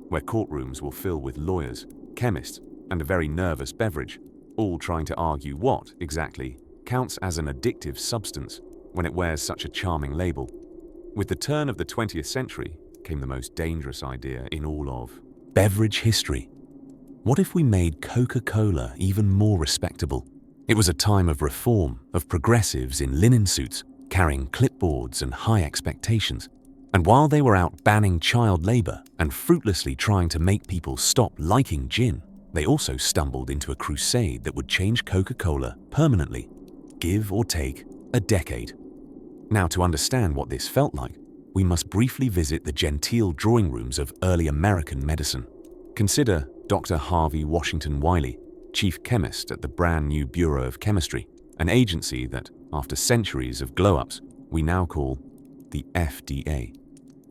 where courtrooms will fill with lawyers, chemists, and a very nervous beverage, all trying to argue what, exactly, counts as an addictive substance when it wears such a charming label. With the turn of the 20th century came the most dangerous idea in all of beverage history. What if we made Coca-Cola even more respectable? It was a time of reform, of progressives in linen suits, carrying clipboards and high expectations. And while they were out banning child labor and fruitlessly trying to make people stop liking gin, they also stumbled into a crusade that would change Coca-Cola permanently. Give or take a decade. Now, to understand what this felt like, we must briefly visit the genteel drawing rooms of early American medicine. Consider Dr. Harvey Washington Wiley, chief chemist at the brand new Bureau of Chemistry, an agency that, after centuries of glow-ups, we now call the FDA.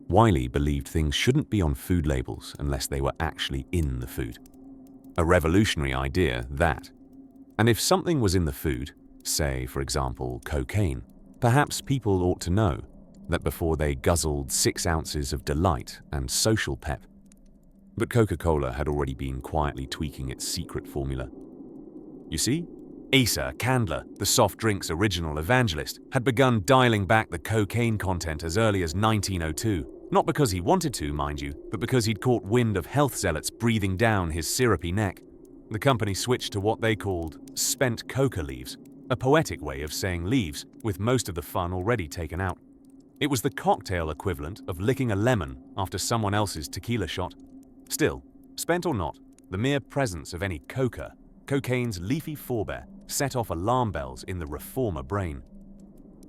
Wiley believed things shouldn't be on food labels unless they were actually in the food. A revolutionary idea, that. And if something was in the food, say, for example, cocaine, perhaps people ought to know that before they guzzled 6 ounces of delight and social pep. But Coca-Cola had already been quietly tweaking its secret formula. You see, Asa Candler, the soft drink's original evangelist, had begun dialing back the cocaine content as early as 1902. Not because he wanted to, mind you, but because he'd caught wind of health zealots breathing down his syrupy neck. The company switched to what they called spent coca leaves, a poetic way of saying leaves, with most of the fun already taken out. It was the cocktail equivalent of licking a lemon after someone else's tequila shot. Still, spent or not, the mere presence of any coca, cocaine's leafy forebear, set off alarm bells in the reformer brain.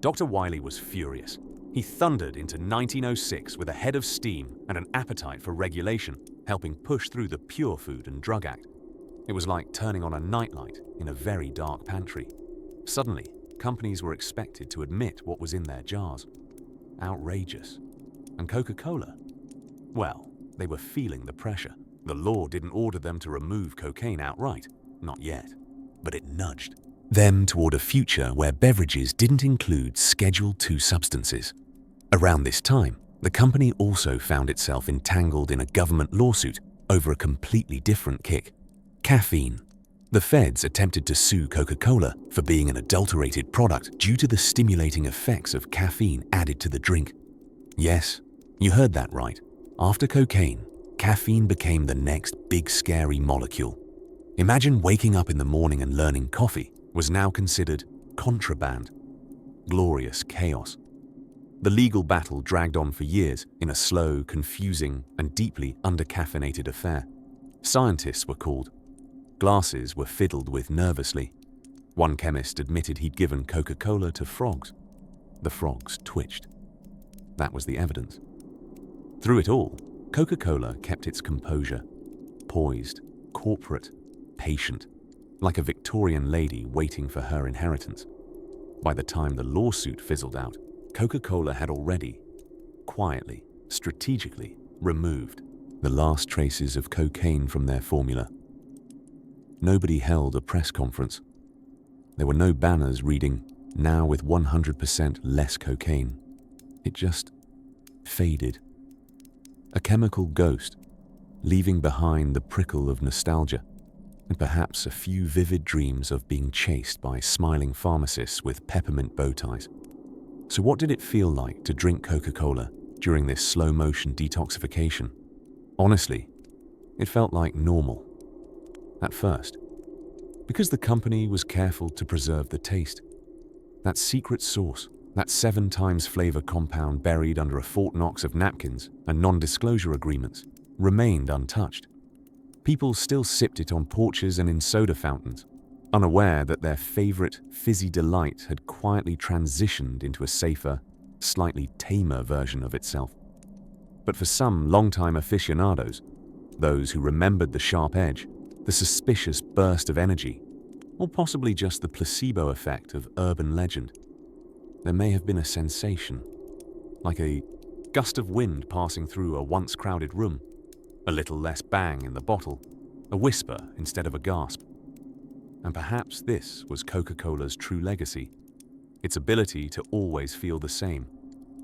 Dr. Wiley was furious. He thundered into 1906 with a head of steam and an appetite for regulation, helping push through the Pure Food and Drug Act. It was like turning on a nightlight in a very dark pantry. Suddenly, companies were expected to admit what was in their jars. Outrageous. And Coca-Cola? Well, they were feeling the pressure. The law didn't order them to remove cocaine outright, not yet, but it nudged them toward a future where beverages didn't include Schedule II substances. Around this time, the company also found itself entangled in a government lawsuit over a completely different kick: caffeine. The feds attempted to sue Coca-Cola for being an adulterated product due to the stimulating effects of caffeine added to the drink. Yes, you heard that right. After cocaine, caffeine became the next big scary molecule. Imagine waking up in the morning and learning coffee was now considered contraband. Glorious chaos. The legal battle dragged on for years in a slow, confusing, and deeply undercaffeinated affair. Scientists were called. Glasses were fiddled with nervously. One chemist admitted he'd given Coca-Cola to frogs. The frogs twitched. That was the evidence. Through it all, Coca-Cola kept its composure, poised, corporate, patient, like a Victorian lady waiting for her inheritance. By the time the lawsuit fizzled out, Coca-Cola had already, quietly, strategically, removed the last traces of cocaine from their formula. Nobody held a press conference. There were no banners reading, "Now with 100% less cocaine." It just faded. A chemical ghost, leaving behind the prickle of nostalgia, and perhaps a few vivid dreams of being chased by smiling pharmacists with peppermint bow ties. So what did it feel like to drink Coca-Cola during this slow-motion detoxification? Honestly, it felt like normal. At first. Because the company was careful to preserve the taste. That secret sauce, that 7 times flavor compound buried under a Fort Knox of napkins and non-disclosure agreements, remained untouched. People still sipped it on porches and in soda fountains, unaware that their favorite fizzy delight had quietly transitioned into a safer, slightly tamer version of itself. But for some longtime aficionados, those who remembered the sharp edge, the suspicious burst of energy, or possibly just the placebo effect of urban legend, there may have been a sensation, like a gust of wind passing through a once crowded room, a little less bang in the bottle, a whisper instead of a gasp. And perhaps this was Coca-Cola's true legacy, its ability to always feel the same,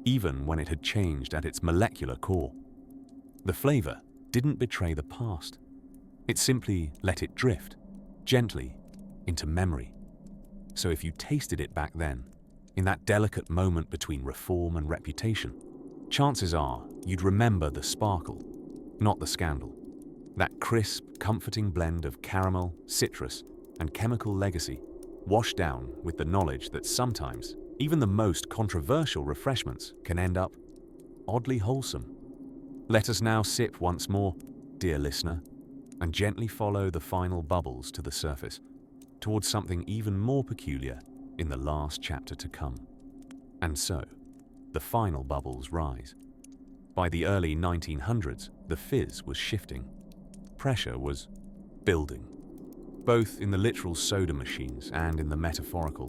even when it had changed at its molecular core. The flavor didn't betray the past. It simply let it drift, gently, into memory. So if you tasted it back then, in that delicate moment between reform and reputation, chances are you'd remember the sparkle, not the scandal. That crisp, comforting blend of caramel, citrus, and chemical legacy, washed down with the knowledge that sometimes even the most controversial refreshments can end up oddly wholesome. Let us now sip once more, dear listener, and gently follow the final bubbles to the surface, towards something even more peculiar in the last chapter to come. And so, the final bubbles rise. By the early 1900s, the fizz was shifting. Pressure was building, both in the literal soda machines and in the metaphorical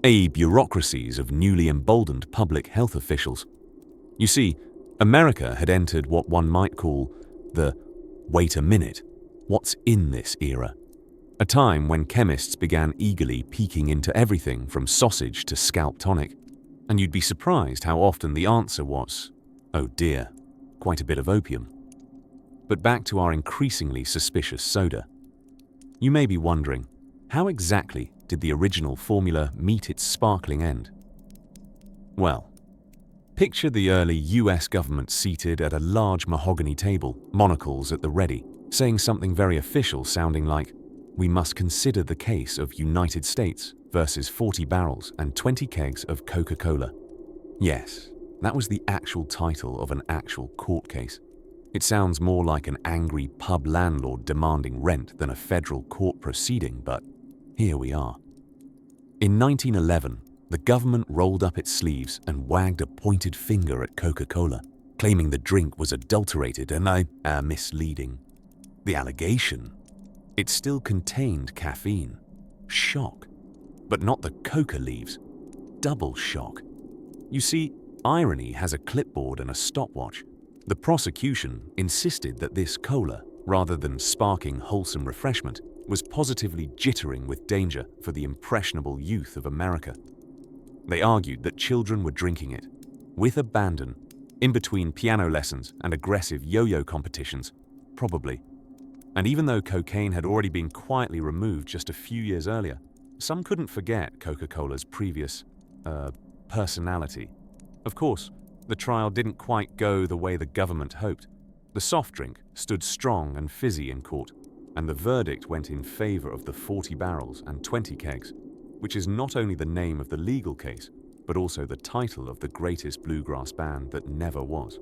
bureaucracies of newly emboldened public health officials. You see, America had entered what one might call the wait a minute, what's in this era? A time when chemists began eagerly peeking into everything from sausage to scalp tonic, and you'd be surprised how often the answer was, oh dear, quite a bit of opium. But back to our increasingly suspicious soda. You may be wondering, how exactly did the original formula meet its sparkling end? Well, picture the early US government seated at a large mahogany table, monocles at the ready, saying something very official sounding like, "We must consider the case of United States versus 40 barrels and 20 kegs of Coca-Cola." Yes, that was the actual title of an actual court case. It sounds more like an angry pub landlord demanding rent than a federal court proceeding, but here we are. In 1911, the government rolled up its sleeves and wagged a pointed finger at Coca-Cola, claiming the drink was adulterated and misleading. The allegation? It still contained caffeine. Shock. But not the coca leaves. Double shock. You see, irony has a clipboard and a stopwatch. The prosecution insisted that this cola, rather than sparking wholesome refreshment, was positively jittering with danger for the impressionable youth of America. They argued that children were drinking it, with abandon, in between piano lessons and aggressive yo-yo competitions, probably. And even though cocaine had already been quietly removed just a few years earlier, some couldn't forget Coca-Cola's previous, personality. Of course, the trial didn't quite go the way the government hoped. The soft drink stood strong and fizzy in court, and the verdict went in favor of the 40 barrels and 20 kegs, which is not only the name of the legal case, but also the title of the greatest bluegrass band that never was.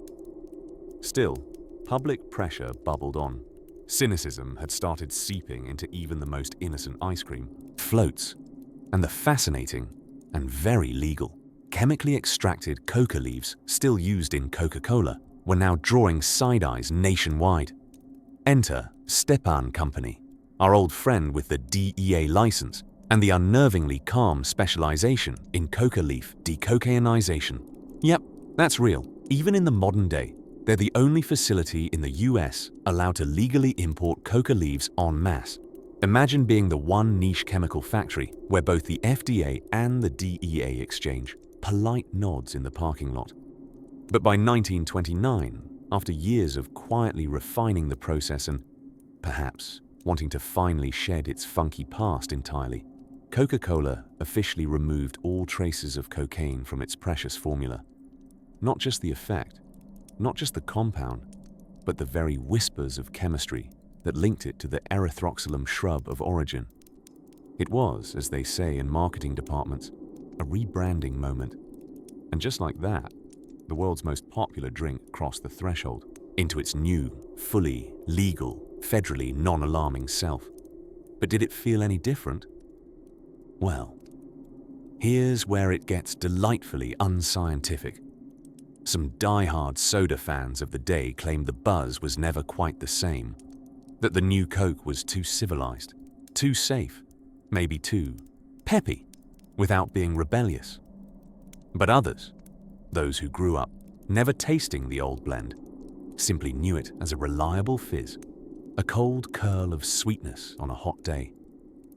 Still, public pressure bubbled on. Cynicism had started seeping into even the most innocent ice cream, floats, and the fascinating and very legal chemically extracted coca leaves still used in Coca-Cola were now drawing side eyes nationwide. Enter Stepan Company, our old friend with the DEA license and the unnervingly calm specialization in coca leaf decocainization. Yep, that's real. Even in the modern day, they're the only facility in the US allowed to legally import coca leaves en masse. Imagine being the one niche chemical factory where both the FDA and the DEA exchange polite nods in the parking lot. But by 1929, after years of quietly refining the process and, perhaps, wanting to finally shed its funky past entirely, Coca-Cola officially removed all traces of cocaine from its precious formula. Not just the effect, not just the compound, but the very whispers of chemistry that linked it to the erythroxylum shrub of origin. It was, as they say in marketing departments, a rebranding moment. And just like that, the world's most popular drink crossed the threshold into its new, fully legal, federally non-alarming self. But did it feel any different? Well, here's where it gets delightfully unscientific. Some die-hard soda fans of the day claimed the buzz was never quite the same, that the new Coke was too civilized, too safe, maybe too peppy, without being rebellious. But others, those who grew up never tasting the old blend, simply knew it as a reliable fizz, a cold curl of sweetness on a hot day,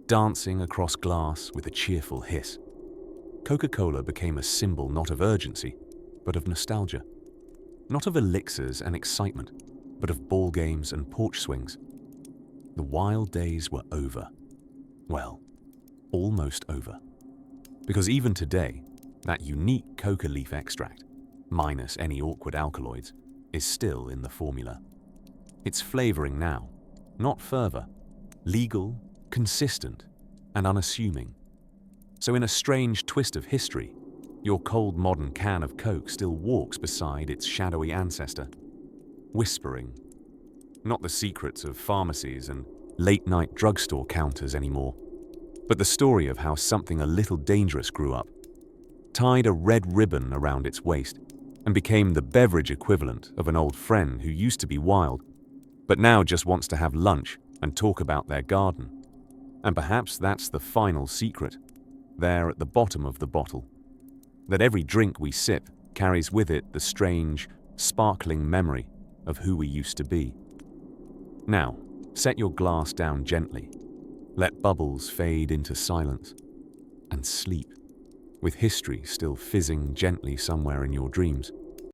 dancing across glass with a cheerful hiss. Coca-Cola became a symbol not of urgency, but but of nostalgia. Not of elixirs and excitement, but of ball games and porch swings. The wild days were over. Well, almost over. Because even today, that unique coca leaf extract, minus any awkward alkaloids, is still in the formula. It's flavoring now, not fervor, legal, consistent, and unassuming. So in a strange twist of history, your cold modern can of Coke still walks beside its shadowy ancestor, whispering, not the secrets of pharmacies and late-night drugstore counters anymore, but the story of how something a little dangerous grew up, tied a red ribbon around its waist, and became the beverage equivalent of an old friend who used to be wild, but now just wants to have lunch and talk about their garden. And perhaps that's the final secret, there at the bottom of the bottle, that every drink we sip carries with it the strange, sparkling memory of who we used to be. Now, set your glass down gently, let bubbles fade into silence, and sleep, with history still fizzing gently somewhere in your dreams.